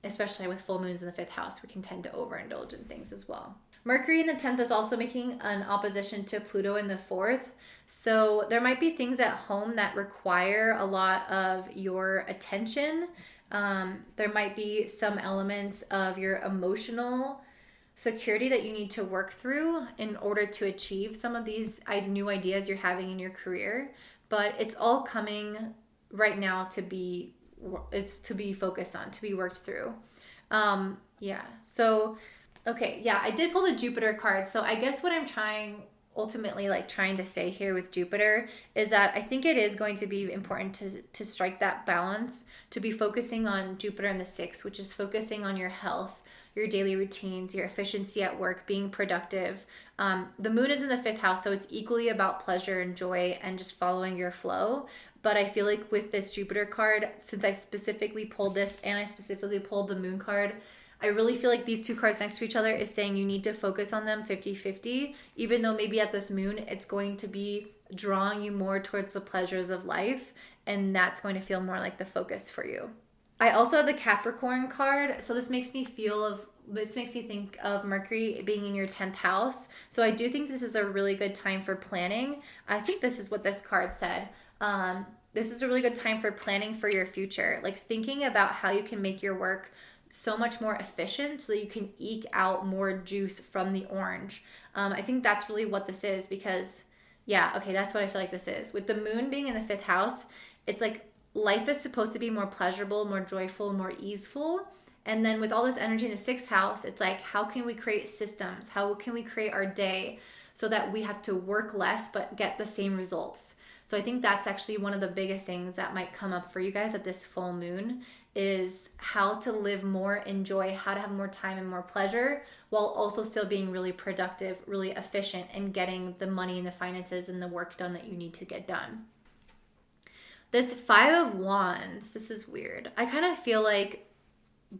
Especially with full moons in the 5th house, we can tend to overindulge in things as well. Mercury in the 10th is also making an opposition to Pluto in the 4th. So there might be things at home that require a lot of your attention. There might be some elements of your emotional security that you need to work through in order to achieve some of these new ideas you're having in your career. But it's all coming right now to be focused on, to be worked through. Yeah. So, okay. Yeah, I did pull the Jupiter card. So I guess what I'm trying to say here with Jupiter is that I think it is going to be important to strike that balance, to be focusing on Jupiter in the 6th, which is focusing on your health, your daily routines, your efficiency at work, being productive. The moon is in the 5th house, so it's equally about pleasure and joy and just following your flow. But I feel like with this Jupiter card, since I specifically pulled this and I specifically pulled the moon card, I really feel like these two cards next to each other is saying you need to focus on them 50-50, even though maybe at this moon, it's going to be drawing you more towards the pleasures of life. And that's going to feel more like the focus for you. I also have the Capricorn card. So this makes me think of Mercury being in your 10th house. So I do think this is a really good time for planning. I think this is what this card said. this is a really good time for planning for your future, like thinking about how you can make your work so much more efficient so that you can eke out more juice from the orange. I think that's really what this is because, yeah, okay, that's what I feel like this is. With the moon being in the fifth house, it's like life is supposed to be more pleasurable, more joyful, more easeful. And then with all this energy in the sixth house, it's like, how can we create systems? How can we create our day so that we have to work less but get the same results? So I think that's actually one of the biggest things that might come up for you guys at this full moon is how to live more, enjoy, how to have more time and more pleasure while also still being really productive, really efficient, and getting the money and the finances and the work done that you need to get done. This Five of Wands, this is weird. I kind of feel like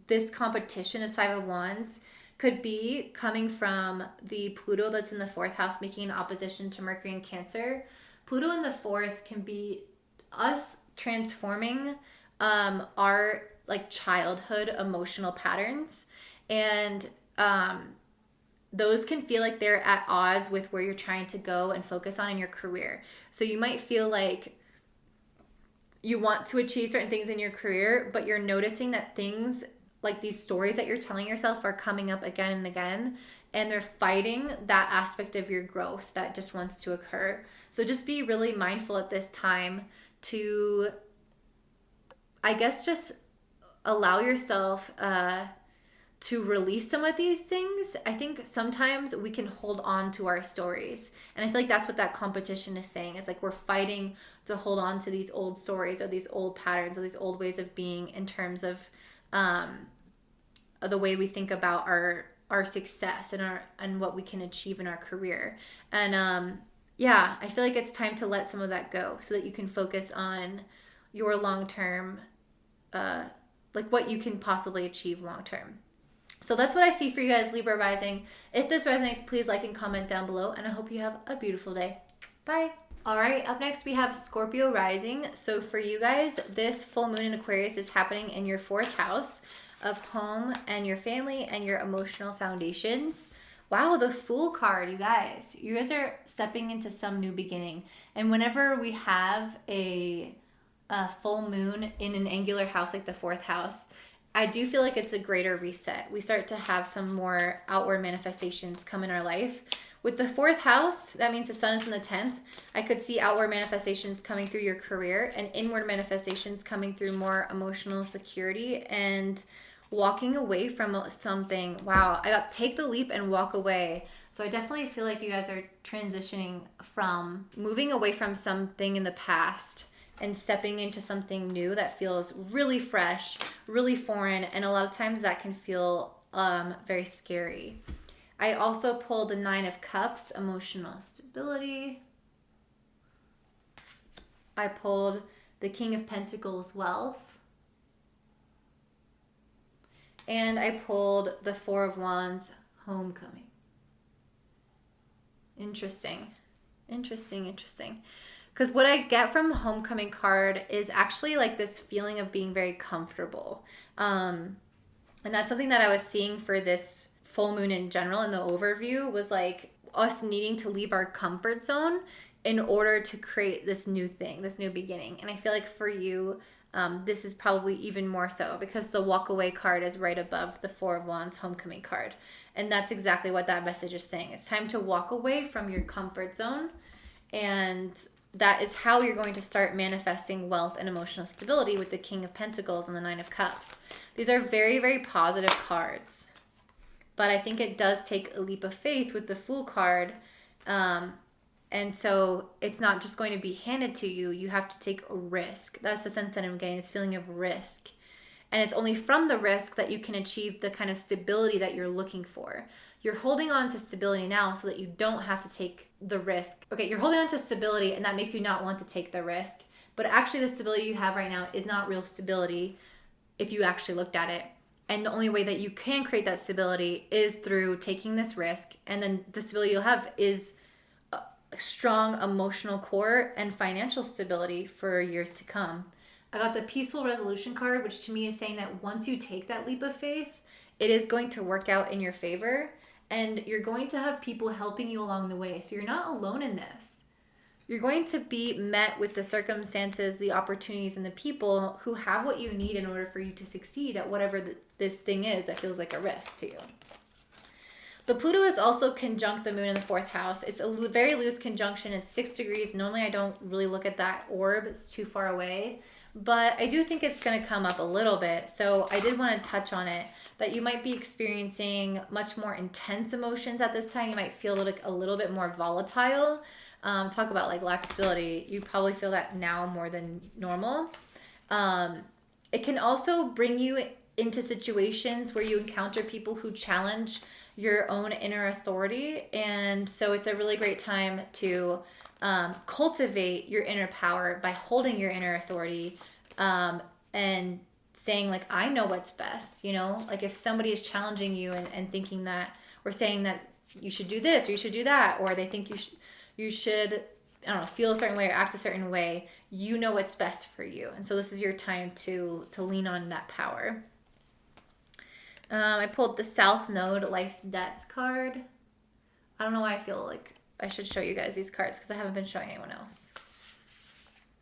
this competition, this Five of Wands, could be coming from the Pluto that's in the fourth house making an opposition to Mercury and Cancer. Pluto in the fourth can be us transforming our like childhood emotional patterns, and those can feel like they're at odds with where you're trying to go and focus on in your career. So you might feel like you want to achieve certain things in your career, but you're noticing that things like these stories that you're telling yourself are coming up again and again, and they're fighting that aspect of your growth that just wants to occur. So just be really mindful at this time to, I guess, just allow yourself to release some of these things. I think sometimes we can hold on to our stories. And I feel like that's what that competition is saying. It's like we're fighting to hold on to these old stories or these old patterns or these old ways of being in terms of the way we think about our success and what we can achieve in our career. And yeah, I feel like it's time to let some of that go so that you can focus on your long-term, like what you can possibly achieve long-term. So that's what I see for you guys, Libra Rising. If this resonates, please like and comment down below, and I hope you have a beautiful day. Bye. All right, up next we have Scorpio Rising. So for you guys, this full moon in Aquarius is happening in your fourth house of home and your family and your emotional foundations. Wow, the Fool card, you guys. You guys are stepping into some new beginning. And whenever we have a full moon in an angular house like the fourth house, I do feel like it's a greater reset. We start to have some more outward manifestations come in our life. With the fourth house, that means the sun is in the 10th. I could see outward manifestations coming through your career and inward manifestations coming through more emotional security and walking away from something. Wow, I got take the leap and walk away. So I definitely feel like you guys are transitioning from moving away from something in the past and stepping into something new that feels really fresh, really foreign, and a lot of times that can feel very scary. I also pulled the Nine of Cups, emotional stability. I pulled the King of Pentacles, wealth. And I pulled the Four of Wands, homecoming. Interesting. Because what I get from the homecoming card is actually like this feeling of being very comfortable. And that's something that I was seeing for this full moon in general in the overview, was like us needing to leave our comfort zone in order to create this new thing, this new beginning. And I feel like for you, this is probably even more so because the walk away card is right above the Four of Wands homecoming card. And that's exactly what that message is saying. It's time to walk away from your comfort zone, and that is how you're going to start manifesting wealth and emotional stability with the King of Pentacles and the Nine of Cups. These are very, very positive cards. But I think it does take a leap of faith with the Fool card. And so it's not just going to be handed to you. You have to take a risk. That's the sense that I'm getting, this feeling of risk. And it's only from the risk that you can achieve the kind of stability that you're looking for. You're holding on to stability now so that you don't have to take the risk. Okay, you're holding on to stability and that makes you not want to take the risk. But actually the stability you have right now is not real stability if you actually looked at it. And the only way that you can create that stability is through taking this risk. And then the stability you'll have is a strong emotional core and financial stability for years to come. I got the Peaceful Resolution card, which to me is saying that once you take that leap of faith, it is going to work out in your favor. And you're going to have people helping you along the way. So you're not alone in this. you're going to be met with the circumstances, the opportunities, and the people who have what you need in order for you to succeed at whatever this thing is that feels like a risk to you. The Pluto is also conjunct the moon in the 4th house. It's a very loose conjunction. It's 6 degrees. Normally, I don't really look at that orb. It's too far away. But I do think it's going to come up a little bit. So I did want to touch on it, that you might be experiencing much more intense emotions at this time. You might feel like a little bit more volatile. Talk about like lack of stability. You probably feel that now more than normal. It can also bring you into situations where you encounter people who challenge your own inner authority. And so it's a really great time to cultivate your inner power by holding your inner authority and saying like, I know what's best, you know, like if somebody is challenging you and thinking that, or saying that you should do this or you should do that, or they think you should, I don't know, feel a certain way or act a certain way, you know what's best for you. And so this is your time to lean on that power. I pulled the South Node Life's Debts card. I don't know why I feel like I should show you guys these cards because I haven't been showing anyone else.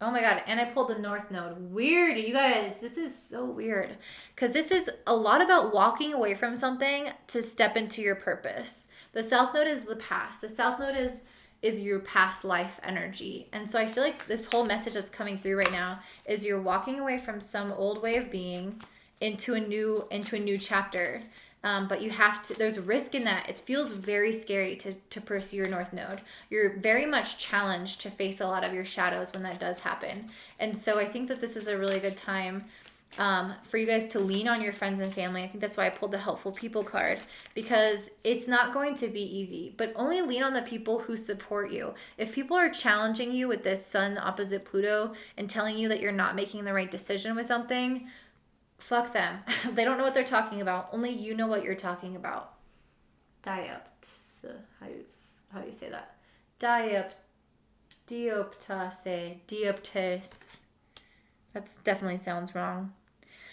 Oh my God. And I pulled the North Node. Weird. You guys, this is so weird because this is a lot about walking away from something to step into your purpose. The South Node is the past. The South Node is your past life energy. And so I feel like this whole message that's coming through right now is you're walking away from some old way of being into a new chapter. But you have to, there's risk in that. It feels very scary to pursue your North Node. You're very much challenged to face a lot of your shadows when that does happen. And so I think that this is a really good time for you guys to lean on your friends and family. I think that's why I pulled the Helpful People card, because it's not going to be easy, but only lean on the people who support you. If people are challenging you with this Sun opposite Pluto and telling you that you're not making the right decision with something, fuck them. They don't know what they're talking about. Only you know what you're talking about. Diopts. How do you say that? Dioptes. That definitely sounds wrong.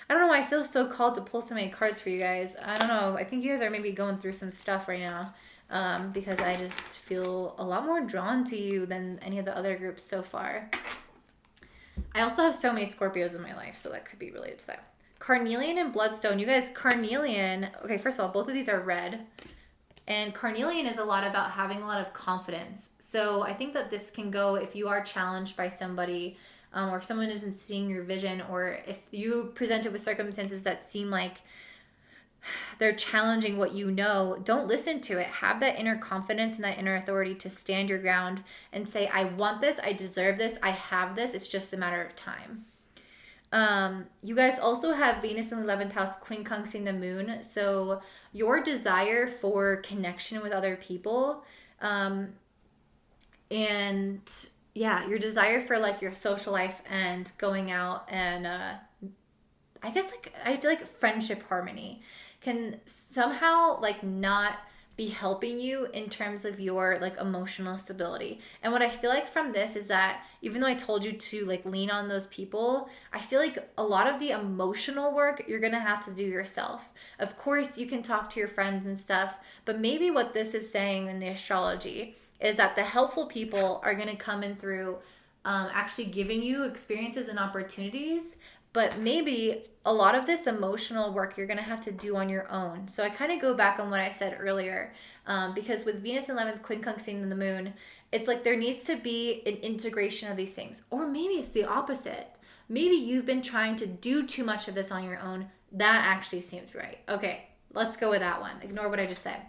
I don't know why I feel so called to pull so many cards for you guys. I don't know. I think you guys are maybe going through some stuff right now because I just feel a lot more drawn to you than any of the other groups so far. I also have so many Scorpios in my life, so that could be related to that. Carnelian and Bloodstone. You guys, Carnelian, okay, first of all, both of these are red. And Carnelian is a lot about having a lot of confidence. So I think that this can go if you are challenged by somebody, or if someone isn't seeing your vision, or if you presented with circumstances that seem like they're challenging what you know, don't listen to it. Have that inner confidence and that inner authority to stand your ground and say, I want this, I deserve this, I have this, it's just a matter of time. You guys also have Venus in the 11th house quincunxing the moon. So your desire for connection with other people, and yeah, your desire for like your social life and going out and, I guess like, I feel like friendship harmony can somehow like not be helping you in terms of your like emotional stability. And what I feel like from this is that even though I told you to like lean on those people, I feel like a lot of the emotional work you're gonna have to do yourself. Of course, you can talk to your friends and stuff, but maybe what this is saying in the astrology is that the helpful people are gonna come in through actually giving you experiences and opportunities, but maybe a lot of this emotional work you're going to have to do on your own. So I kind of go back on what I said earlier, because with Venus in 11th quincunxing the moon, it's like there needs to be an integration of these things. Or maybe it's the opposite. Maybe you've been trying to do too much of this on your own. That actually seems right. Okay, let's go with that one. Ignore what I just said.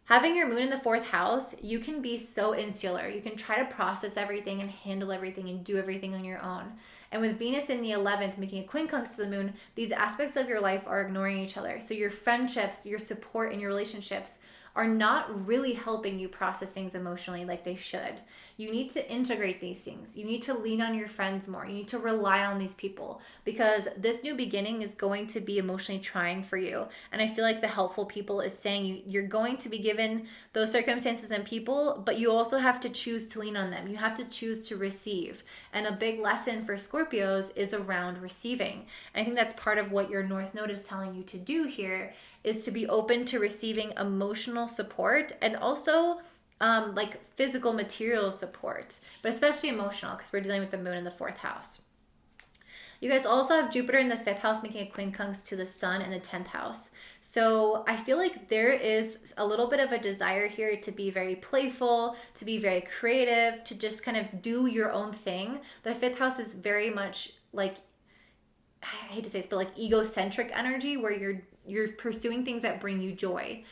Having your moon in the 4th house, you can be so insular. You can try to process everything and handle everything and do everything on your own. And with Venus in the 11th, making a quincunx to the moon, these aspects of your life are ignoring each other. So your friendships, your support, and your relationships are not really helping you process things emotionally like they should. You need to integrate these things. You need to lean on your friends more. You need to rely on these people because this new beginning is going to be emotionally trying for you. And I feel like the helpful people is saying you're going to be given those circumstances and people, but you also have to choose to lean on them. You have to choose to receive. And a big lesson for Scorpios is around receiving. And I think that's part of what your North Node is telling you to do here is to be open to receiving emotional support and also like physical material support, but especially emotional because we're dealing with the moon in the fourth house. You guys also have Jupiter in the fifth house making a quincunx to the sun in the 10th house. So I feel like there is a little bit of a desire here to be very playful, to be very creative, to just kind of do your own thing. The fifth house is very much like, I hate to say this, but like egocentric energy where you're pursuing things that bring you joy.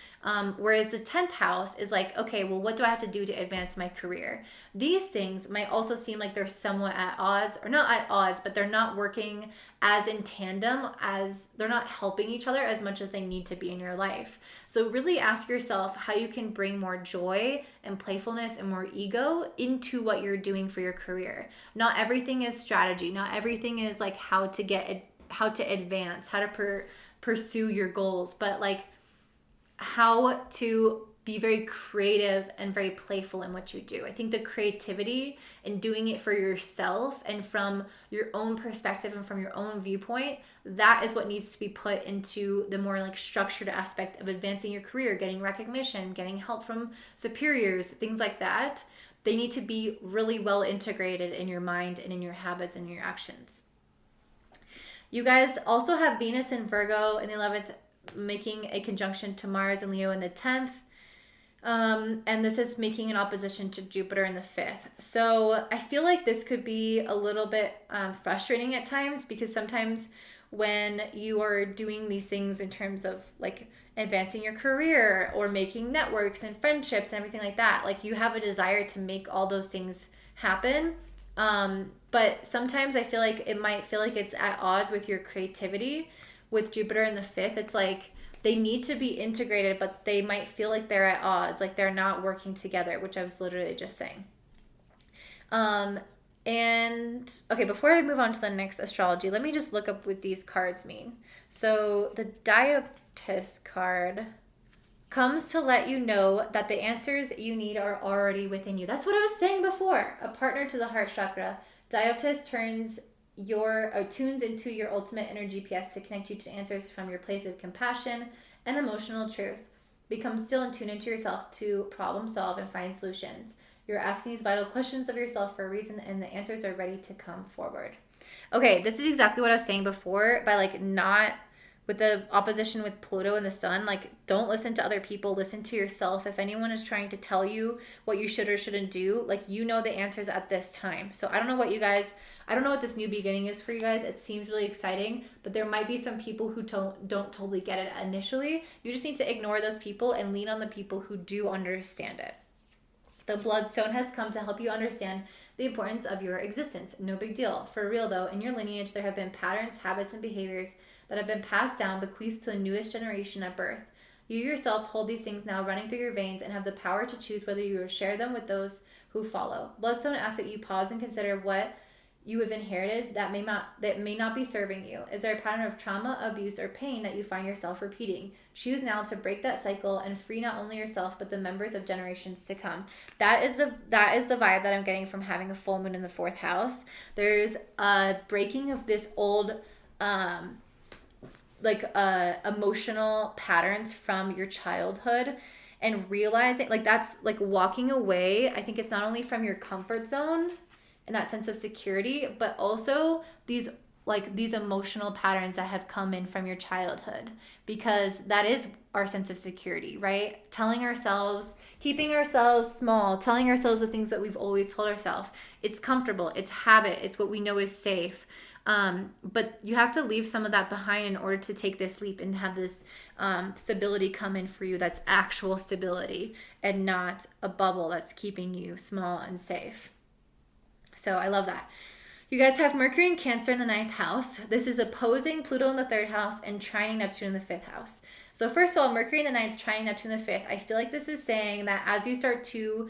Whereas the 10th house is like, okay, well, what do I have to do to advance my career? These things might also seem like they're somewhat at odds, or not at odds, but they're not working as in tandem, as they're not helping each other as much as they need to be in your life. So really ask yourself how you can bring more joy and playfulness and more ego into what you're doing for your career. Not everything is strategy. Not everything is like how to advance, how to pursue your goals, but like how to be very creative and very playful in what you do. I think the creativity and doing it for yourself and from your own perspective and from your own viewpoint, that is what needs to be put into the more like structured aspect of advancing your career, getting recognition, getting help from superiors, things like that. They need to be really well integrated in your mind and in your habits and your actions. You guys also have Venus in Virgo in the 11th making a conjunction to Mars and Leo in the 10th. And this is making an opposition to Jupiter in the 5th. So I feel like this could be a little bit frustrating at times, because sometimes when you are doing these things in terms of like advancing your career or making networks and friendships and everything like that, like you have a desire to make all those things happen. But sometimes I feel like it might feel like it's at odds with your creativity. With Jupiter in the 5th, it's like they need to be integrated, but they might feel like they're at odds, like they're not working together, which I was literally just saying. And okay, before I move on to the next astrology, let me just look up what these cards mean. So the Dioptis card comes to let you know that the answers you need are already within you. That's what I was saying before. A partner to the heart chakra. Dioptis tunes into your ultimate inner GPS to connect you to answers from your place of compassion and emotional truth. Become still and tune into yourself to problem solve and find solutions. You're asking these vital questions of yourself for a reason, and the answers are ready to come forward. Okay, this is exactly what I was saying before, by like not with the opposition with Pluto and the sun, like don't listen to other people, listen to yourself. If anyone is trying to tell you what you should or shouldn't do, like you know the answers at this time. So I don't know what this new beginning is for you guys. It seems really exciting, but there might be some people who don't totally get it initially. You just need to ignore those people and lean on the people who do understand it. The bloodstone has come to help you understand the importance of your existence. No big deal. For real though, in your lineage, there have been patterns, habits, and behaviors that have been passed down, bequeathed to the newest generation at birth. You yourself hold these things now running through your veins and have the power to choose whether you will share them with those who follow. Bloodstone asks that you pause and consider what you have inherited that may not be serving you. Is there a pattern of trauma, abuse, or pain that you find yourself repeating? Choose now to break that cycle and free not only yourself but the members of generations to come. That is the vibe that I'm getting from having a full moon in the 4th house. There's a breaking of this old emotional patterns from your childhood, and realizing like that's like walking away. I think it's not only from your comfort zone and that sense of security, but also these emotional patterns that have come in from your childhood, because that is our sense of security, right? Keeping ourselves small, telling ourselves the things that we've always told ourselves. It's comfortable, it's habit, it's what we know is safe. But you have to leave some of that behind in order to take this leap and have this stability come in for you. That's actual stability and not a bubble that's keeping you small and safe. So I love that. You guys have Mercury in Cancer in the 9th house. This is opposing Pluto in the 3rd house and trining Neptune in the 5th house. So first of all, Mercury in the 9th, trining Neptune in the 5th. I feel like this is saying that as you start to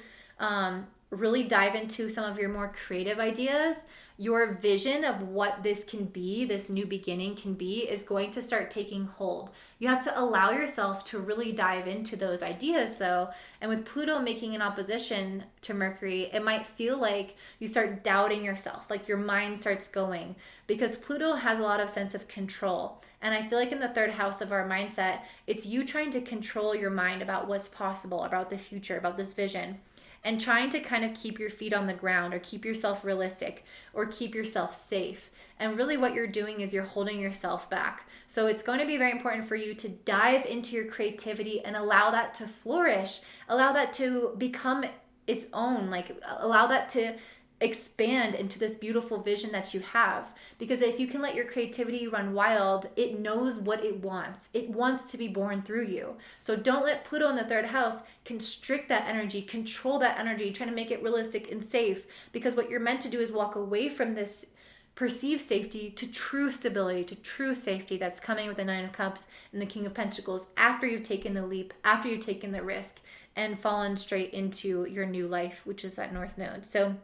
really dive into some of your more creative ideas, your vision of what this can be, this new beginning can be, is going to start taking hold. You have to allow yourself to really dive into those ideas though. And with Pluto making an opposition to Mercury, it might feel like you start doubting yourself, like your mind starts going, because Pluto has a lot of sense of control. And I feel like in the third house of our mindset, it's you trying to control your mind about what's possible, about the future, about this vision, and trying to kind of keep your feet on the ground or keep yourself realistic or keep yourself safe. And really what you're doing is you're holding yourself back. So it's going to be very important for you to dive into your creativity and allow that to flourish, allow that to become its own, like allow that to expand into this beautiful vision that you have. Because if you can let your creativity run wild, it knows what it wants. It wants to be born through you. So don't let Pluto in the third house constrict that energy, control that energy, trying to make it realistic and safe. Because what you're meant to do is walk away from this perceived safety to true stability, to true safety that's coming with the Nine of Cups and the King of Pentacles after you've taken the leap, after you've taken the risk and fallen straight into your new life, which is that North Node. So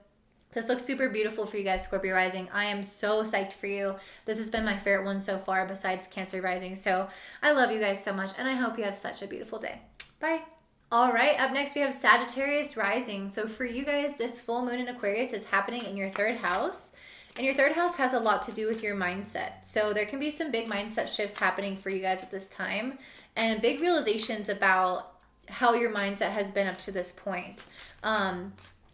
this looks super beautiful for you guys, Scorpio Rising. I am so psyched for you. This has been my favorite one so far besides Cancer Rising. So I love you guys so much and I hope you have such a beautiful day. Bye. All right, up next we have Sagittarius Rising. So for you guys, this full moon in Aquarius is happening in your third house. And your third house has a lot to do with your mindset. So there can be some big mindset shifts happening for you guys at this time and big realizations about how your mindset has been up to this point.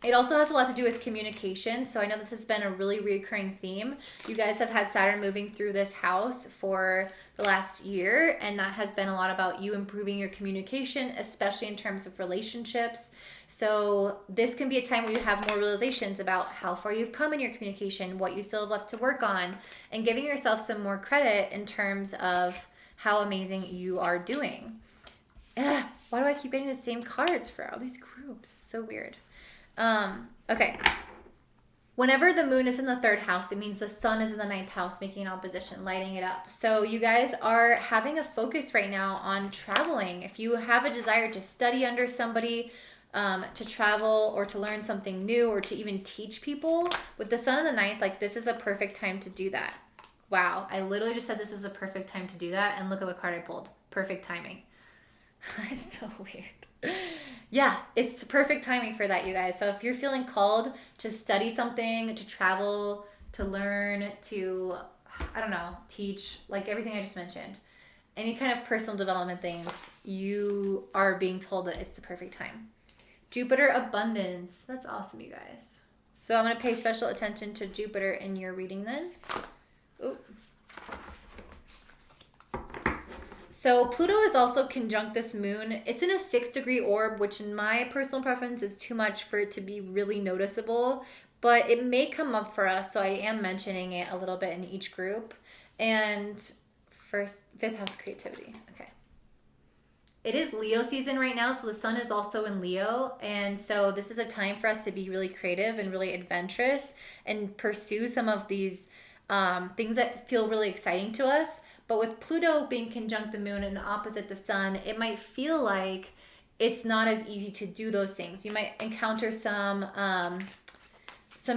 It also has a lot to do with communication. So I know that this has been a really recurring theme. You guys have had Saturn moving through this house for the last year, and that has been a lot about you improving your communication, especially in terms of relationships. So this can be a time where you have more realizations about how far you've come in your communication, what you still have left to work on, and giving yourself some more credit in terms of how amazing you are doing. Ugh, why do I keep getting the same cards for all these groups? It's so weird. Okay. Whenever the moon is in the third house, it means the sun is in the ninth house, making an opposition, lighting it up. So you guys are having a focus right now on traveling. If you have a desire to study under somebody, to travel or to learn something new or to even teach people, with the sun in the ninth, like this is a perfect time to do that. Wow. I literally just said this is a perfect time to do that. And look at what card I pulled. Perfect timing. It's so weird. Yeah, it's perfect timing for that, you guys. So if you're feeling called to study something, to travel, to learn, to, I don't know, teach, like everything I just mentioned, any kind of personal development things, you are being told that it's the perfect time. Jupiter abundance. That's awesome, you guys. So I'm going to pay special attention to Jupiter in your reading then. Ooh. So Pluto is also conjunct this moon. It's in a 6-degree orb, which in my personal preference is too much for it to be really noticeable, but it may come up for us, so I am mentioning it a little bit in each group. And first, fifth house creativity. Okay. It is Leo season right now, so the sun is also in Leo, and so this is a time for us to be really creative and really adventurous and pursue some of these things that feel really exciting to us. But with Pluto being conjunct the moon and opposite the sun, it might feel like it's not as easy to do those things. You might encounter some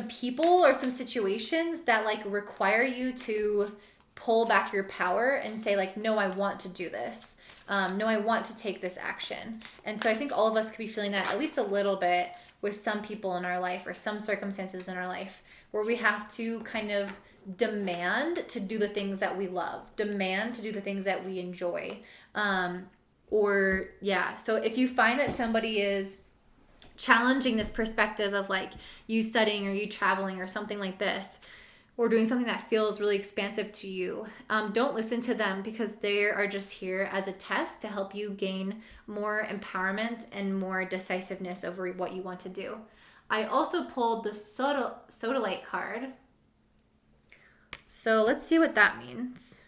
people or some situations that like require you to pull back your power and say like, no, I want to do this. No, I want to take this action. And so I think all of us could be feeling that at least a little bit with some people in our life or some circumstances in our life where we have to kind of demand to do the things that we love, demand to do the things that we enjoy. So if you find that somebody is challenging this perspective of like you studying or you traveling or something like this, or doing something that feels really expansive to you, don't listen to them because they are just here as a test to help you gain more empowerment and more decisiveness over what you want to do. I also pulled the sodalite card. So let's see what that means.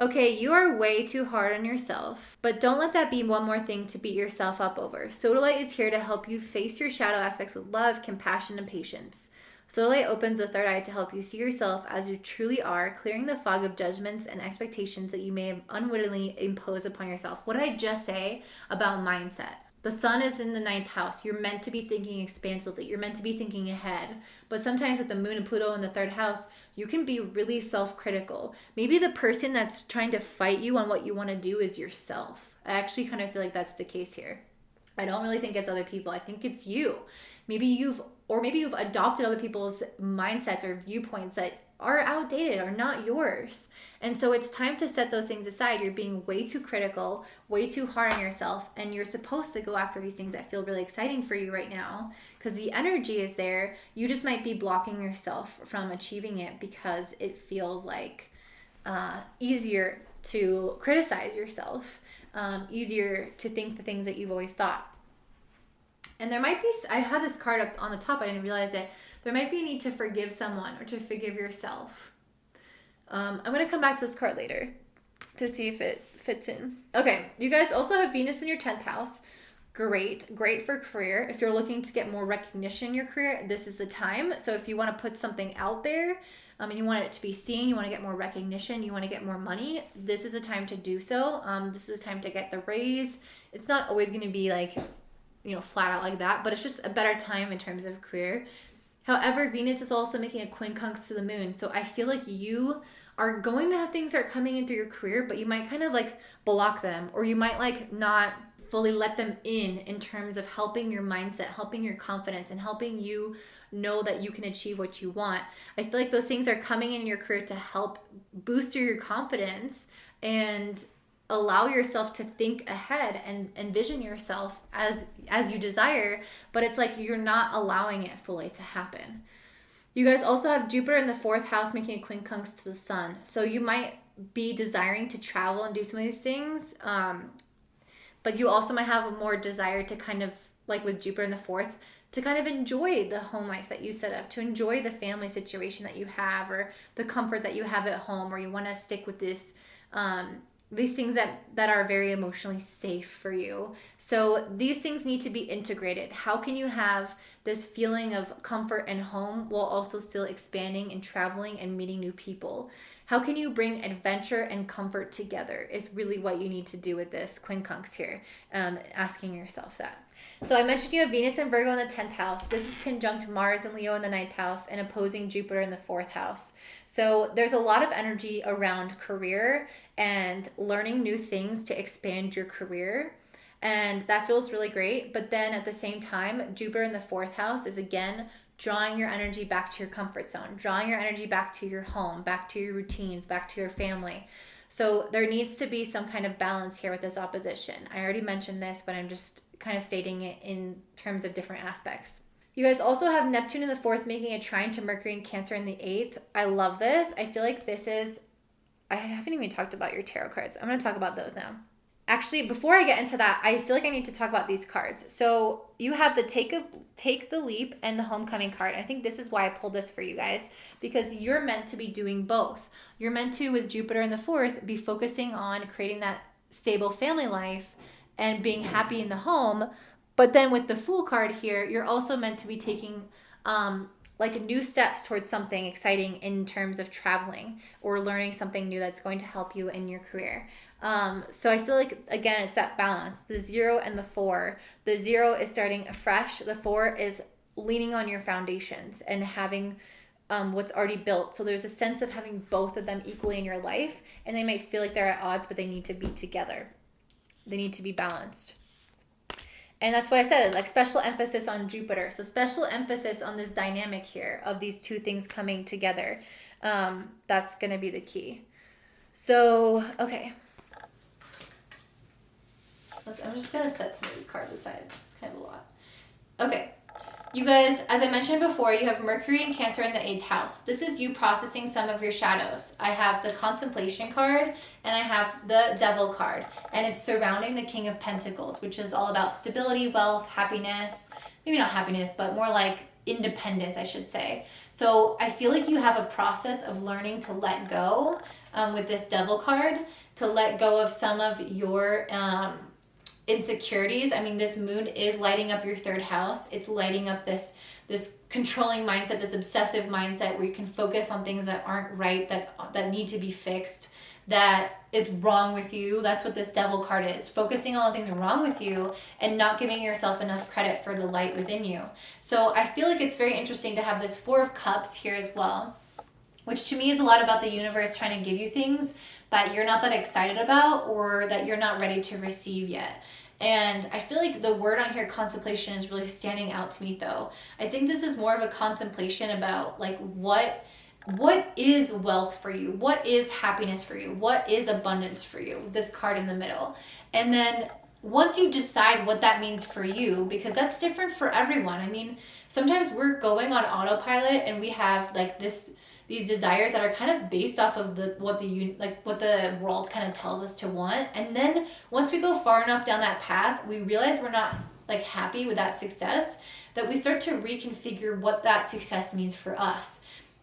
Okay, you are way too hard on yourself, but don't let that be one more thing to beat yourself up over. Sodalite is here to help you face your shadow aspects with love, compassion, and patience. Sodalite opens the third eye to help you see yourself as you truly are, clearing the fog of judgments and expectations that you may have unwittingly imposed upon yourself. What did I just say about mindset? The sun is in the ninth house. You're meant to be thinking expansively. You're meant to be thinking ahead. But sometimes with the moon and Pluto in the third house, you can be really self-critical. Maybe the person that's trying to fight you on what you want to do is yourself. I actually kind of feel like that's the case here. I don't really think it's other people. I think it's you. Maybe you've adopted other people's mindsets or viewpoints that are outdated or not yours. And so it's time to set those things aside. You're being way too critical, way too hard on yourself, and you're supposed to go after these things that feel really exciting for you right now because the energy is there. You just might be blocking yourself from achieving it because it feels like easier to criticize yourself, easier to think the things that you've always thought. And there might be, I had this card up on the top, I didn't realize it. There might be a need to forgive someone or to forgive yourself. I'm going to come back to this card later to see if it fits in. Okay, you guys also have Venus in your 10th house. Great for career. If you're looking to get more recognition in your career, this is the time. So if you want to put something out there and you want it to be seen, you want to get more recognition, you want to get more money, this is a time to do so. This is a time to get the raise. It's not always going to be like, flat out like that, but it's just a better time in terms of career. However, Venus is also making a quincunx to the moon. So I feel like you are going to have things that are coming in through your career, but you might kind of like block them, or you might like not fully let them in terms of helping your mindset, helping your confidence, and helping you know that you can achieve what you want. I feel like those things are coming in your career to help boost your confidence and allow yourself to think ahead and envision yourself as you desire, but it's like you're not allowing it fully to happen. You guys also have Jupiter in the 4th house making a quincunx to the sun. So you might be desiring to travel and do some of these things, but you also might have a more desire to kind of, like with Jupiter in the 4th, to kind of enjoy the home life that you set up, to enjoy the family situation that you have, or the comfort that you have at home, or you want to stick with this these things that are very emotionally safe for you. So these things need to be integrated. How can you have this feeling of comfort and home while also still expanding and traveling and meeting new people? How can you bring adventure and comfort together is really what you need to do with this quincunx here, asking yourself that. So I mentioned you have Venus and Virgo in the 10th house. This is conjunct Mars and Leo in the 9th house and opposing Jupiter in the 4th house. So there's a lot of energy around career and learning new things to expand your career. And that feels really great. But then at the same time, Jupiter in the 4th house is again drawing your energy back to your comfort zone, drawing your energy back to your home, back to your routines, back to your family. So there needs to be some kind of balance here with this opposition. I already mentioned this, but I'm just kind of stating it in terms of different aspects. You guys also have Neptune in the 4th making a trine to Mercury and Cancer in the 8th. I love this. I feel like this is, I haven't even talked about your tarot cards. I'm going to talk about those now. Actually, before I get into that, I feel like I need to talk about these cards. So you have the Take the Leap and the Homecoming card. I think this is why I pulled this for you guys, because you're meant to be doing both. You're meant to, with Jupiter in the 4th, be focusing on creating that stable family life and being happy in the home. But then with the Fool card here, you're also meant to be taking like new steps towards something exciting in terms of traveling or learning something new that's going to help you in your career. So I feel like, again, it's that balance, the 0 and the 4. The 0 is starting afresh. The 4 is leaning on your foundations and having what's already built. So there's a sense of having both of them equally in your life, and they might feel like they're at odds, but they need to be together. They need to be balanced. And that's what I said, like special emphasis on Jupiter. So special emphasis on this dynamic here of these two things coming together. That's going to be the key. So, okay. I'm just going to set some of these cards aside. It's kind of a lot. Okay. You guys, as I mentioned before, you have Mercury and Cancer in the 8th house. This is you processing some of your shadows. I have the Contemplation card and I have the Devil card. And it's surrounding the King of Pentacles, which is all about stability, wealth, happiness. Maybe not happiness, but more like independence, I should say. So I feel like you have a process of learning to let go with this Devil card, to let go of some of your insecurities. I mean, this moon is lighting up your third house. It's lighting up this controlling mindset, this obsessive mindset where you can focus on things that aren't right, that need to be fixed, that is wrong with you. That's what this devil card is, focusing on things wrong with you and not giving yourself enough credit for the light within you. So I feel like it's very interesting to have this Four of Cups here as well, which to me is a lot about the universe trying to give you things that you're not that excited about or that you're not ready to receive yet. And I feel like the word on here, contemplation, is really standing out to me though. I think this is more of a contemplation about like what is wealth for you? What is happiness for you? What is abundance for you? This card in the middle. And then once you decide what that means for you, because that's different for everyone. I mean, sometimes we're going on autopilot and we have like these desires that are kind of based off of what the world kind of tells us to want. And then once we go far enough down that path, we realize we're not like happy with that success, that we start to reconfigure what that success means for us.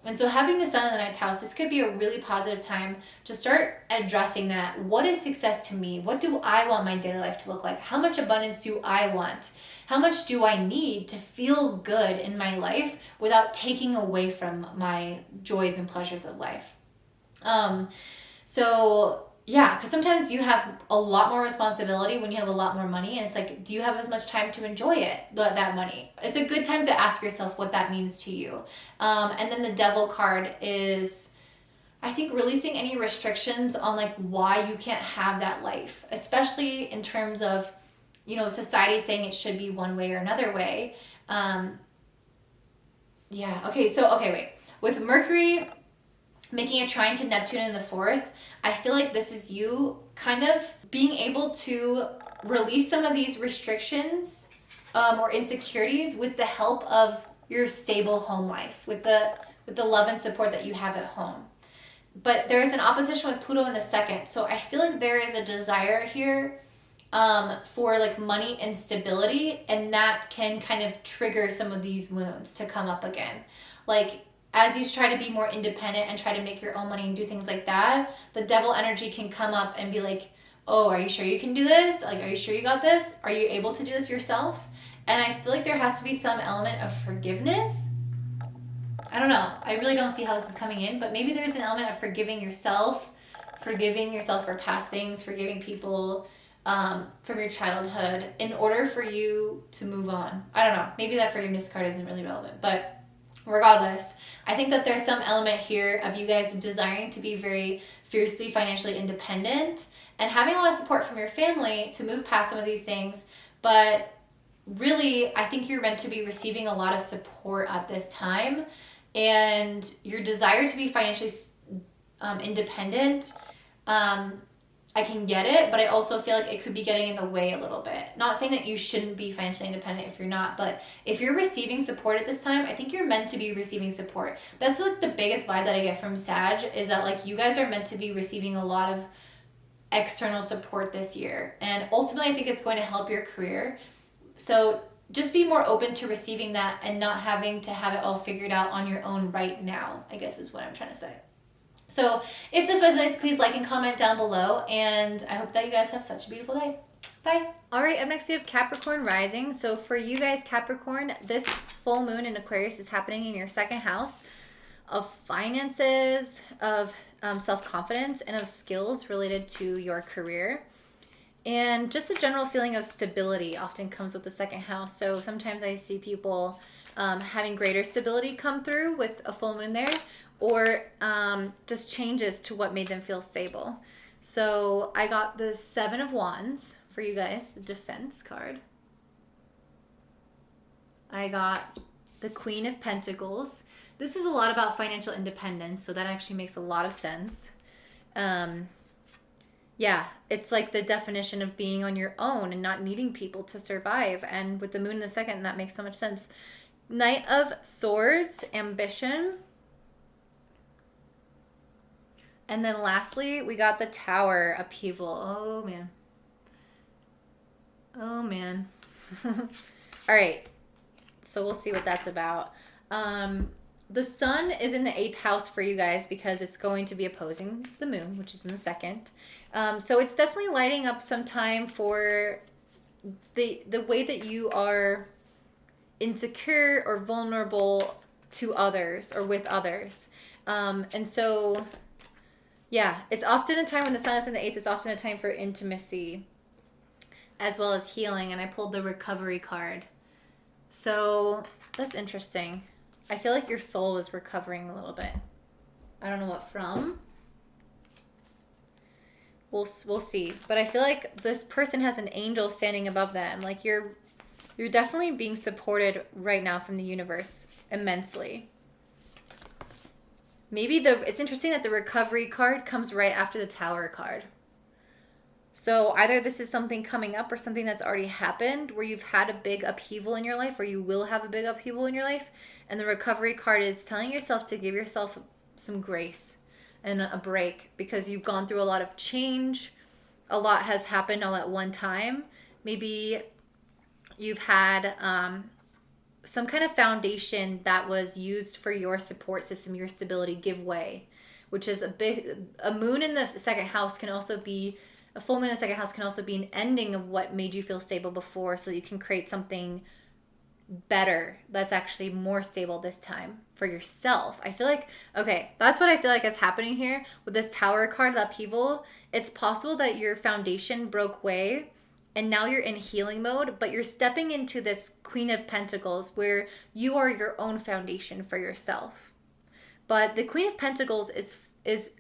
And so having the sun in the ninth house, this could be a really positive time to start addressing that. What is success to me? What do I want my daily life to look like? How much abundance do I want? How much do I need to feel good in my life without taking away from my joys and pleasures of life? So yeah, because sometimes you have a lot more responsibility when you have a lot more money, and it's like, do you have as much time to enjoy that money? It's a good time to ask yourself what that means to you. And then the devil card is, I think, releasing any restrictions on like why you can't have that life, especially in terms of, you know, society saying it should be one way or another way. Wait. With Mercury making a trine to Neptune in the fourth, I feel like this is you kind of being able to release some of these restrictions or insecurities with the help of your stable home life, with the love and support that you have at home. But there is an opposition with Pluto in the second, so I feel like there is a desire here for like money and stability, and that can kind of trigger some of these wounds to come up again. Like, as you try to be more independent and try to make your own money and do things like that, the devil energy can come up and be like, oh, are you sure you can do this? Like, are you sure you got this? Are you able to do this yourself? And I feel like there has to be some element of forgiveness. I don't know. I really don't see how this is coming in, but maybe there's an element of forgiving yourself for past things, forgiving people from your childhood in order for you to move on. I don't know. Maybe that forgiveness card isn't really relevant, but regardless, I think that there's some element here of you guys desiring to be very fiercely financially independent and having a lot of support from your family to move past some of these things. But really, I think you're meant to be receiving a lot of support at this time, and your desire to be financially independent, I can get it, but I also feel like it could be getting in the way a little bit. Not saying that you shouldn't be financially independent if you're not, but if you're receiving support at this time, I think you're meant to be receiving support. That's like the biggest vibe that I get from Sag, is that like you guys are meant to be receiving a lot of external support this year. And ultimately, I think it's going to help your career. So just be more open to receiving that and not having to have it all figured out on your own right now, I guess is what I'm trying to say. So if this resonates, please like and comment down below, and I hope that you guys have such a beautiful day. Bye. All right, up next we have Capricorn Rising. So for you guys, Capricorn, this full moon in Aquarius is happening in your second house of finances, of self-confidence, and of skills related to your career. And just a general feeling of stability often comes with the second house. So sometimes I see people having greater stability come through with a full moon there, or just changes to what made them feel stable. So I got the Seven of Wands for you guys, the Defense card. I got the Queen of Pentacles. This is a lot about financial independence, so that actually makes a lot of sense. Yeah, it's like the definition of being on your own and not needing people to survive. And with the moon in the second, that makes so much sense. Knight of Swords, ambition. And then lastly, we got the Tower, upheaval. Oh, man. Oh, man. All right. So we'll see what that's about. The sun is in the 8th house for you guys because it's going to be opposing the moon, which is in the second. So it's definitely lighting up some time for the way that you are insecure or vulnerable to others or with others. And so, yeah, it's often a time when the sun is in the eighth, it's often a time for intimacy as well as healing. And I pulled the recovery card. So that's interesting. I feel like your soul is recovering a little bit. I don't know what from. We'll see. But I feel like this person has an angel standing above them. Like you're definitely being supported right now from the universe immensely. Maybe it's interesting that the recovery card comes right after the Tower card. So either this is something coming up or something that's already happened where you've had a big upheaval in your life, or you will have a big upheaval in your life. And the recovery card is telling yourself to give yourself some grace and a break because you've gone through a lot of change. A lot has happened all at one time. Maybe you've had some kind of foundation that was used for your support system, your stability, give way, which is a moon in the second house can also be, a full moon in the second house can also be an ending of what made you feel stable before, so that you can create something better that's actually more stable this time for yourself. I feel like, okay, that's what I feel like is happening here with this Tower card, the upheaval. It's possible that your foundation broke way and now you're in healing mode, but you're stepping into this Queen of Pentacles where you are your own foundation for yourself. But the Queen of Pentacles is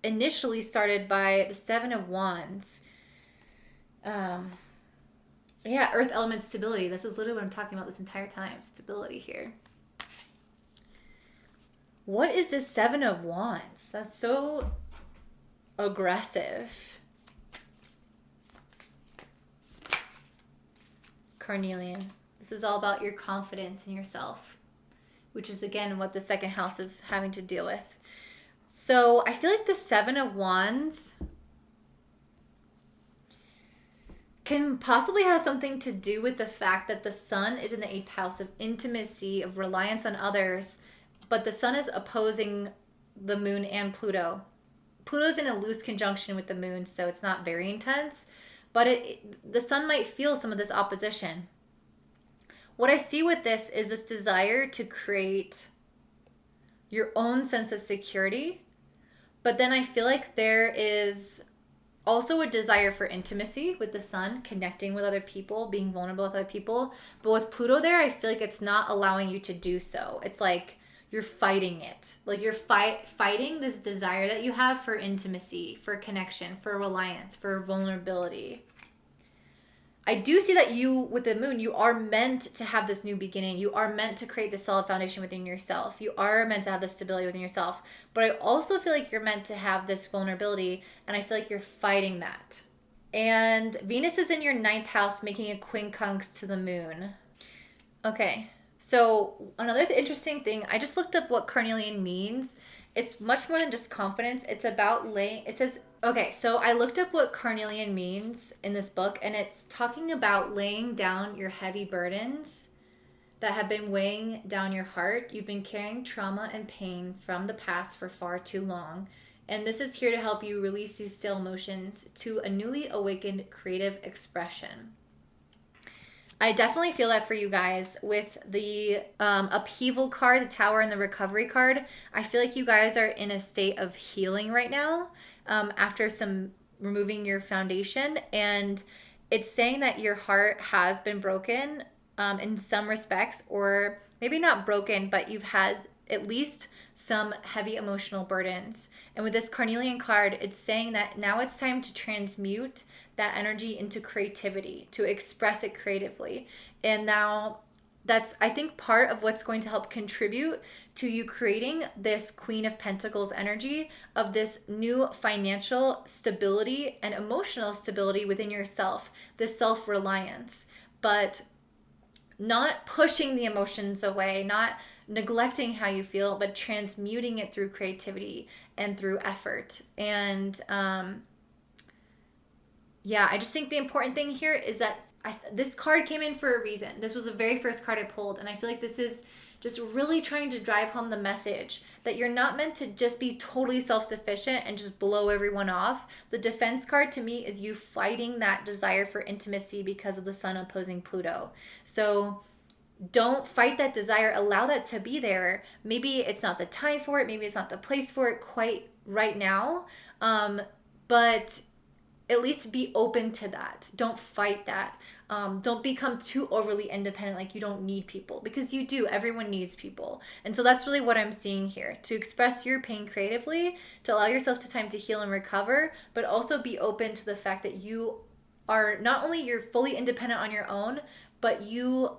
initially started by the Seven of Wands. Yeah, earth element stability. This is literally what I'm talking about this entire time. Stability here. What is this Seven of Wands? That's so aggressive. Carnelian. This is all about your confidence in yourself, which is again what the second house is having to deal with. So I feel like the Seven of Wands can possibly have something to do with the fact that the sun is in the eighth house of intimacy, of reliance on others, but the sun is opposing the moon and Pluto. Pluto's in a loose conjunction with the moon, so it's not very intense, but the sun might feel some of this opposition. What I see with this is this desire to create your own sense of security, but then I feel like there is also a desire for intimacy with the sun, connecting with other people, being vulnerable with other people. But with Pluto there, I feel like it's not allowing you to do so. It's like you're fighting it. Like you're fighting this desire that you have for intimacy, for connection, for reliance, for vulnerability. I do see that you, with the moon, you are meant to have this new beginning. You are meant to create this solid foundation within yourself. You are meant to have this stability within yourself. But I also feel like you're meant to have this vulnerability, and I feel like you're fighting that. And Venus is in your ninth house, making a quincunx to the moon. Okay, so another interesting thing, I just looked up what carnelian means. It's much more than just confidence. It's about it says, okay, so I looked up what carnelian means in this book, and it's talking about laying down your heavy burdens that have been weighing down your heart. You've been carrying trauma and pain from the past for far too long. And this is here to help you release these stale emotions to a newly awakened creative expression. I definitely feel that for you guys with the upheaval card, the Tower, and the recovery card. I feel like you guys are in a state of healing right now after some removing your foundation. And it's saying that your heart has been broken in some respects, or maybe not broken, but you've had at least some heavy emotional burdens. And with this carnelian card, it's saying that now it's time to transmute that energy into creativity, to express it creatively. And now that's, I think, part of what's going to help contribute to you creating this Queen of Pentacles energy of this new financial stability and emotional stability within yourself, this self-reliance, but not pushing the emotions away, not neglecting how you feel, but transmuting it through creativity and through effort. And yeah, I just think the important thing here is that this card came in for a reason. This was the very first card I pulled, and I feel like this is just really trying to drive home the message that you're not meant to just be totally self-sufficient and just blow everyone off. The Defense card to me is you fighting that desire for intimacy because of the sun opposing Pluto. So don't fight that desire. Allow that to be there. Maybe it's not the time for it. Maybe it's not the place for it quite right now. But at least be open to that. Don't fight that. Don't become too overly independent, like you don't need people, because you do. Everyone needs people. And so that's really what I'm seeing here. To express your pain creatively, to allow yourself to time to heal and recover, but also be open to the fact that you are not only you're fully independent on your own, but you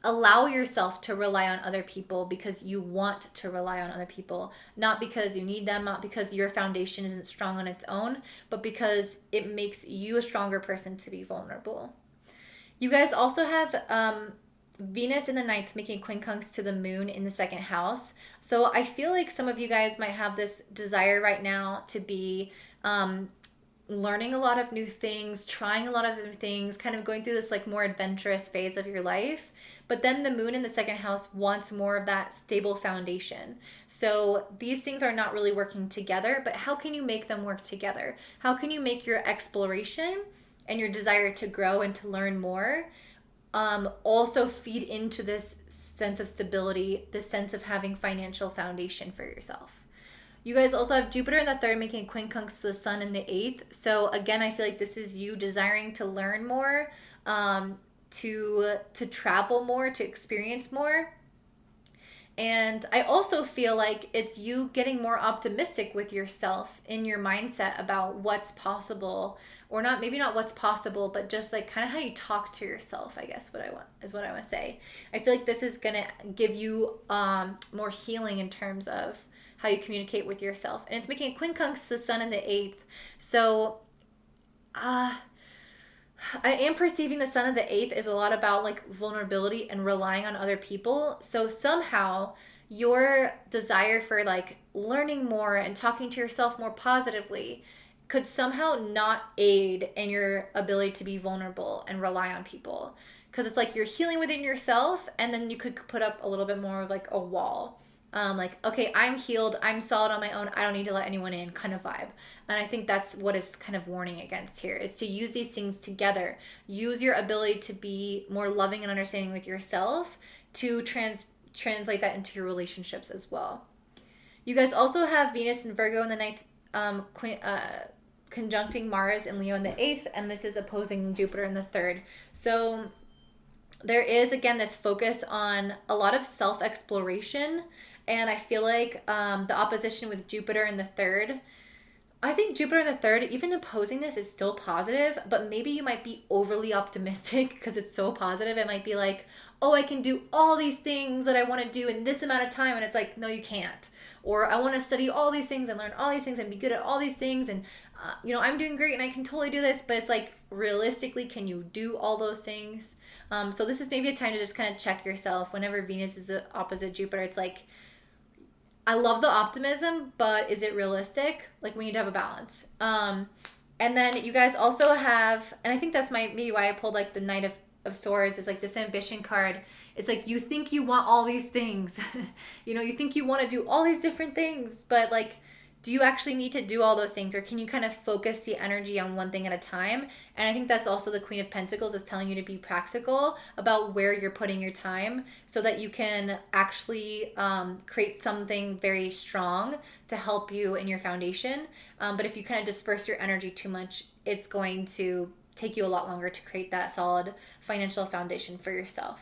allow yourself to rely on other people because you want to rely on other people, not because you need them, not because your foundation isn't strong on its own, but because it makes you a stronger person to be vulnerable. You guys also have Venus in the ninth making quincunx to the moon in the second house. So I feel like some of you guys might have this desire right now to be learning a lot of new things, trying a lot of new things, kind of going through this like more adventurous phase of your life. But then the moon in the second house wants more of that stable foundation. So these things are not really working together, but how can you make them work together? How can you make your exploration and your desire to grow and to learn more also feed into this sense of stability, this sense of having financial foundation for yourself? You guys also have Jupiter in the third making quincunx to the sun in the eighth. So again, I feel like this is you desiring to learn more, to travel more, to experience more. And I also feel like it's you getting more optimistic with yourself in your mindset about what's possible, or not, maybe not what's possible, but just like kind of how you talk to yourself, I guess what I want to say. I feel like this is going to give you more healing in terms of how you communicate with yourself. And it's making a quincunx to the sun in the eighth. So I am perceiving the sun of the eighth is a lot about like vulnerability and relying on other people. So somehow your desire for like learning more and talking to yourself more positively could somehow not aid in your ability to be vulnerable and rely on people. Because it's like you're healing within yourself, and then you could put up a little bit more of like a wall. Like, okay, I'm healed, I'm solid on my own, I don't need to let anyone in kind of vibe. And I think that's what it's kind of warning against here, is to use these things together. Use your ability to be more loving and understanding with yourself to translate that into your relationships as well. You guys also have Venus and Virgo in the ninth, conjuncting Mars and Leo in the eighth, and this is opposing Jupiter in the third. So there is, again, this focus on a lot of self-exploration. And I feel like the opposition with Jupiter in the third, I think Jupiter in the third, even opposing this, is still positive, but maybe you might be overly optimistic because it's so positive. It might be like, oh, I can do all these things that I want to do in this amount of time. And it's like, no, you can't. Or I want to study all these things and learn all these things and be good at all these things. And, I'm doing great and I can totally do this. But it's like, realistically, can you do all those things? So this is maybe a time to just kind of check yourself. Whenever Venus is opposite Jupiter, it's like, I love the optimism, but is it realistic? Like, we need to have a balance. And then you guys also have, and I think that's maybe why I pulled like the Knight of Swords, is like this ambition card. It's like, you think you want all these things. You think you want to do all these different things, but like, do you actually need to do all those things, or can you kind of focus the energy on one thing at a time? And I think that's also the Queen of Pentacles is telling you to be practical about where you're putting your time so that you can actually create something very strong to help you in your foundation. But if you kind of disperse your energy too much, it's going to take you a lot longer to create that solid financial foundation for yourself.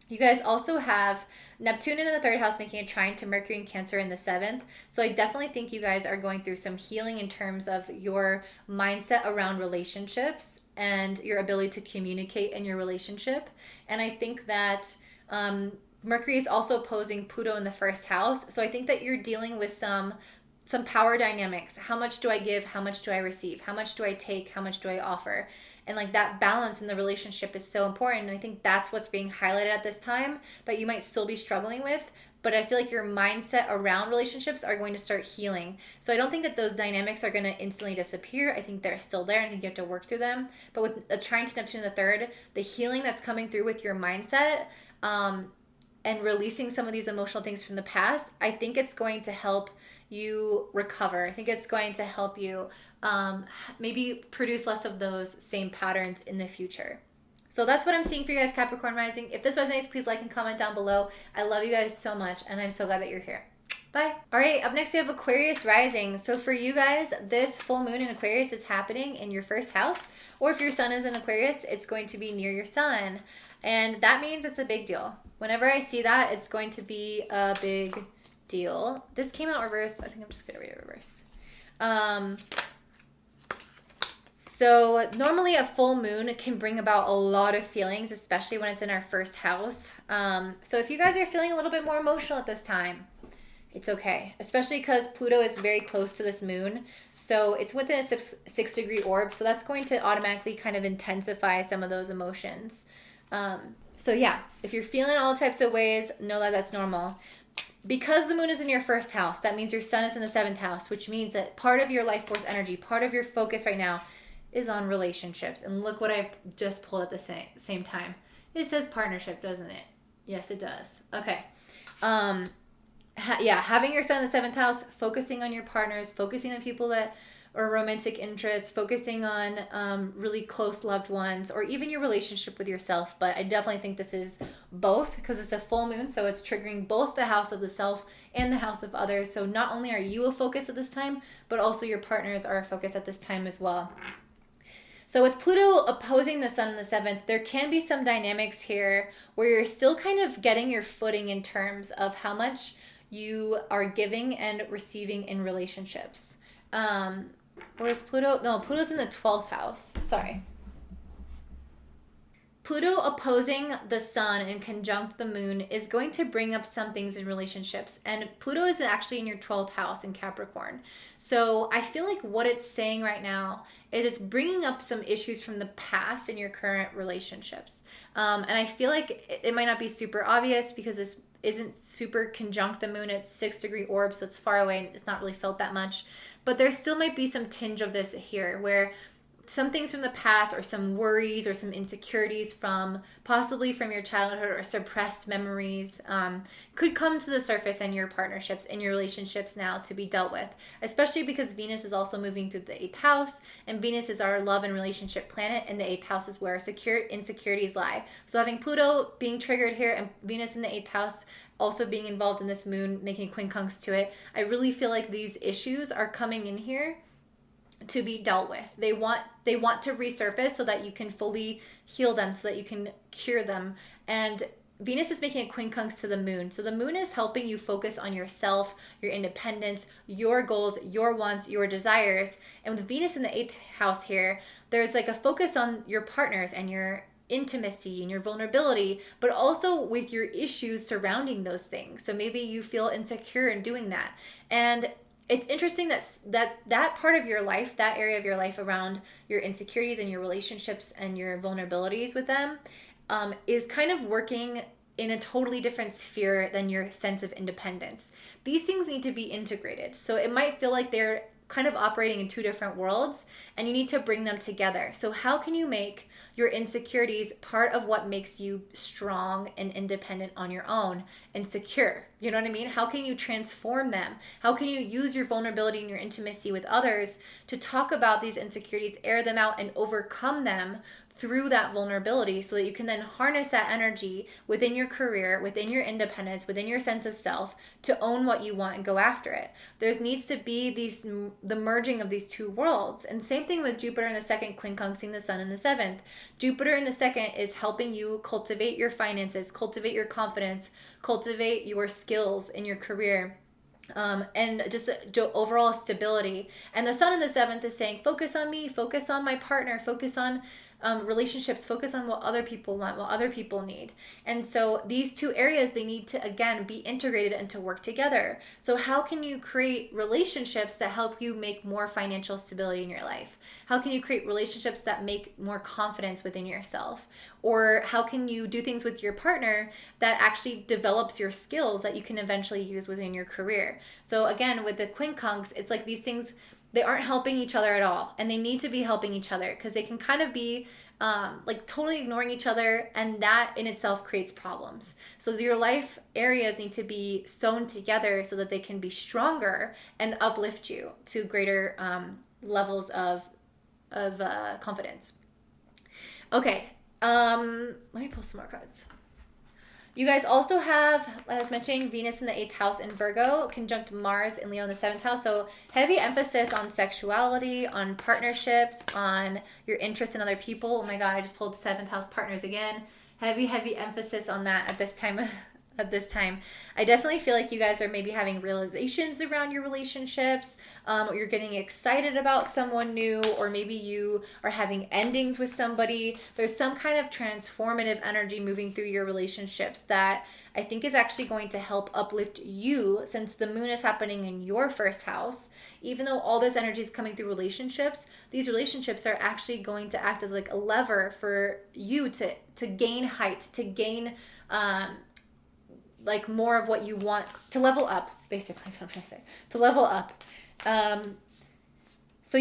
You guys also have Neptune in the third house making a trine to Mercury and Cancer in the seventh. So I definitely think you guys are going through some healing in terms of your mindset around relationships and your ability to communicate in your relationship. And I think that Mercury is also opposing Pluto in the first house. So I think that you're dealing with some power dynamics. How much do I give? How much do I receive? How much do I take? How much do I offer? And like that balance in the relationship is so important. And I think that's what's being highlighted at this time that you might still be struggling with. But I feel like your mindset around relationships are going to start healing. So I don't think that those dynamics are going to instantly disappear. I think they're still there. I think you have to work through them. But with a trine to Neptune in the third, the healing that's coming through with your mindset, and releasing some of these emotional things from the past, I think it's going to help you recover. I think it's going to help you maybe produce less of those same patterns in the future. So that's what I'm seeing for you guys, Capricorn Rising. If this resonates, please like and comment down below. I love you guys so much, and I'm so glad that you're here. Bye. All right, up next we have Aquarius Rising. So for you guys, this full moon in Aquarius is happening in your first house, or if your sun is in Aquarius, it's going to be near your sun. And that means it's a big deal. Whenever I see that, it's going to be a big deal. This came out reversed. I think I'm just going to read it reversed. So normally a full moon can bring about a lot of feelings, especially when it's in our first house. So if you guys are feeling a little bit more emotional at this time, it's okay, especially because Pluto is very close to this moon. So it's within a six degree orb. So that's going to automatically kind of intensify some of those emotions. So yeah, if you're feeling all types of ways, know that that's normal. Because the moon is in your first house, that means your sun is in the 7th house, which means that part of your life force energy, part of your focus right now is on relationships. And look what I just pulled at the same time. It says partnership, doesn't it? Yes, it does. Okay. Having your sun in the 7th house, focusing on your partners, focusing on people that are romantic interests, focusing on really close loved ones, or even your relationship with yourself. But I definitely think this is both, because it's a full moon, so it's triggering both the house of the self and the house of others. So not only are you a focus at this time, but also your partners are a focus at this time as well. So with Pluto opposing the sun in the 7th, there can be some dynamics here where you're still kind of getting your footing in terms of how much you are giving and receiving in relationships. Or is Pluto? No, Pluto's in the 12th house. Sorry. Pluto opposing the sun and conjunct the moon is going to bring up some things in relationships. And Pluto is actually in your 12th house in Capricorn. So I feel like what it's saying right now is it's bringing up some issues from the past in your current relationships. And I feel like it might not be super obvious because this isn't super conjunct the moon. It's 6 degree orb, so it's far away and it's not really felt that much. But there still might be some tinge of this here where some things from the past or some worries or some insecurities from possibly from your childhood or suppressed memories could come to the surface in your partnerships, in your relationships now to be dealt with, especially because Venus is also moving through the 8th house, and Venus is our love and relationship planet, and the 8th house is where insecurities lie. So having Pluto being triggered here and Venus in the 8th house also being involved in this moon, making quincunx to it, I really feel like these issues are coming in here to be dealt with. They want to resurface so that you can fully heal them, so that you can cure them. And Venus is making a quincunx to the moon. So the moon is helping you focus on yourself, your independence, your goals, your wants, your desires. And with Venus in the 8th house here, there's like a focus on your partners and your intimacy and your vulnerability, but also with your issues surrounding those things. So maybe you feel insecure in doing that. And it's interesting that part of your life, that area of your life around your insecurities and your relationships and your vulnerabilities with them, is kind of working in a totally different sphere than your sense of independence. These things need to be integrated. So it might feel like they're kind of operating in two different worlds, and you need to bring them together. So how can you make your insecurities part of what makes you strong and independent on your own and secure? You know what I mean? How can you transform them? How can you use your vulnerability and your intimacy with others to talk about these insecurities, air them out, and overcome them through that vulnerability, so that you can then harness that energy within your career, within your independence, within your sense of self, to own what you want and go after it. There needs to be the merging of these two worlds. And same thing with Jupiter in the 2nd quincunxing the sun in the 7th. Jupiter in the 2nd is helping you cultivate your finances, cultivate your confidence, cultivate your skills in your career. And just overall stability. And the sun in the 7th is saying, focus on me, focus on my partner, focus on relationships, focus on what other people want, what other people need. And so these two areas, they need to, again, be integrated and to work together. So how can you create relationships that help you make more financial stability in your life? How can you create relationships that make more confidence within yourself? Or how can you do things with your partner that actually develops your skills that you can eventually use within your career? So again, with the quincunx, it's like these things, they aren't helping each other at all, and they need to be helping each other, because they can kind of be like totally ignoring each other, and that in itself creates problems. So your life areas need to be sewn together so that they can be stronger and uplift you to greater levels of confidence. Okay, let me pull some more cards. You guys also have, as I was mentioning, Venus in the 8th house in Virgo, conjunct Mars in Leo in the 7th house. So heavy emphasis on sexuality, on partnerships, on your interest in other people. Oh my God, I just pulled 7th house partners again. Heavy emphasis on that at this time. I definitely feel like you guys are maybe having realizations around your relationships. You're getting excited about someone new, or maybe you are having endings with somebody. There's some kind of transformative energy moving through your relationships that I think is actually going to help uplift you, since the moon is happening in your first house. Even though all this energy is coming through relationships, these relationships are actually going to act as like a lever for you to gain height, to gain like more of what you want, to level up, basically. That's what I'm trying to say, to level up. So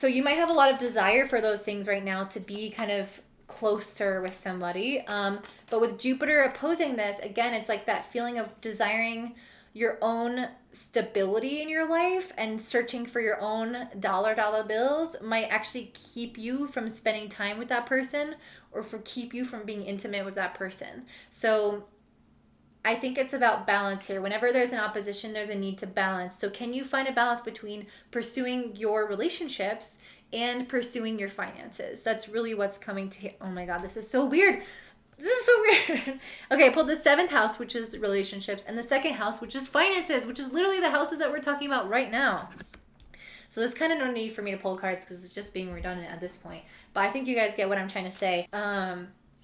you might have a lot of desire for those things right now, to be kind of closer with somebody. But with Jupiter opposing this, again, it's like that feeling of desiring your own stability in your life and searching for your own dollar bills might actually keep you from spending time with that person, or keep you from being intimate with that person. So I think it's about balance here. Whenever there's an opposition, there's a need to balance. So can you find a balance between pursuing your relationships and pursuing your finances? That's really what's coming to, oh my God, this is so weird. Okay, I pulled the 7th house, which is relationships, and the 2nd house, which is finances, which is literally the houses that we're talking about right now. So there's kind of no need for me to pull cards because it's just being redundant at this point. But I think you guys get what I'm trying to say.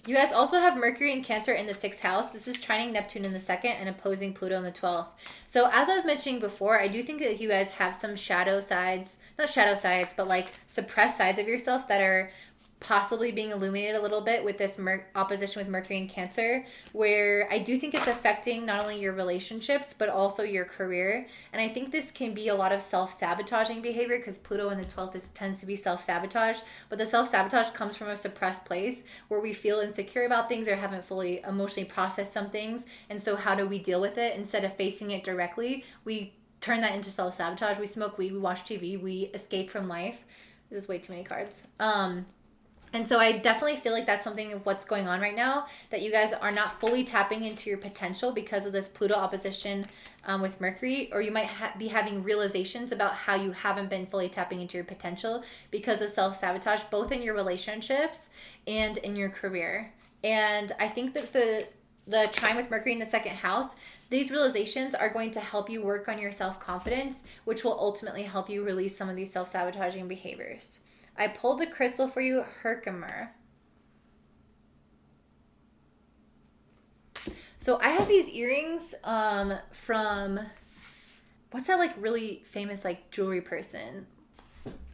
You guys also have Mercury and Cancer in the 6th house. This is trining Neptune in the 2nd and opposing Pluto in the 12th. So as I was mentioning before, I do think that you guys have some shadow sides, not shadow sides, but like suppressed sides of yourself that are possibly being illuminated a little bit with this opposition with Mercury and Cancer, where I do think it's affecting not only your relationships but also your career. And I think this can be a lot of self-sabotaging behavior, because Pluto in the 12th tends to be self-sabotage, but the self-sabotage comes from a suppressed place where we feel insecure about things or haven't fully emotionally processed some things. And so how do we deal with it? Instead of facing it directly, we turn that into self-sabotage. We smoke weed, we watch TV, we escape from life. This is way too many cards. And so I definitely feel like that's something of what's going on right now, that you guys are not fully tapping into your potential because of this Pluto opposition with Mercury, or you might be having realizations about how you haven't been fully tapping into your potential because of self-sabotage, both in your relationships and in your career. And I think that the trine with Mercury in the 2nd house, these realizations are going to help you work on your self-confidence, which will ultimately help you release some of these self-sabotaging behaviors. I pulled the crystal for you, Herkimer. So I have these earrings from, what's that like really famous like jewelry person?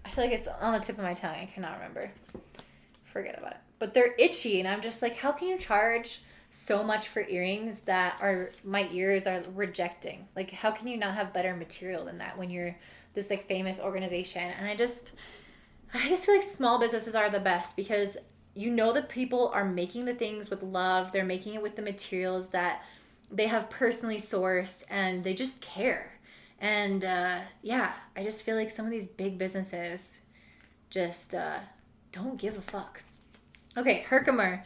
I feel like it's on the tip of my tongue. I cannot remember. Forget about it. But they're itchy, and I'm just like, how can you charge so much for earrings that my ears are rejecting? Like, how can you not have better material than that when you're this like famous organization? And I just feel like small businesses are the best, because you know that people are making the things with love. They're making it with the materials that they have personally sourced, and they just care. And I just feel like some of these big businesses just don't give a fuck. Okay, Herkimer.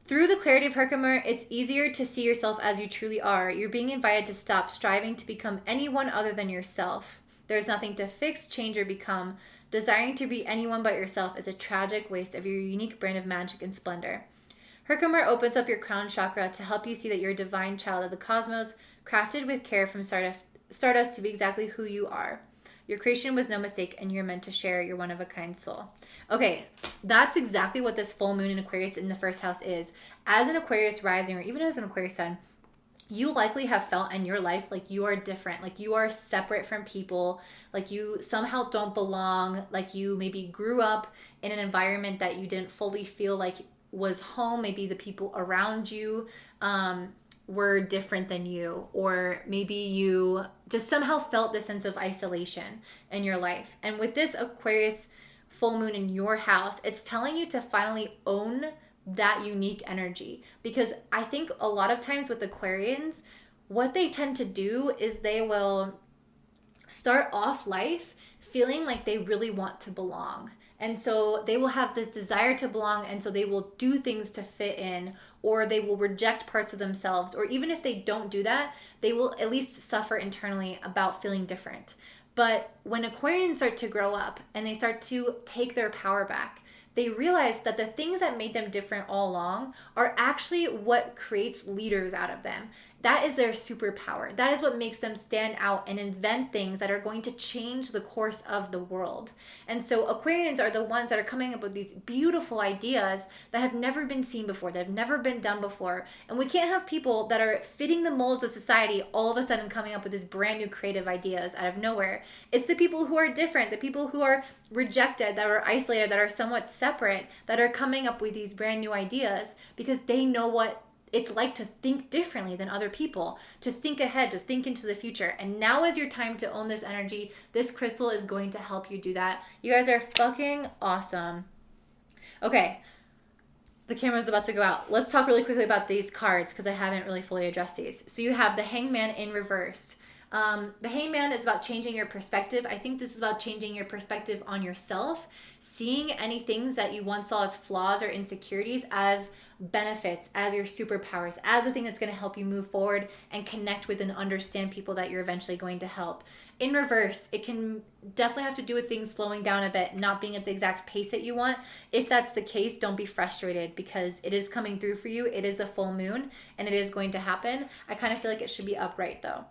Through the clarity of Herkimer, it's easier to see yourself as you truly are. You're being invited to stop striving to become anyone other than yourself. There's nothing to fix, change, or become. Desiring to be anyone but yourself is a tragic waste of your unique brand of magic and splendor. Herkimer opens up your crown chakra to help you see that you're a divine child of the cosmos, crafted with care from stardust to be exactly who you are. Your creation was no mistake, and you're meant to share your one-of-a-kind soul. Okay, that's exactly what this full moon in Aquarius in the 1st house is. As an Aquarius rising, or even as an Aquarius sun, you likely have felt in your life like you are different, like you are separate from people, like you somehow don't belong, like you maybe grew up in an environment that you didn't fully feel like was home. Maybe the people around you were different than you, or maybe you just somehow felt this sense of isolation in your life. And with this Aquarius full moon in your house, it's telling you to finally own that unique energy. Because I think a lot of times with Aquarians, what they tend to do is they will start off life feeling like they really want to belong. And so they will have this desire to belong, and so they will do things to fit in, or they will reject parts of themselves, or even if they don't do that, they will at least suffer internally about feeling different. But when Aquarians start to grow up and they start to take their power back, they realize that the things that made them different all along are actually what creates leaders out of them. That is their superpower. That is what makes them stand out and invent things that are going to change the course of the world. And so Aquarians are the ones that are coming up with these beautiful ideas that have never been seen before, that have never been done before. And we can't have people that are fitting the molds of society all of a sudden coming up with these brand new creative ideas out of nowhere. It's the people who are different, the people who are rejected, that are isolated, that are somewhat separate, that are coming up with these brand new ideas because they know what it's like to think differently than other people, to think ahead, to think into the future. And now is your time to own this energy. This crystal is going to help you do that. You guys are fucking awesome. Okay, the camera's about to go out. Let's talk really quickly about these cards because I haven't really fully addressed these. So you have the Hangman in reversed. The Hangman is about changing your perspective. I think this is about changing your perspective on yourself, seeing any things that you once saw as flaws or insecurities as benefits, as your superpowers, as the thing that's going to help you move forward and connect with and understand people that you're eventually going to help. In reverse, it can definitely have to do with things slowing down a bit, not being at the exact pace that you want. If that's the case, don't be frustrated because it is coming through for you. It is a full moon and it is going to happen. I kind of feel like it should be upright though.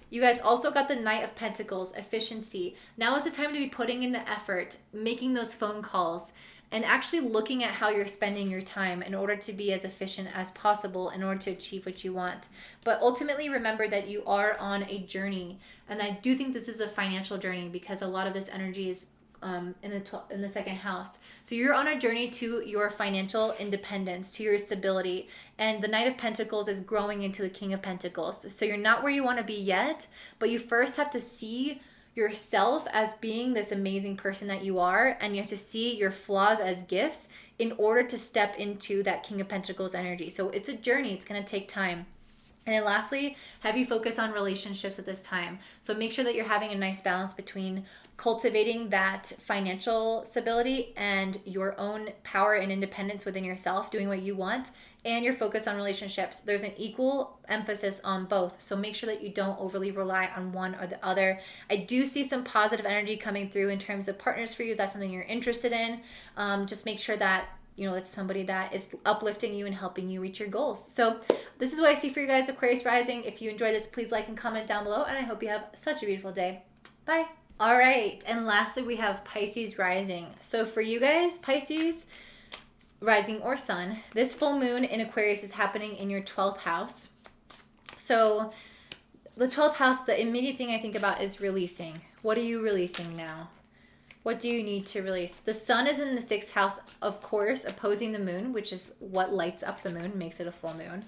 You guys also got the Knight of Pentacles, efficiency. Now is the time to be putting in the effort, making those phone calls, and actually looking at how you're spending your time in order to be as efficient as possible in order to achieve what you want. But ultimately, remember that you are on a journey. And I do think this is a financial journey because a lot of this energy is in the second house. So you're on a journey to your financial independence, to your stability. And the Knight of Pentacles is growing into the King of Pentacles. So you're not where you want to be yet, but you first have to see yourself as being this amazing person that you are, and you have to see your flaws as gifts in order to step into that King of Pentacles energy. So it's a journey. It's going to take time. And then lastly, have you focus on relationships at this time. So make sure that you're having a nice balance between cultivating that financial stability and your own power and independence within yourself, doing what you want, and your focus on relationships. There's an equal emphasis on both. So make sure that you don't overly rely on one or the other. I do see some positive energy coming through in terms of partners for you if that's something you're interested in. Just make sure that it's somebody that is uplifting you and helping you reach your goals. So this is what I see for you guys, Aquarius Rising. If you enjoyed this, please like and comment down below. And I hope you have such a beautiful day. Bye. All right. And lastly, we have Pisces Rising. So for you guys, Pisces Rising or Sun, this full moon in Aquarius is happening in your 12th house. So the 12th house, the immediate thing I think about is releasing. What are you releasing now? What do you need to release? The sun is in the 6th house, of course, opposing the moon, which is what lights up the moon, makes it a full moon.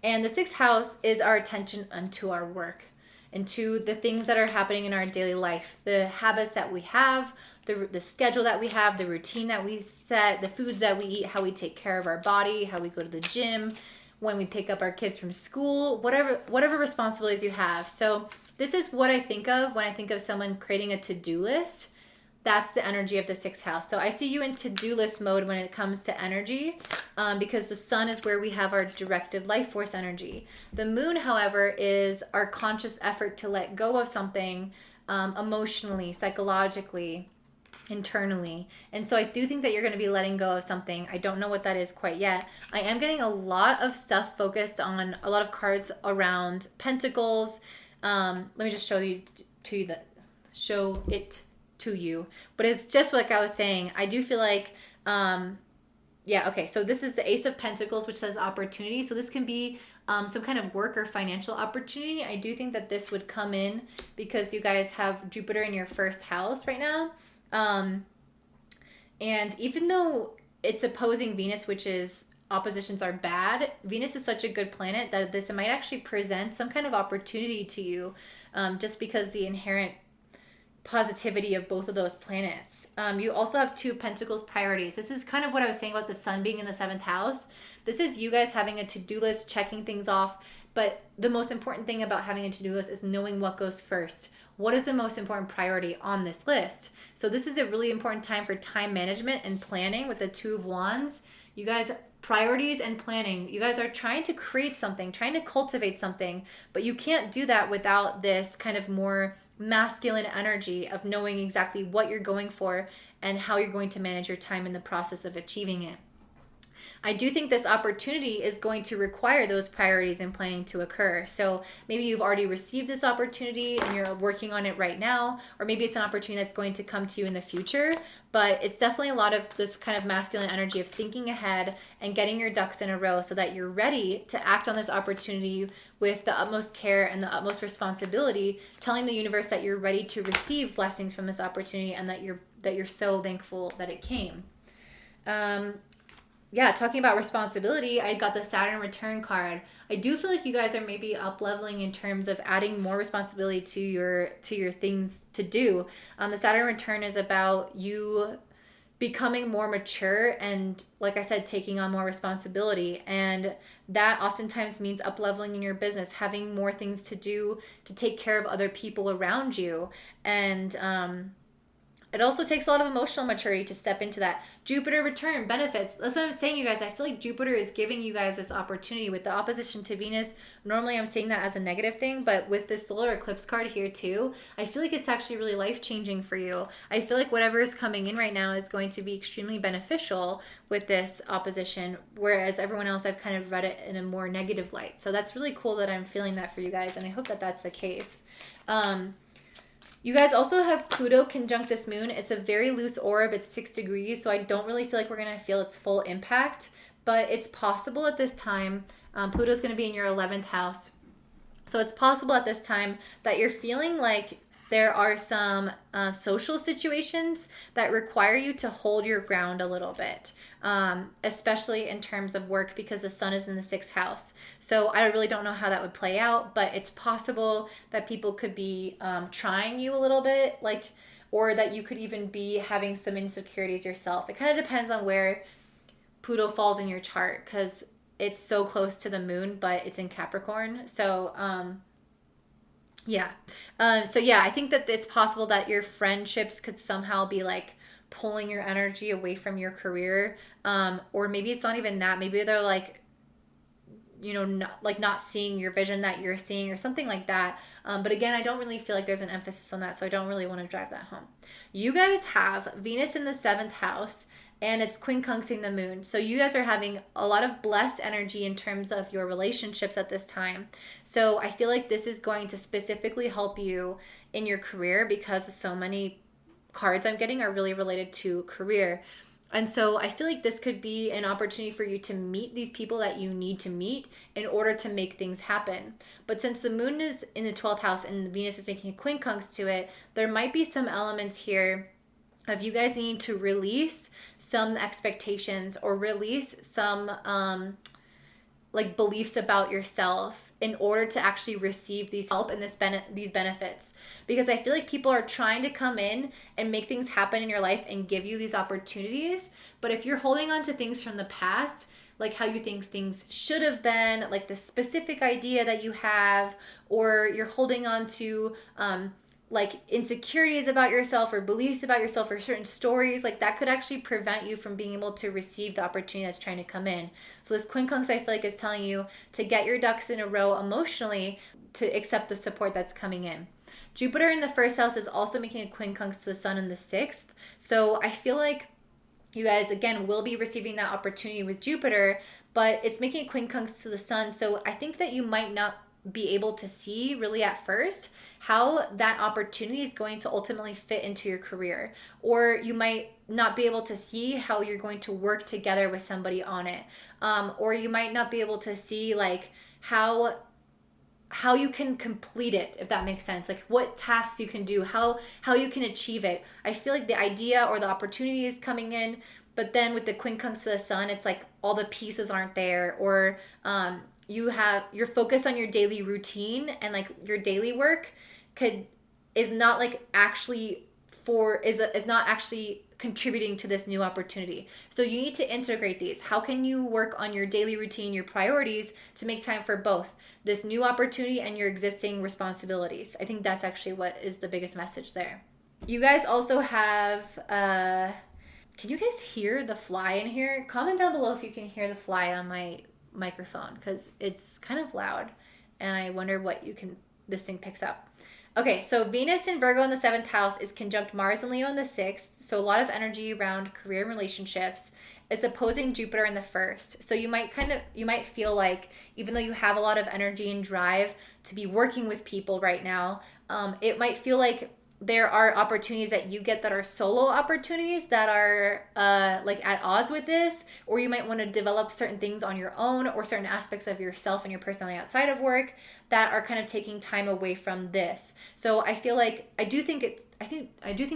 And the 6th house is our attention unto our work and to the things that are happening in our daily life, the habits that we have, the schedule that we have, the routine that we set, the foods that we eat, how we take care of our body, how we go to the gym, when we pick up our kids from school, whatever responsibilities you have. So this is what I think of when I think of someone creating a to-do list. That's the energy of the 6th house. So I see you in to-do list mode when it comes to energy because the sun is where we have our directive life force energy. The moon, however, is our conscious effort to let go of something emotionally, psychologically, internally. And so I do think that you're going to be letting go of something. I don't know what that is quite yet. I am getting a lot of stuff focused on a lot of cards around pentacles. Let me just show it to you. But it's just like I was saying. I do feel like, so this is the Ace of Pentacles, which says opportunity. So this can be some kind of work or financial opportunity. I do think that this would come in because you guys have Jupiter in your 1st house right now. And even though it's opposing Venus, which is oppositions are bad, Venus is such a good planet that this might actually present some kind of opportunity to you just because the inherent positivity of both of those planets. You also have 2 Pentacles priorities. This is kind of what I was saying about the sun being in the 7th house. This is you guys having a to-do list, checking things off. But the most important thing about having a to-do list is knowing what goes first. What is the most important priority on this list? So this is a really important time for time management and planning with the 2 of Wands. You guys, priorities and planning. You guys are trying to create something, trying to cultivate something, but you can't do that without this kind of more masculine energy of knowing exactly what you're going for and how you're going to manage your time in the process of achieving it. I do think this opportunity is going to require those priorities and planning to occur. So maybe you've already received this opportunity and you're working on it right now, or maybe it's an opportunity that's going to come to you in the future. But it's definitely a lot of this kind of masculine energy of thinking ahead and getting your ducks in a row so that you're ready to act on this opportunity with the utmost care and the utmost responsibility, telling the universe that you're ready to receive blessings from this opportunity and that you're so thankful that it came. Yeah, talking about responsibility, I got the Saturn return card. I do feel like you guys are maybe up leveling in terms of adding more responsibility to your things to do. The Saturn return is about you becoming more mature and, like I said, taking on more responsibility. And that oftentimes means up leveling in your business, having more things to do to take care of other people around you. And it also takes a lot of emotional maturity to step into that. Jupiter return benefits. That's what I'm saying, you guys. I feel like Jupiter is giving you guys this opportunity with the opposition to Venus. Normally I'm saying that as a negative thing, but with this solar eclipse card here too, I feel like it's actually really life-changing for you. I feel like whatever is coming in right now is going to be extremely beneficial with this opposition, whereas everyone else, I've kind of read it in a more negative light. So that's really cool that I'm feeling that for you guys, and I hope that that's the case. You guys also have Pluto conjunct this moon. It's a very loose orb. It's 6 degrees, so I don't really feel like we're going to feel its full impact, but it's possible at this time. Pluto's going to be in your 11th house. So it's possible at this time that you're feeling like there are some social situations that require you to hold your ground a little bit, especially in terms of work because the sun is in the 6th house. So I really don't know how that would play out, but it's possible that people could be trying you a little bit, or that you could even be having some insecurities yourself. It kind of depends on where Pluto falls in your chart because it's so close to the moon, but it's in Capricorn. So, yeah. I think that it's possible that your friendships could somehow be like pulling your energy away from your career. Or maybe it's not even that. Maybe they're like, not seeing your vision that you're seeing or something like that. But again, I don't really feel like there's an emphasis on that. So I don't really want to drive that home. You guys have Venus in the 7th house and it's quincunxing the moon. So you guys are having a lot of blessed energy in terms of your relationships at this time. So I feel like this is going to specifically help you in your career because so many cards I'm getting are really related to career. And so I feel like this could be an opportunity for you to meet these people that you need to meet in order to make things happen. But since the moon is in the 12th house and Venus is making a quincunx to it, there might be some elements here of you guys need to release some expectations or release some beliefs about yourself in order to actually receive these help and these benefits. Because I feel like people are trying to come in and make things happen in your life and give you these opportunities. But if you're holding on to things from the past, like how you think things should have been, like the specific idea that you have, or you're holding on to insecurities about yourself or beliefs about yourself or certain stories, like that could actually prevent you from being able to receive the opportunity that's trying to come in. So this quincunx, I feel like, is telling you to get your ducks in a row emotionally to accept the support that's coming in. Jupiter in the 1st house is also making a quincunx to the sun in the 6th. So I feel like you guys, again, will be receiving that opportunity with Jupiter, but it's making a quincunx to the sun. So I think that you might not be able to see really at first how that opportunity is going to ultimately fit into your career, or you might not be able to see how you're going to work together with somebody on it, or you might not be able to see how you can complete it, if that makes sense, like what tasks you can do, how you can achieve it. I feel like the idea or the opportunity is coming in, but then with the quincunx to the sun, it's like all the pieces aren't there, or you're focused on your daily routine and like your daily work is not like actually is not actually contributing to this new opportunity. So you need to integrate these. How can you work on your daily routine, your priorities to make time for both this new opportunity and your existing responsibilities? I think that's actually what is the biggest message there. You guys also have can you guys hear the fly in here? Comment down below if you can hear the fly on my microphone, because it's kind of loud and I wonder what this thing picks up. Okay, so Venus in Virgo in the 7th house is conjunct Mars and Leo in the 6th. So a lot of energy around career and relationships. It's opposing Jupiter in the 1st. So you might feel like, even though you have a lot of energy and drive to be working with people right now, it might feel like there are opportunities that you get that are solo opportunities that are like at odds with this, or you might want to develop certain things on your own, or certain aspects of yourself and your personality outside of work that are kind of taking time away from this. So I feel like I do think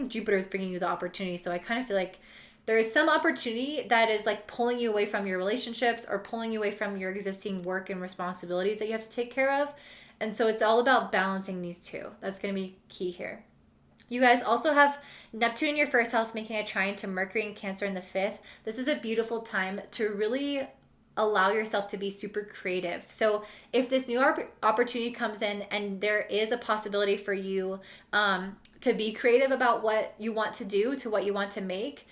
Jupiter is bringing you the opportunity. So I kind of feel like there is some opportunity that is like pulling you away from your relationships or pulling you away from your existing work and responsibilities that you have to take care of. And so it's all about balancing these two. That's going to be key here. You guys also have Neptune in your 1st house making a trine to Mercury and Cancer in the 5th. This is a beautiful time to really allow yourself to be super creative. So if this new opportunity comes in and there is a possibility for you to be creative about what you want to do, to what you want to make,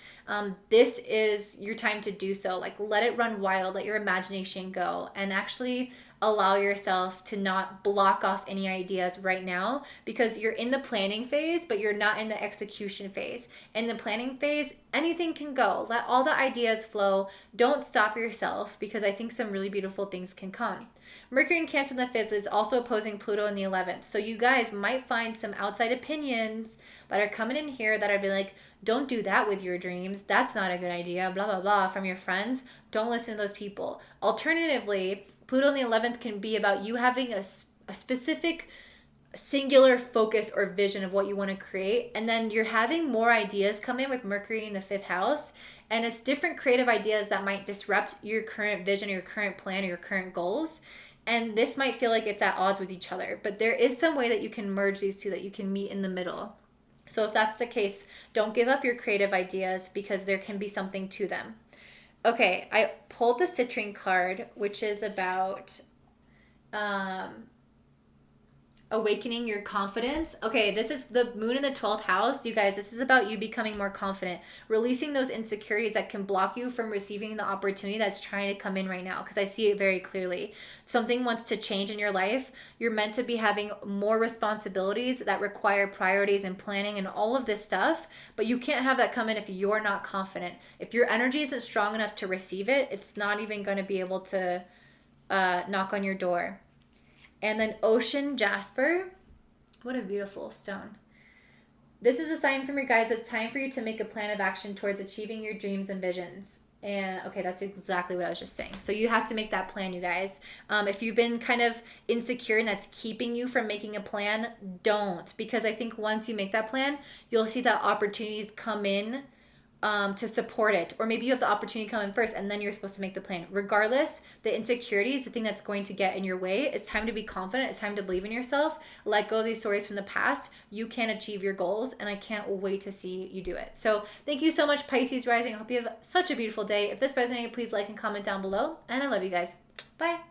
this is your time to do so. Like, let it run wild, let your imagination go, and actually allow yourself to not block off any ideas right now, because you're in the planning phase, but you're not in the execution phase. In the planning phase, anything can go. Let all the ideas flow. Don't stop yourself, because I think some really beautiful things can come. Mercury in Cancer in the 5th is also opposing Pluto in the 11th. So you guys might find some outside opinions that are coming in here that are being like, don't do that with your dreams. That's not a good idea, blah, blah, blah, from your friends. Don't listen to those people. Alternatively, Pluto in the 11th can be about you having a specific singular focus or vision of what you want to create. And then you're having more ideas come in with Mercury in the 5th house. And it's different creative ideas that might disrupt your current vision, or your current plan, or your current goals. And this might feel like it's at odds with each other. But there is some way that you can merge these two, that you can meet in the middle. So if that's the case, don't give up your creative ideas, because there can be something to them. Okay, I pulled the citrine card, which is about awakening your confidence. Okay, this is the moon in the 12th house. You guys, this is about you becoming more confident, releasing those insecurities that can block you from receiving the opportunity that's trying to come in right now, because I see it very clearly. Something wants to change in your life. You're meant to be having more responsibilities that require priorities and planning and all of this stuff, but you can't have that come in if you're not confident. If your energy isn't strong enough to receive it, it's not even going to be able to knock on your door. And then Ocean Jasper. What a beautiful stone. This is a sign from your guides. It's time for you to make a plan of action towards achieving your dreams and visions. And okay, that's exactly what I was just saying. So you have to make that plan, you guys. If you've been kind of insecure and that's keeping you from making a plan, don't. Because I think once you make that plan, you'll see that opportunities come in to support it. Or maybe you have the opportunity come in first and then you're supposed to make the plan. Regardless, the insecurity is the thing that's going to get in your way. It's time to be confident. It's time to believe in yourself. Let go of these stories from the past. You can achieve your goals, and I can't wait to see you do it. So thank you so much, Pisces Rising. I hope you have such a beautiful day. If this resonated, please like and comment down below. And I love you guys. Bye.